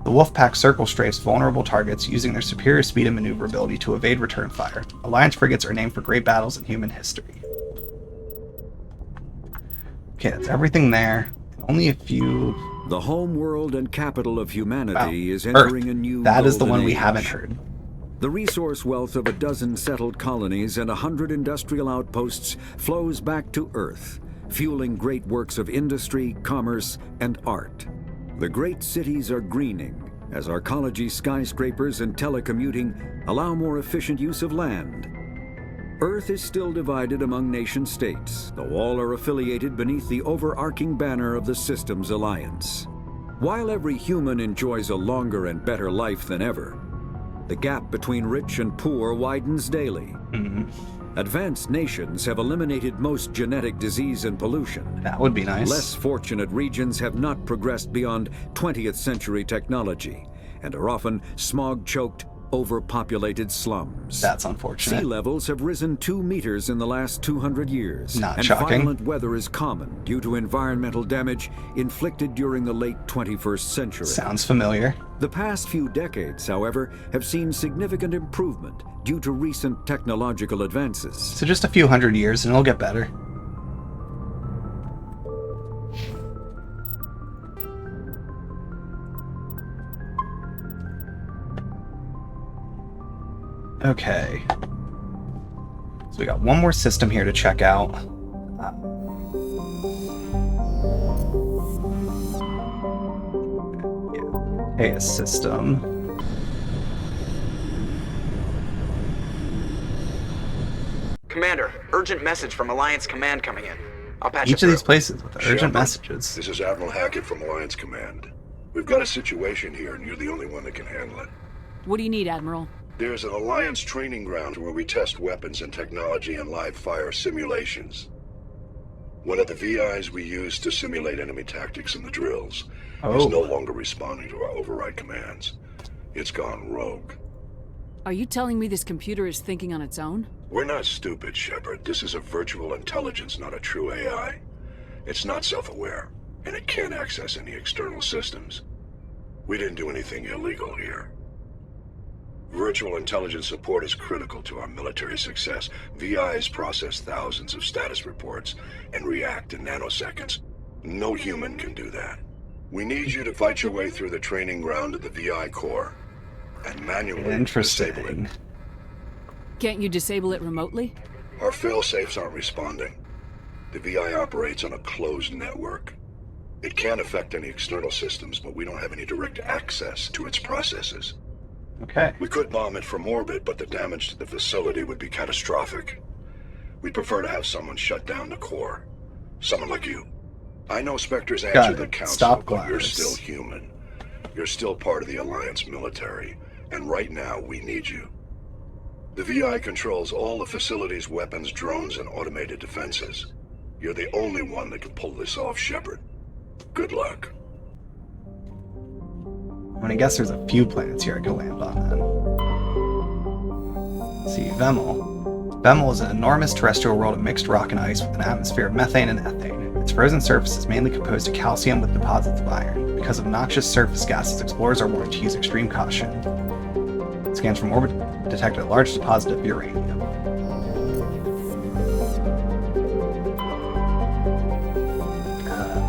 The Wolfpack circle strafes vulnerable targets using their superior speed and maneuverability to evade return fire. Alliance frigates are named for great battles in human history. Okay, that's everything there. Only a few... The home world and capital of humanity is Earth. entering a new That is the golden one we age. haven't heard. The resource wealth of a dozen settled colonies and 100 industrial outposts flows back to Earth, fueling great works of industry, commerce, and art. The great cities are greening as arcology skyscrapers and telecommuting allow more efficient use of land. Earth is still divided among nation-states, though all are affiliated beneath the overarching banner of the Systems Alliance. While every human enjoys a longer and better life than ever, the gap between rich and poor widens daily. Advanced nations have eliminated most genetic disease and pollution. That would be nice. Less fortunate regions have not progressed beyond 20th century technology and are often smog-choked, overpopulated slums. That's unfortunate. Sea levels have risen 2 meters in the last 200 years. Not and shocking. Violent weather is common due to environmental damage inflicted during the late 21st century. Sounds familiar. The past few decades, however, have seen significant improvement due to recent technological advances. So just a few hundred years and it'll get better. Okay. So we got one more system here to check out. Okay, a system. Commander, urgent message from Alliance Command coming in. I'll patch Each it of these through. places with urgent Shepard, messages. This is Admiral Hackett from Alliance Command. We've got a situation here, and you're the only one that can handle it. What do you need, Admiral? There's an Alliance training ground where we test weapons and technology in live fire simulations. One of the VIs we use to simulate enemy tactics in the drills is no longer responding to our override commands. It's gone rogue. Are you telling me this computer is thinking on its own? We're not stupid, Shepard. This is a virtual intelligence, not a true AI. It's not self-aware, and it can't access any external systems. We didn't do anything illegal here. Virtual intelligence support is critical to our military success. VIs process thousands of status reports and react in nanoseconds. No human can do that. We need you to fight your way through the training ground of the VI core and manually disable it. Can't you disable it remotely? Our fail-safes aren't responding. The VI operates on a closed network. It can't affect any external systems, but we don't have any direct access to its processes. Okay. We could bomb it from orbit, but the damage to the facility would be catastrophic. We'd prefer to have someone shut down the core. Someone like you. I know Spectre's answer the council, but you're still human. You're still part of the Alliance military, and right now we need you. The VI controls all the facility's weapons, drones, and automated defenses. You're the only one that can pull this off, Shepard. Good luck. I mean, I guess there's a few planets here I could land on then. Let's see, Vemel. Vemel is an enormous terrestrial world of mixed rock and ice with an atmosphere of methane and ethane. Its frozen surface is mainly composed of calcium with deposits of iron. Because of noxious surface gases, explorers are warned to use extreme caution. Scans from orbit detected a large deposit of uranium.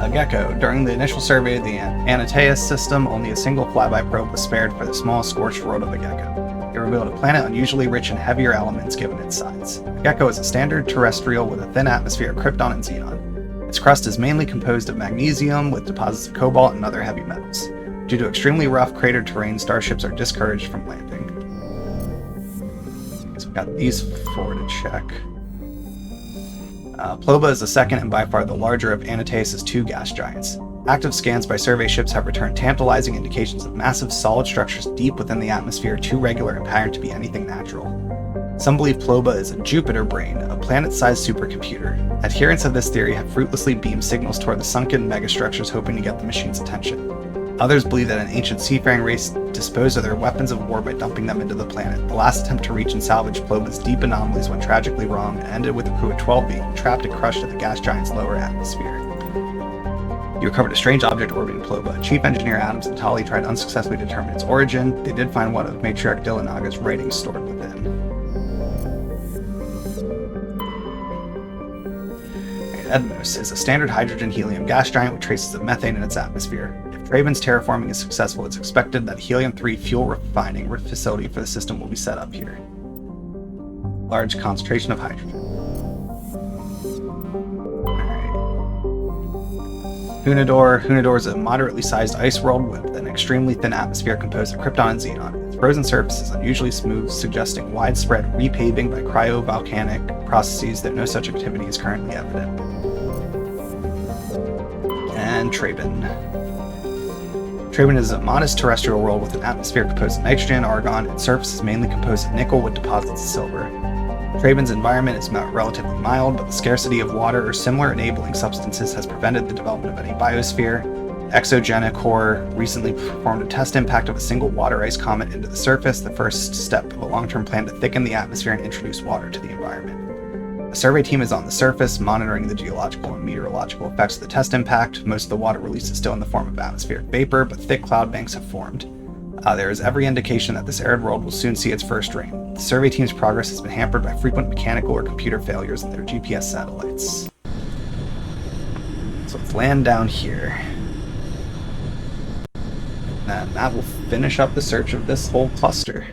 A gecko. During the initial survey of the Anateus system, only a single flyby probe was spared for the small scorched world of a gecko. It revealed a planet unusually rich in heavier elements given its size. A gecko is a standard terrestrial with a thin atmosphere of krypton and xenon. Its crust is mainly composed of magnesium with deposits of cobalt and other heavy metals. Due to extremely rough crater terrain, starships are discouraged from landing. So we've got these four to check. Ploba is the second and by far the larger of Anateus' two gas giants. Active scans by survey ships have returned tantalizing indications of massive solid structures deep within the atmosphere too regular and patterned to be anything natural. Some believe Ploba is a Jupiter brain, a planet-sized supercomputer. Adherents of this theory have fruitlessly beamed signals toward the sunken megastructures hoping to get the machine's attention. Others believe that an ancient seafaring race disposed of their weapons of war by dumping them into the planet. The last attempt to reach and salvage Ploba's deep anomalies went tragically wrong and ended with a crew of 12 being trapped and crushed in the gas giant's lower atmosphere. You recovered a strange object orbiting Ploba. Chief Engineer Adams and Tali tried unsuccessfully to determine its origin. They did find one of Matriarch Dillinaga's writings stored within. Edmos is a standard hydrogen-helium gas giant with traces of methane in its atmosphere. If Draven's terraforming is successful, it's expected that a helium-3 fuel refining facility for the system will be set up here. Large concentration of hydrogen. Alright. Hunador. Hunador is a moderately sized ice world with an extremely thin atmosphere composed of krypton and xenon. Its frozen surface is unusually smooth, suggesting widespread repaving by cryovolcanic processes, though no such activity is currently evident. And Traben. Traben is a modest terrestrial world with an atmosphere composed of nitrogen, argon, and surface is mainly composed of nickel with deposits of silver. Traben's environment is relatively mild, but the scarcity of water or similar enabling substances has prevented the development of any biosphere. Exogena Core recently performed a test impact of a single water ice comet into the surface, the first step of a long-term plan to thicken the atmosphere and introduce water to the environment. A survey team is on the surface, monitoring the geological and meteorological effects of the test impact. Most of the water release is still in the form of atmospheric vapor, but thick cloud banks have formed. There is every indication that this arid world will soon see its first rain. The survey team's progress has been hampered by frequent mechanical or computer failures in their GPS satellites. So let's land down here. And that will finish up the search of this whole cluster.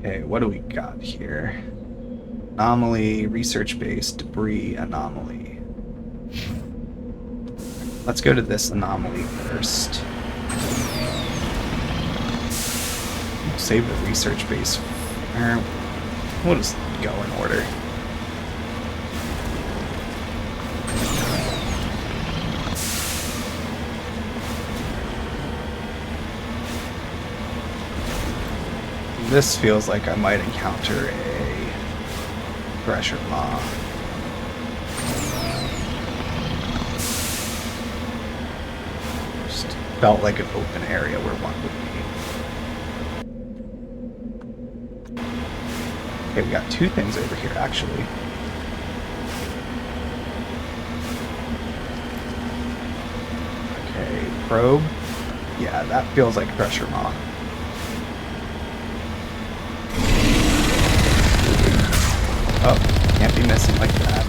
Okay, what do we got here? Anomaly, research-based, debris, anomaly. Let's go to this anomaly first. Save the research base. We'll just go in order. this feels like I might encounter a Thresher Maw. Just felt like an open area where one would be. Okay, we got two things over here, actually. Okay, probe. Yeah, that feels like Thresher Maw. Oh, can't be missing like that.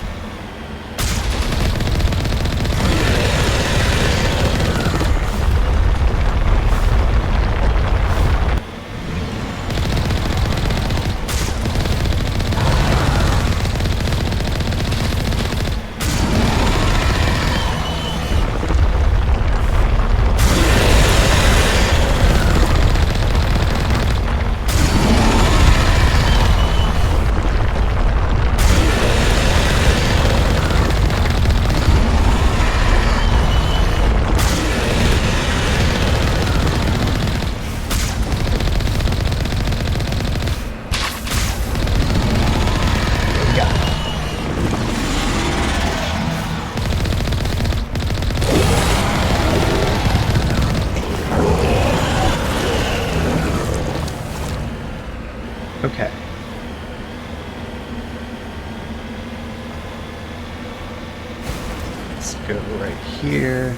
Okay. Let's go right here.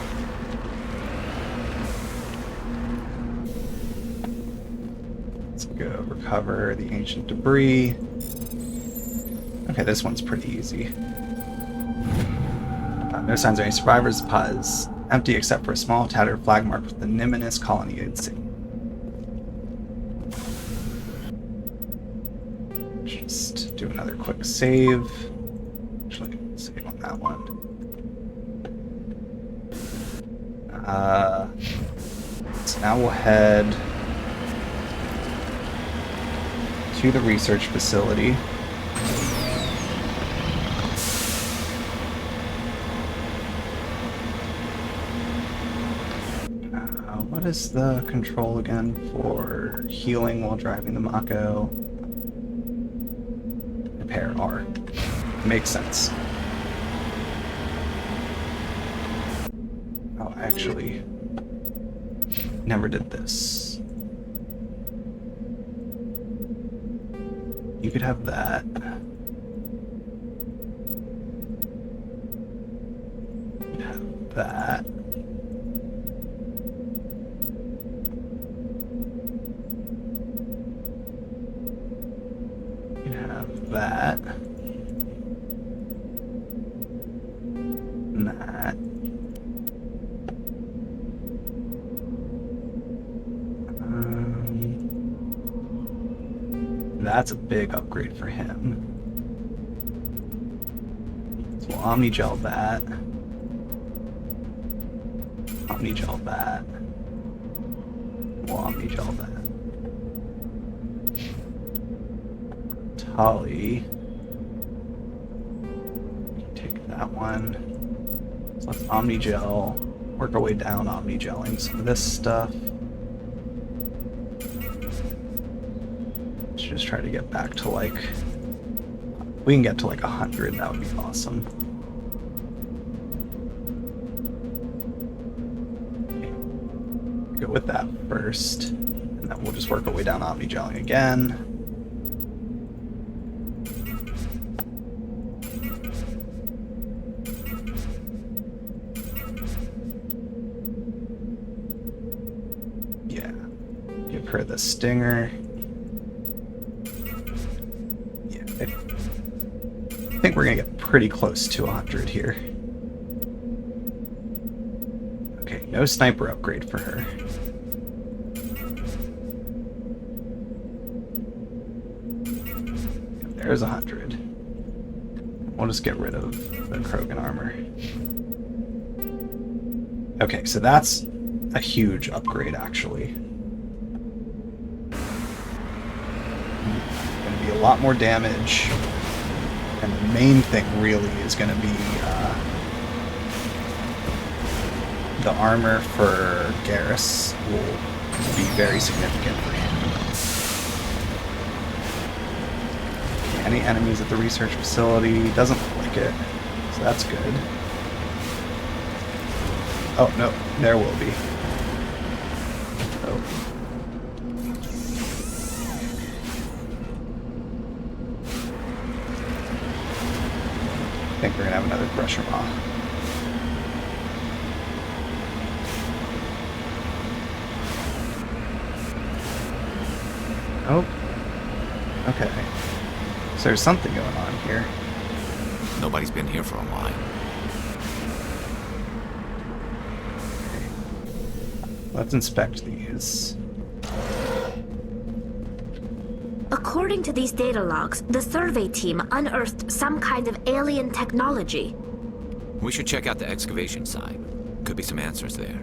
Let's go recover the ancient debris. Okay, this one's pretty easy. No signs of any survivors. The pod is empty except for a small tattered flag marked with the Nemesis colony insignia. Just do another quick save. Actually, save on that one. So now we'll head to the research facility. What is the control again for healing while driving the Mako? Repair R. Makes sense. Oh, I actually never did this. You could have that. You could have that. That and that. That's a big upgrade for him. So we'll Omnigel that. Omnigel that. We'll Omnigel that. Tali. Take that one. So let's Omnigel. Work our way down Omnigeling some of this stuff. Let's just try to get back to like... We can get to like 100, that would be awesome. Okay. Go with that first. And then we'll just work our way down Omnigeling again. For the stinger. Yeah, I think we're gonna get pretty close to 100 here. Okay, no sniper upgrade for her. There's 100. We'll just get rid of the Krogan armor. Okay, so that's a huge upgrade actually. A lot more damage, and the main thing really is going to be the armor for Garrus will be very significant for him. Any enemies at the research facility? Doesn't look like it, so that's good. Oh, no, there will be. Oh. I think we're gonna have another pressure maw. Oh. Okay. So there's something going on here. Nobody's been here for a while. Let's inspect these. According to these data logs, the survey team unearthed some kind of alien technology. We should check out the excavation site. Could be some answers there.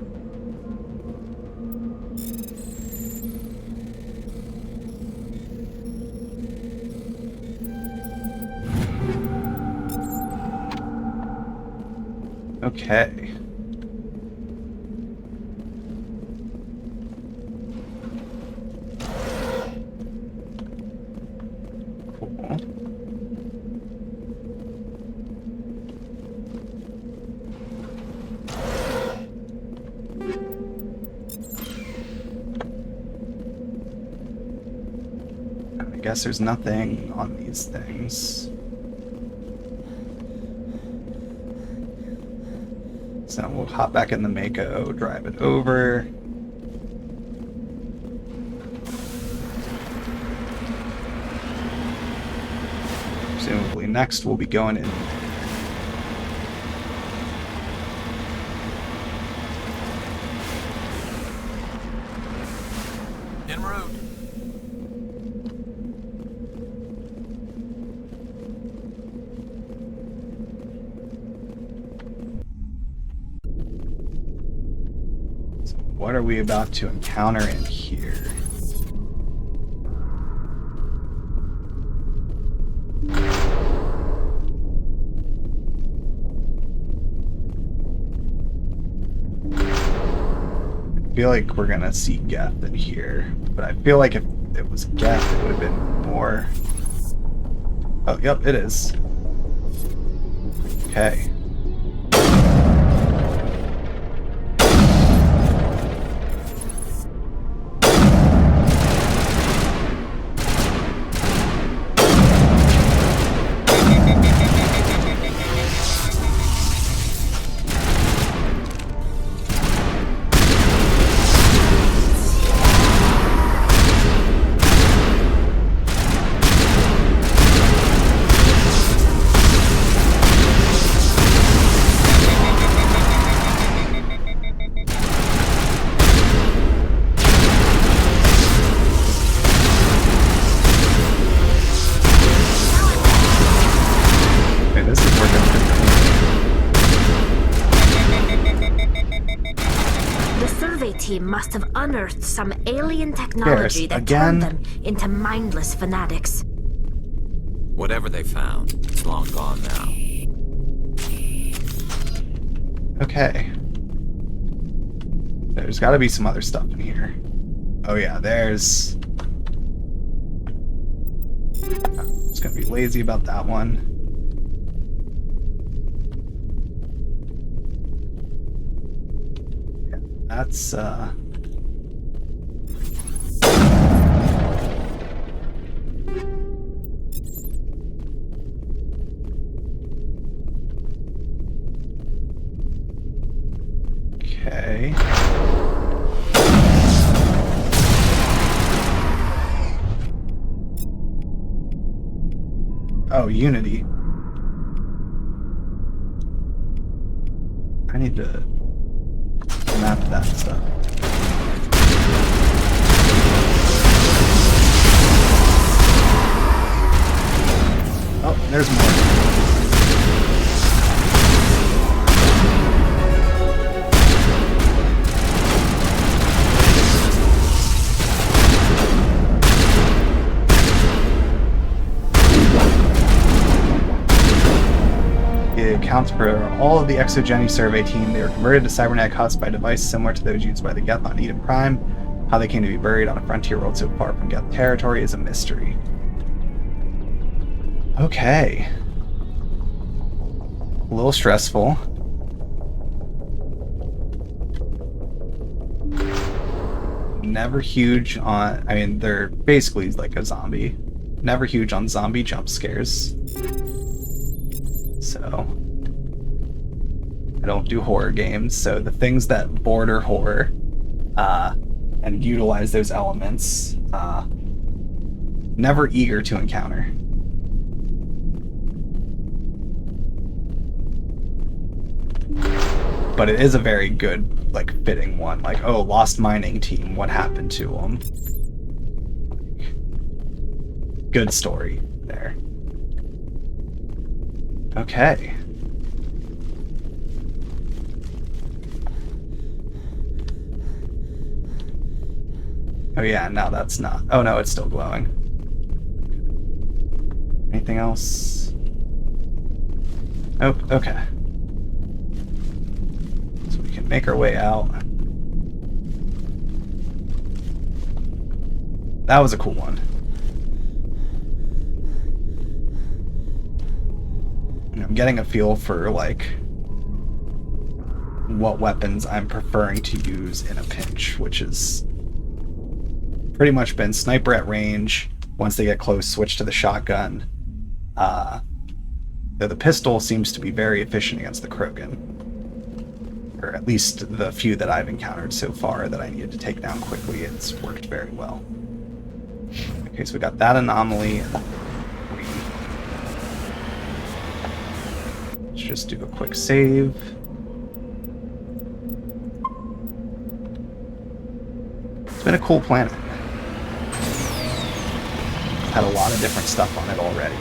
Okay. Cool. I guess there's nothing on these things. So we'll hop back in the Mako, drive it over. Presumably next we'll be going in. En route. What are we about to encounter in here? I feel like we're gonna see Geth in here, but I feel like if it was Geth, it would have been more. Oh, yep, it is. Okay. Team must have unearthed some alien technology that turned them into mindless fanatics. Whatever they found, it's long gone now. Okay. There's got to be some other stuff in here. Oh yeah, there's... I'm just gonna be lazy about that one. That's, okay. Oh, Unity. I need to map that stuff. Oh, there's more. It accounts for all of the Exogeny survey team. They were converted to cybernetic huts by a device similar to those used by the Geth on Eden Prime. How they came to be buried on a frontier world so far from Geth territory is a mystery. Okay. A little stressful. Never huge on... I mean, they're basically like a zombie. Never huge on zombie jump scares. So... I don't do horror games, so the things that border horror and utilize those elements, never eager to encounter. But it is a very good, like, fitting one. Like, oh, Lost Mining Team, what happened to them? Good story there. Okay. Oh yeah, no, that's not. Oh no, it's still glowing. Anything else? Oh, okay. So we can make our way out. That was a cool one. And I'm getting a feel for, like, what weapons I'm preferring to use in a pinch, which is pretty much been sniper at range. Once they get close, switch to the shotgun. Though the pistol seems to be very efficient against the Krogan. Or at least the few that I've encountered so far that I needed to take down quickly, it's worked very well. Okay, so we got that anomaly. Let's just do a quick save. It's been a cool planet. Had a lot of different stuff on it already.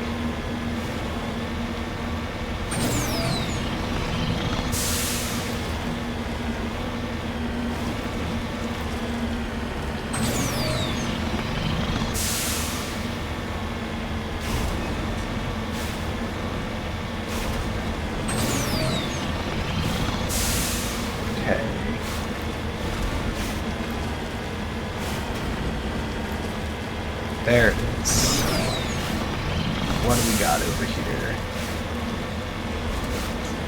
There it is. What do we got over here?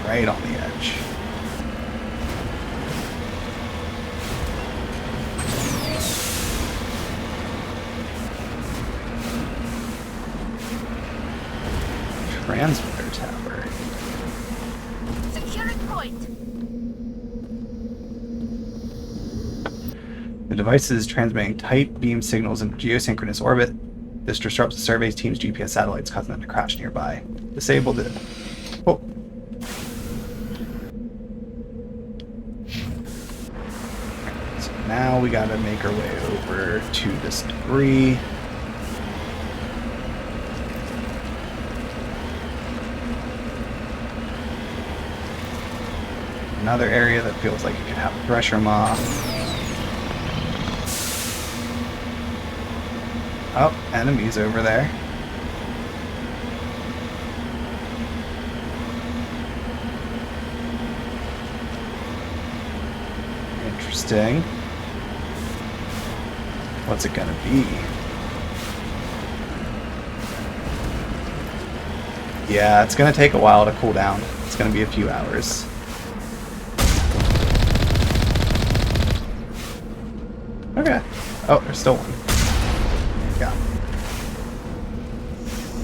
Right on the edge. Transmitter tower. Securing point. The device is transmitting tight beam signals in geosynchronous orbit. This disrupts the survey team's GPS satellites, causing them to crash nearby. Disabled it. Oh. So now we gotta make our way over to this debris. Another area that feels like it could have a pressure moth. Oh, enemies over there. Interesting. What's it gonna be? Yeah, it's gonna take a while to cool down. It's gonna be a few hours. Okay. Oh, there's still one. Yeah.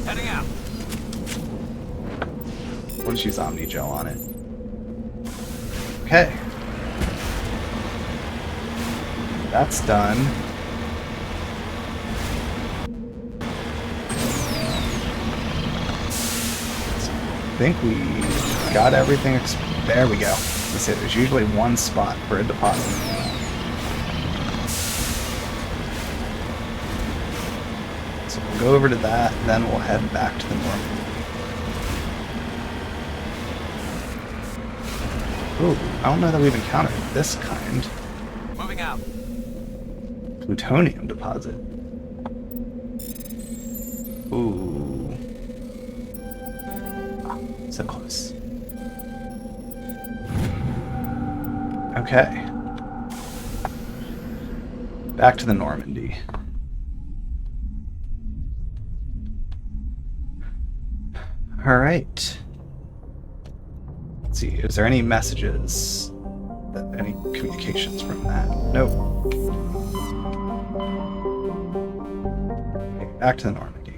Heading out. We'll just use Omni Gel on it. Okay. That's done. So I think we got everything. There we go. Let's say there's usually one spot for a deposit. So we'll go over to that, then we'll head back to the normal. Ooh, I don't know that we've encountered this kind. Moving out. Plutonium deposit. Ooh. Oh, so close. Okay. Back to the Normandy. Alright. Let's see, is there any messages? Any communications from that? Nope. Okay, back to the Normandy.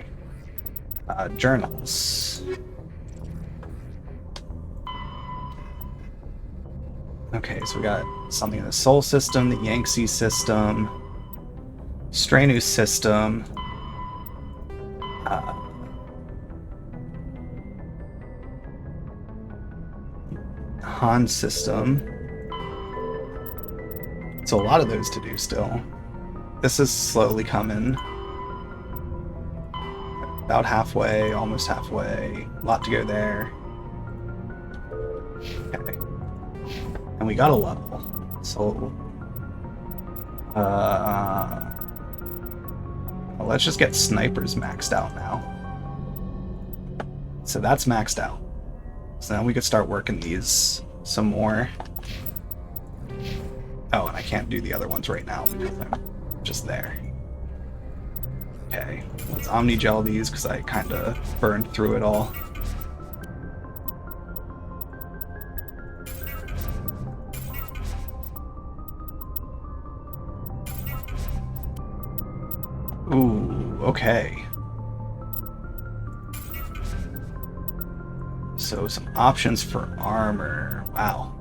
Journals. Okay, so we got something in the Sol system, the Yangtze system, Stranu system, Han system. So a lot of those to do still. This is slowly coming. About halfway, almost halfway. A lot to go there. Okay. And we got a level. So well, let's just get snipers maxed out now. So that's maxed out. So now we could start working these some more. Oh, and I can't do the other ones right now because I'm just there. Okay, let's Omni-gel these because I kind of burned through it all. Ooh, okay. So some options for armor. Wow.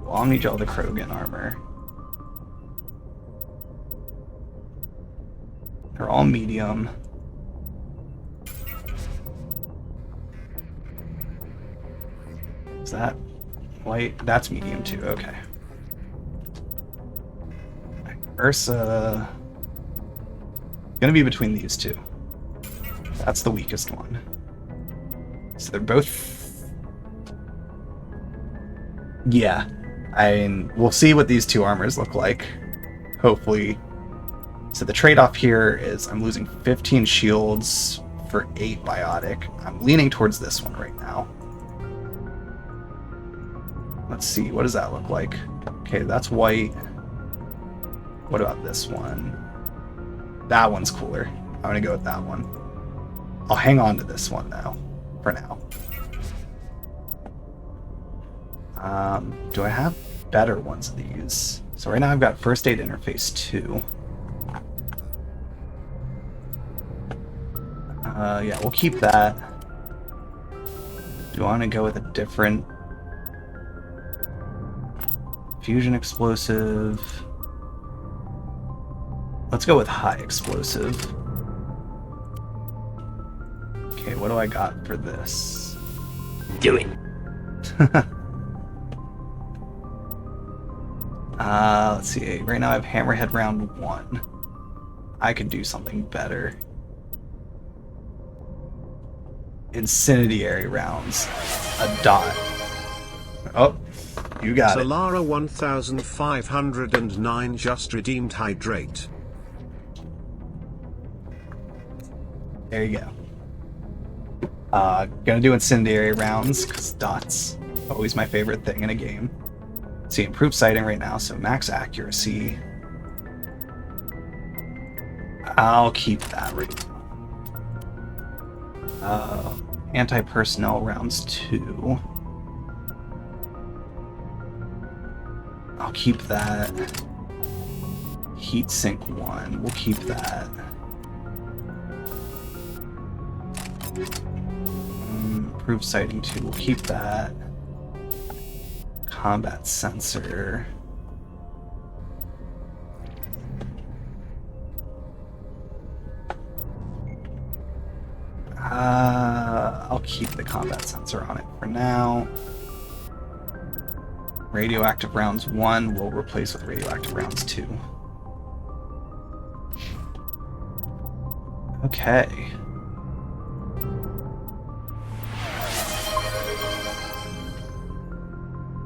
We'll Omni-gel the Krogan armor. They're all medium. Is that light? That's medium too, okay. Ursa... Gonna be between these two. That's the weakest one. So they're both... Yeah. We'll see what these two armors look like. Hopefully. So the trade-off here is I'm losing 15 shields for 8 biotic. I'm leaning towards this one right now. Let's see, what does that look like? Okay, that's white. What about this one? That one's cooler. I'm gonna go with that one. I'll hang on to this one though, for now. Do I have better ones of these? So right now I've got First Aid Interface 2. Yeah, we'll keep that. Do I want to go with a different fusion explosive? Let's go with high explosive. Okay, what do I got for this? Do it. Let's see. Right now I have Hammerhead round 1. I could do something better. Incendiary rounds. A dot. Oh, you got it. Solara 1509 just redeemed Hydrate. There you go. Gonna do incendiary rounds, because dots. Always my favorite thing in a game. See, improved sighting right now, so max accuracy. I'll keep that right now. Anti-personnel rounds 2. I'll keep that. Heat sink 1. We'll keep that. Improved sighting 2. We'll keep that. Combat sensor. I'll keep the combat sensor on it for now. Radioactive rounds 1 we'll replace with radioactive rounds 2. Okay.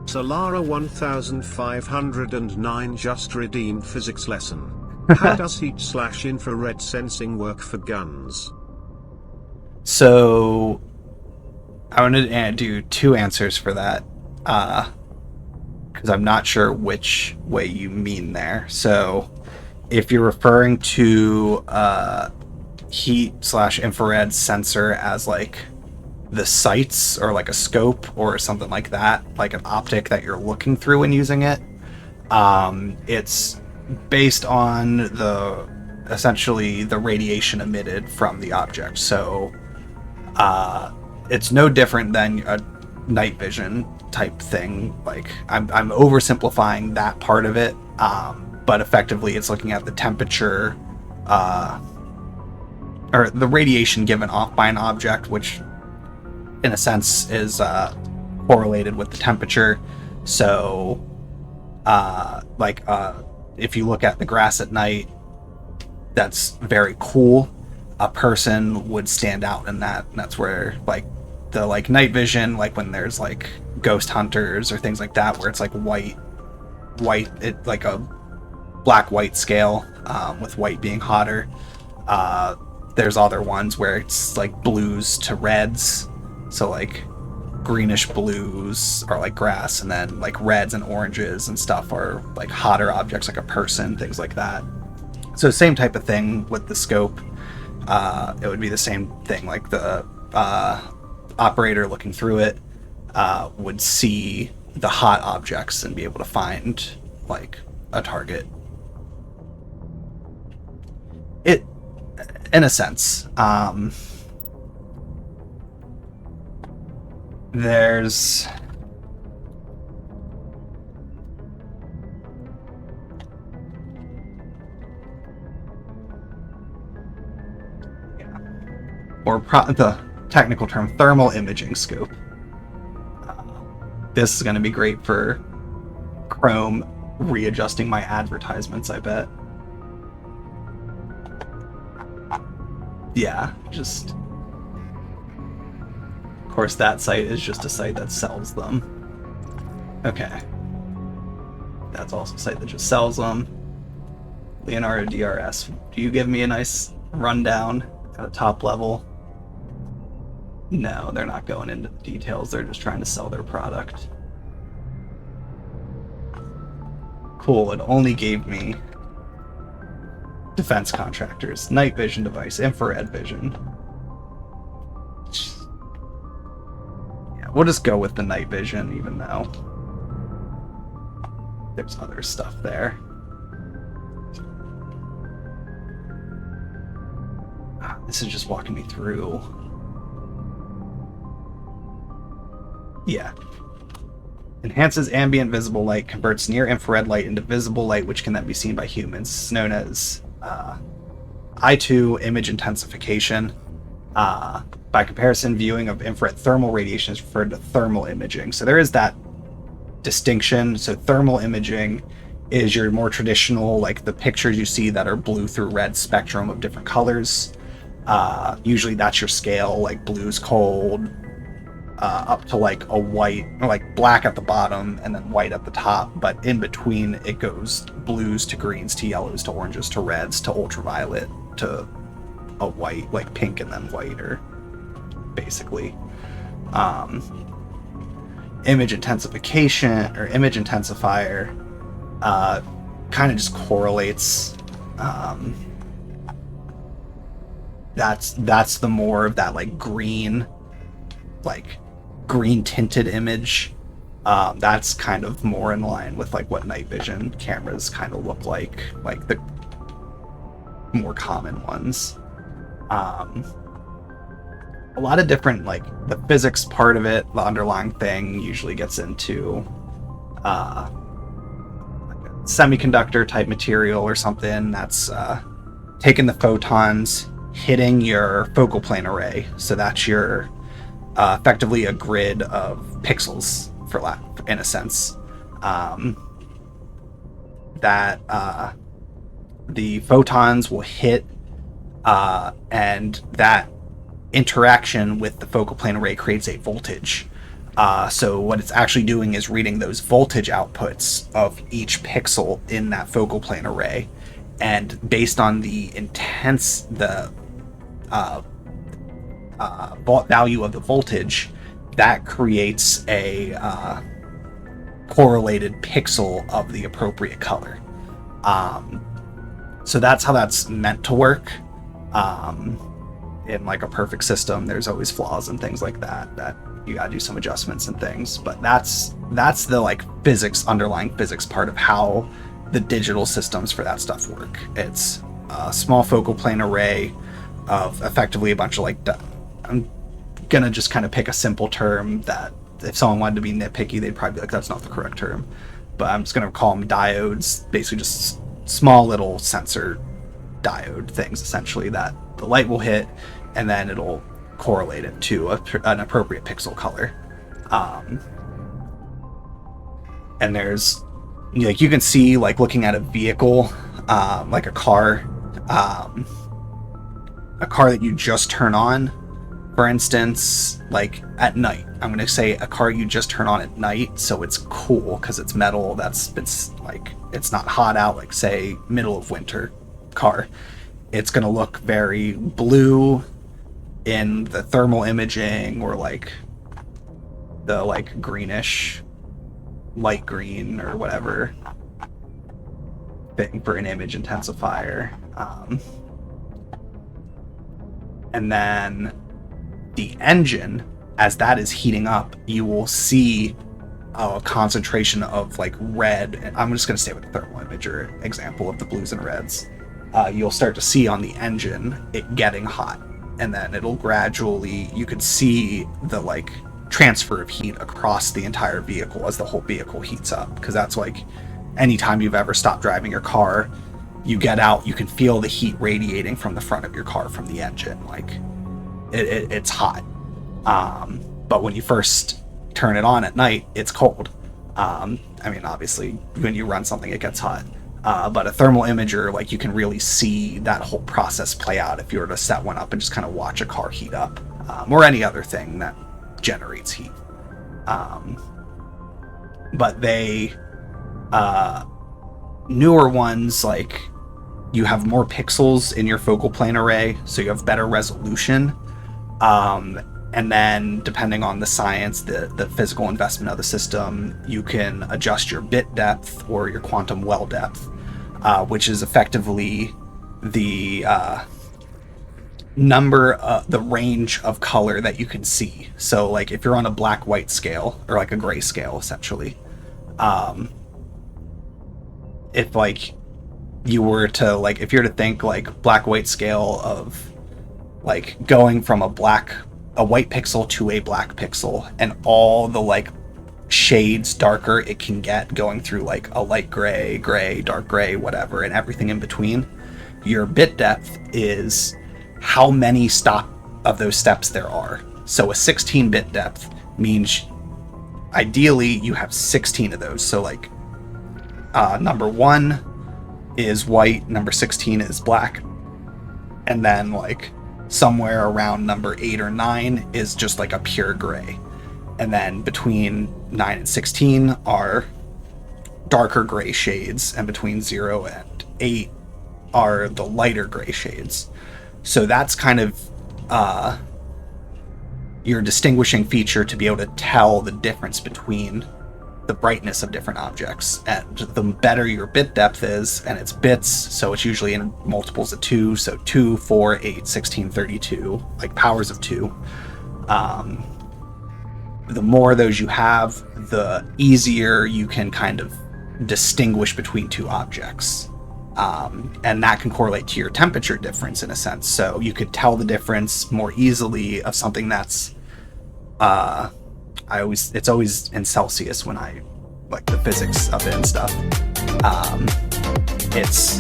Solara 1509 just redeemed physics lesson. How does heat/infrared sensing work for guns? So I wanted to do 2 answers for that, because I'm not sure which way you mean there. So if you're referring to heat/infrared sensor as like the sights or like a scope or something like that, like an optic that you're looking through and using it. It's based on essentially the radiation emitted from the object. So it's no different than a night vision type thing. Like I'm oversimplifying that part of it, but effectively it's looking at the temperature or the radiation given off by an object, which in a sense is correlated with the temperature. So if you look at the grass at night, that's very cool. A person would stand out in that, and that's where like the like night vision, like when there's like ghost hunters or things like that, where it's like white, it like a black-white scale, with white being hotter. There's other ones where it's like blues to reds, so like greenish blues are like grass, and then like reds and oranges and stuff are like hotter objects, like a person, things like that. So same type of thing with the scope. It would be the same thing, like the operator looking through it would see the hot objects and be able to find like a target. It, in a sense, there's the technical term thermal imaging scope. This is going to be great for Chrome readjusting my advertisements, I bet. Yeah, just... Of course, that site is just a site that sells them. Okay. That's also a site that just sells them. Leonardo DRS. Do you give me a nice rundown at a top level? No, they're not going into the details. They're just trying to sell their product. Cool, it only gave me defense contractors, night vision device, infrared vision. Yeah, we'll just go with the night vision, even though there's other stuff there. This is just walking me through. Yeah. Enhances ambient visible light, converts near-infrared light into visible light, which can then be seen by humans. It's known as I2 image intensification. By comparison, viewing of infrared thermal radiation is referred to thermal imaging. So there is that distinction. So thermal imaging is your more traditional, like the pictures you see that are blue through red spectrum of different colors. Usually that's your scale, like blue's cold, up to like a white, or like black at the bottom and then white at the top, but in between it goes blues to greens to yellows to oranges to reds to ultraviolet to a white, like pink and then white, or basically image intensification or image intensifier kind of just correlates. That's the more of that like green tinted image. That's kind of more in line with like what night vision cameras kind of look like the more common ones. A lot of different, like the physics part of it, the underlying thing usually gets into like a semiconductor type material or something that's taking the photons, hitting your focal plane array. So that's your effectively a grid of pixels, in a sense, that the photons will hit, and that interaction with the focal plane array creates a voltage. So what it's actually doing is reading those voltage outputs of each pixel in that focal plane array, and based on the value of the voltage, that creates a correlated pixel of the appropriate color. So that's how that's meant to work. In like a perfect system, there's always flaws and things like that you gotta do some adjustments and things. But that's the like underlying physics part of how the digital systems for that stuff work. It's a small focal plane array of effectively a bunch of like, I'm gonna just kind of pick a simple term that if someone wanted to be nitpicky, they'd probably be like, that's not the correct term. But I'm just gonna call them diodes, basically just small little sensor diode things, essentially, that the light will hit and then it'll correlate it to an appropriate pixel color. And there's, like, you can see, like, looking at a vehicle, like a car that you just turn on, for instance, like at night. I'm going to say a car you just turn on at night, so it's cool because it's metal. It's like, it's not hot out, like say middle of winter car. It's going to look very blue in the thermal imaging, or like the like greenish, light green or whatever thing for an image intensifier. And then the engine, as that is heating up, you will see a concentration of like red. I'm just going to stay with the thermal imager example of the blues and reds. You'll start to see on the engine it getting hot, and then it'll gradually, you can see the like transfer of heat across the entire vehicle as the whole vehicle heats up. Because that's like, anytime you've ever stopped driving your car, you get out, you can feel the heat radiating from the front of your car from the engine. Like it's hot. But when you first turn it on at night, it's cold. I mean, obviously when you run something, it gets hot. But a thermal imager, like, you can really see that whole process play out if you were to set one up and just kind of watch a car heat up, or any other thing that generates heat. But they, newer ones, like, you have more pixels in your focal plane array, so you have better resolution. And then, depending on the science, the physical investment of the system, you can adjust your bit depth or your quantum well depth, which is effectively the the range of color that you can see. So, like, if you're on a black-white scale, or like a gray scale, essentially, if like you were to think like black-white scale of like going from a white pixel to a black pixel, and all the like shades darker it can get, going through like a light gray, dark gray, whatever, and everything in between. Your bit depth is how many of those steps there are. So a 16-bit depth means ideally you have 16 of those. So like number 1 is white, number 16 is black, and then like somewhere around number 8 or 9 is just like a pure gray. And then between 9 and 16 are darker gray shades, and between 0 and 8 are the lighter gray shades. So that's kind of your distinguishing feature, to be able to tell the difference between the brightness of different objects. And the better your bit depth is, and it's bits, so it's usually in multiples of 2, so 2, 4, 8, 16, 32, like powers of 2. The more of those you have, the easier you can kind of distinguish between two objects. And that can correlate to your temperature difference in a sense. So you could tell the difference more easily of something that's, it's always in Celsius when I, like, the physics of it and stuff. It's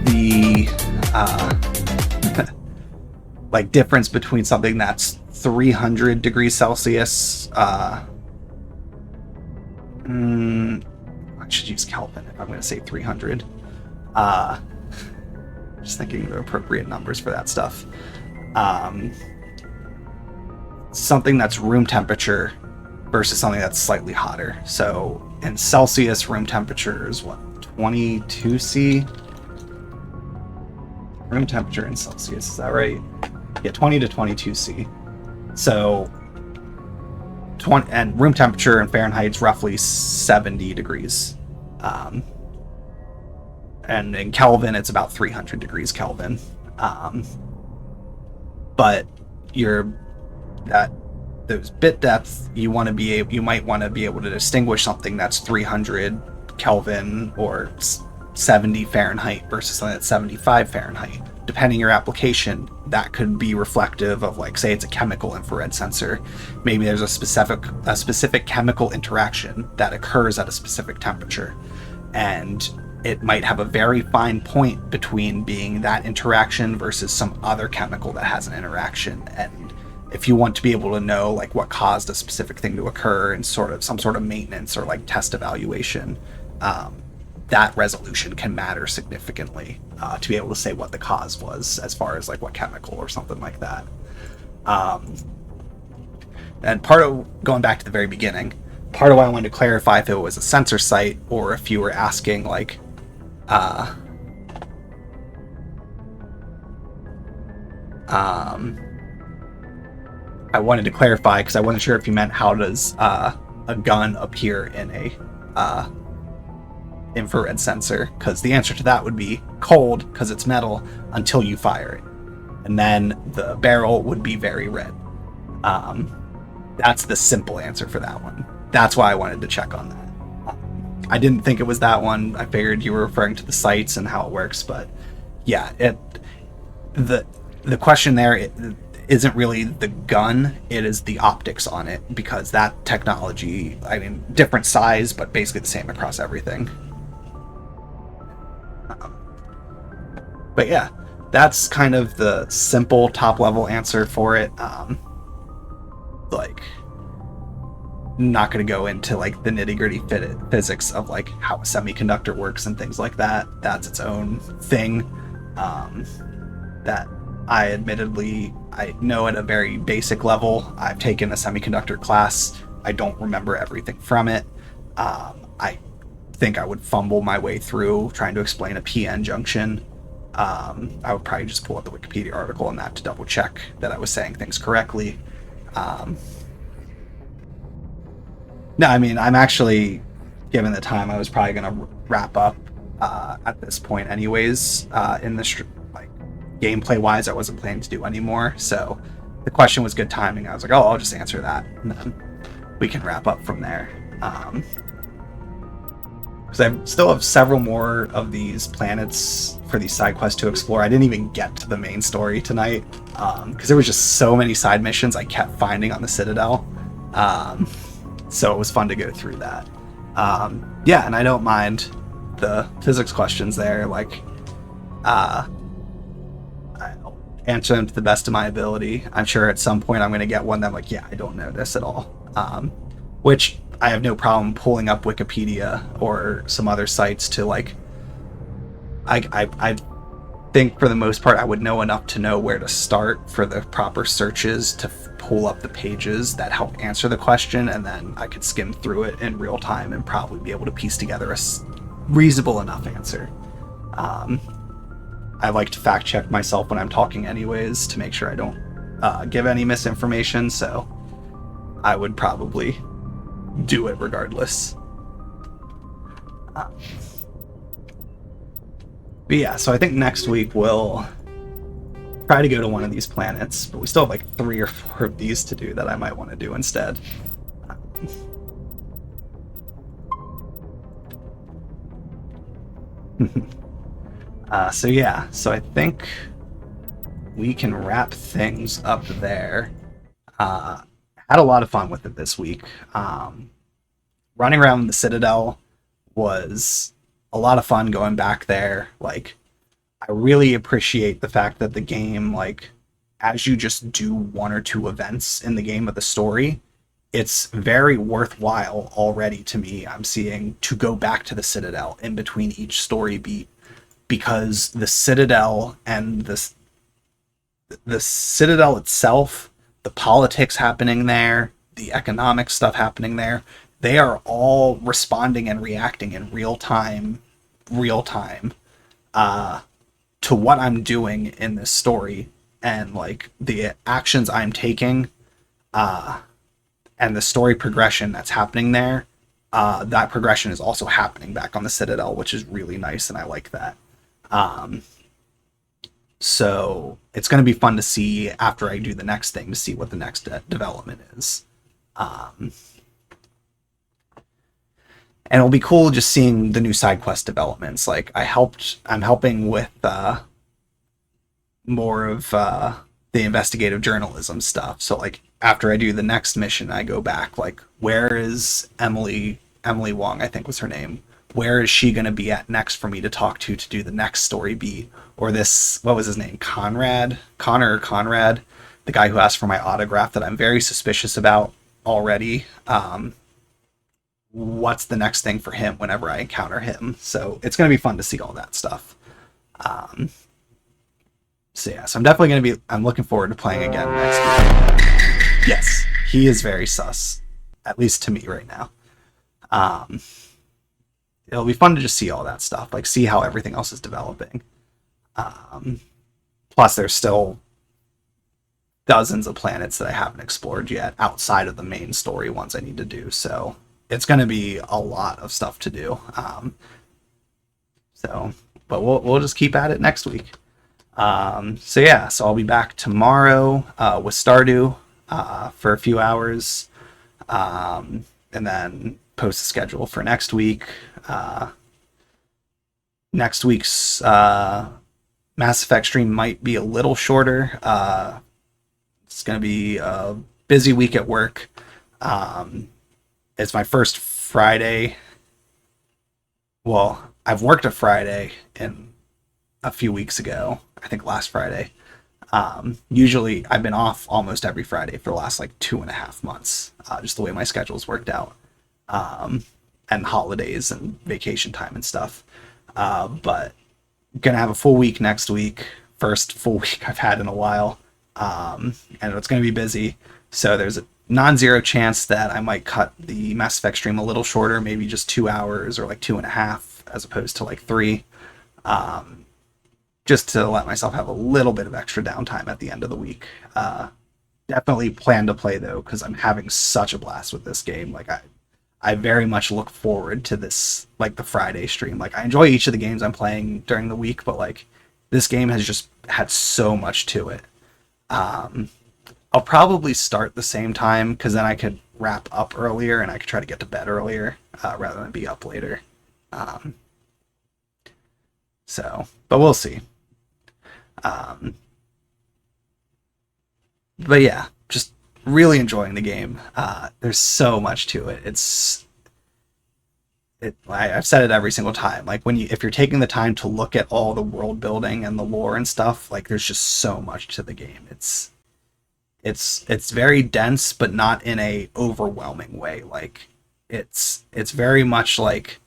the, like, difference between something that's 300 degrees Celsius, I should use Kelvin if I'm going to say 300. Just thinking of the appropriate numbers for that stuff. Something that's room temperature versus something that's slightly hotter. So in Celsius, room temperature is what, 22 C? Room temperature in Celsius, is that right? Yeah, 20 to 22 C. So, and room temperature in Fahrenheit is roughly 70 degrees. And in Kelvin, it's about 300 degrees Kelvin. But those bit depths, you might want to be able to distinguish something that's 300 Kelvin or 70 Fahrenheit versus something that's 75 Fahrenheit. Depending your application, that could be reflective of, like, say it's a chemical infrared sensor. Maybe there's a specific chemical interaction that occurs at a specific temperature, and it might have a very fine point between being that interaction versus some other chemical that has an interaction. And if you want to be able to know, like, what caused a specific thing to occur and some sort of maintenance or, like, test evaluation, that resolution can matter significantly to be able to say what the cause was, as far as, like, what chemical or something like that. And part of, going back to the very beginning, part of why I wanted to clarify if it was a sensor site or if you were asking, like, I wanted to clarify because I wasn't sure if you meant how does a gun appear in a infrared sensor, because the answer to that would be cold because it's metal until you fire it, and then the barrel would be very red. That's the simple answer for that one. That's why I wanted to check on that. I didn't think it was that one. I figured you were referring to the sights and how it works, but yeah, the question there isn't really the gun, it is the optics on it, because that technology, I mean, different size, but basically the same across everything. But yeah, that's kind of the simple top-level answer for it. Like, not going to go into, like, the nitty-gritty physics of, like, how a semiconductor works and things like that. That's its own thing that I know at a very basic level. I've taken a semiconductor class. I don't remember everything from it. I think I would fumble my way through trying to explain a PN junction. I would probably just pull up the Wikipedia article on that to double check that I was saying things correctly. No, I mean, I'm actually, given the time, I was probably going to wrap up at this point anyways. In the gameplay wise, I wasn't planning to do anymore, so the question was good timing. I was like, oh, I'll just answer that, and then we can wrap up from there. Because I still have several more of these planets for these side quests to explore. I didn't even get to the main story tonight because there was just so many side missions I kept finding on the Citadel. So it was fun to go through that. Yeah, and I don't mind the physics questions there. Like, I'll answer them to the best of my ability. I'm sure at some point I'm going to get one that I'm like, yeah, I don't know this at all. Which I have no problem pulling up Wikipedia or some other sites to, like, I think for the most part I would know enough to know where to start for the proper searches to pull up the pages that help answer the question, and then I could skim through it in real time and probably be able to piece together a reasonable enough answer. I like to fact check myself when I'm talking anyways to make sure I don't give any misinformation, so I would probably do it regardless. But yeah, so I think next week we'll try to go to one of these planets, but we still have like 3 or 4 of these to do that I might want to do instead. So yeah, so I think we can wrap things up there. Had a lot of fun with it this week. Running around the Citadel was a lot of fun going back there. Like, I really appreciate the fact that the game, like, as you just do 1 or 2 events in the game of the story, it's very worthwhile already to me, I'm seeing, to go back to the Citadel in between each story beat, because the Citadel and the Citadel itself, the politics happening there, the economic stuff happening there, they are all responding and reacting in real time to what I'm doing in this story, and like the actions I'm taking and the story progression that's happening there. That progression is also happening back on the Citadel, which is really nice, and I like that. So it's going to be fun to see after I do the next thing to see what the next development is. And it'll be cool just seeing the new side quest developments. Like I'm helping with more of the investigative journalism stuff. So like after I do the next mission, I go back, like, where is Emily Wong, I think was her name. Where is she going to be at next for me to talk to do the next story beat? Or this, what was his name? Conrad, the guy who asked for my autograph that I'm very suspicious about already. What's the next thing for him whenever I encounter him? So it's going to be fun to see all that stuff. So I'm definitely going to be, I'm looking forward to playing again next week. Yes, he is very sus, at least to me right now. It'll be fun to just see all that stuff, like see how everything else is developing. Plus there's still dozens of planets that I haven't explored yet outside of the main story ones I need to do. So it's going to be a lot of stuff to do. But we'll just keep at it next week. So I'll be back tomorrow with Stardew for a few hours, and then post the schedule for next week. Next week's Mass Effect stream might be a little shorter. It's going to be a busy week at work. It's my first Friday. Well, I've worked a Friday in a few weeks ago. I think last Friday. Usually I've been off almost every Friday for the last like 2.5 months, just the way my schedule's worked out, and holidays and vacation time and stuff. But gonna have a full week next week, first full week I've had in a while, and it's gonna be busy. So there's a non-zero chance that I might cut the Mass Effect stream a little shorter, maybe just 2 hours or like 2.5 as opposed to like 3. Just to let myself have a little bit of extra downtime at the end of the week. Definitely plan to play though, because I'm having such a blast with this game. Like I very much look forward to this, like the Friday stream. Like I enjoy each of the games I'm playing during the week, but like this game has just had so much to it. I'll probably start the same time because then I could wrap up earlier and I could try to get to bed earlier rather than be up later. But we'll see. But yeah, just really enjoying the game. There's so much to it. I've said it every single time. Like if you're taking the time to look at all the world building and the lore and stuff, like there's just so much to the game. It's very dense, but not in a overwhelming way. Like it's very much like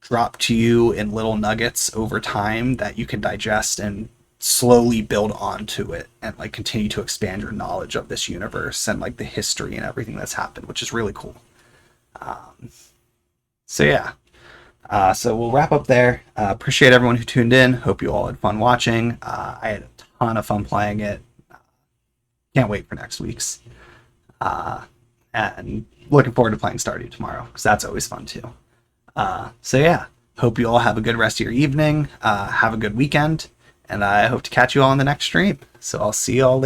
drop to you in little nuggets over time that you can digest and slowly build onto it and like continue to expand your knowledge of this universe and like the history and everything that's happened, which is really cool. So we'll wrap up there. Appreciate everyone who tuned in. Hope you all had fun watching. I had a ton of fun playing it. Can't wait for next week's. And looking forward to playing Stardew tomorrow because that's always fun too. Hope you all have a good rest of your evening. Have a good weekend. And I hope to catch you all on the next stream. So I'll see you all later.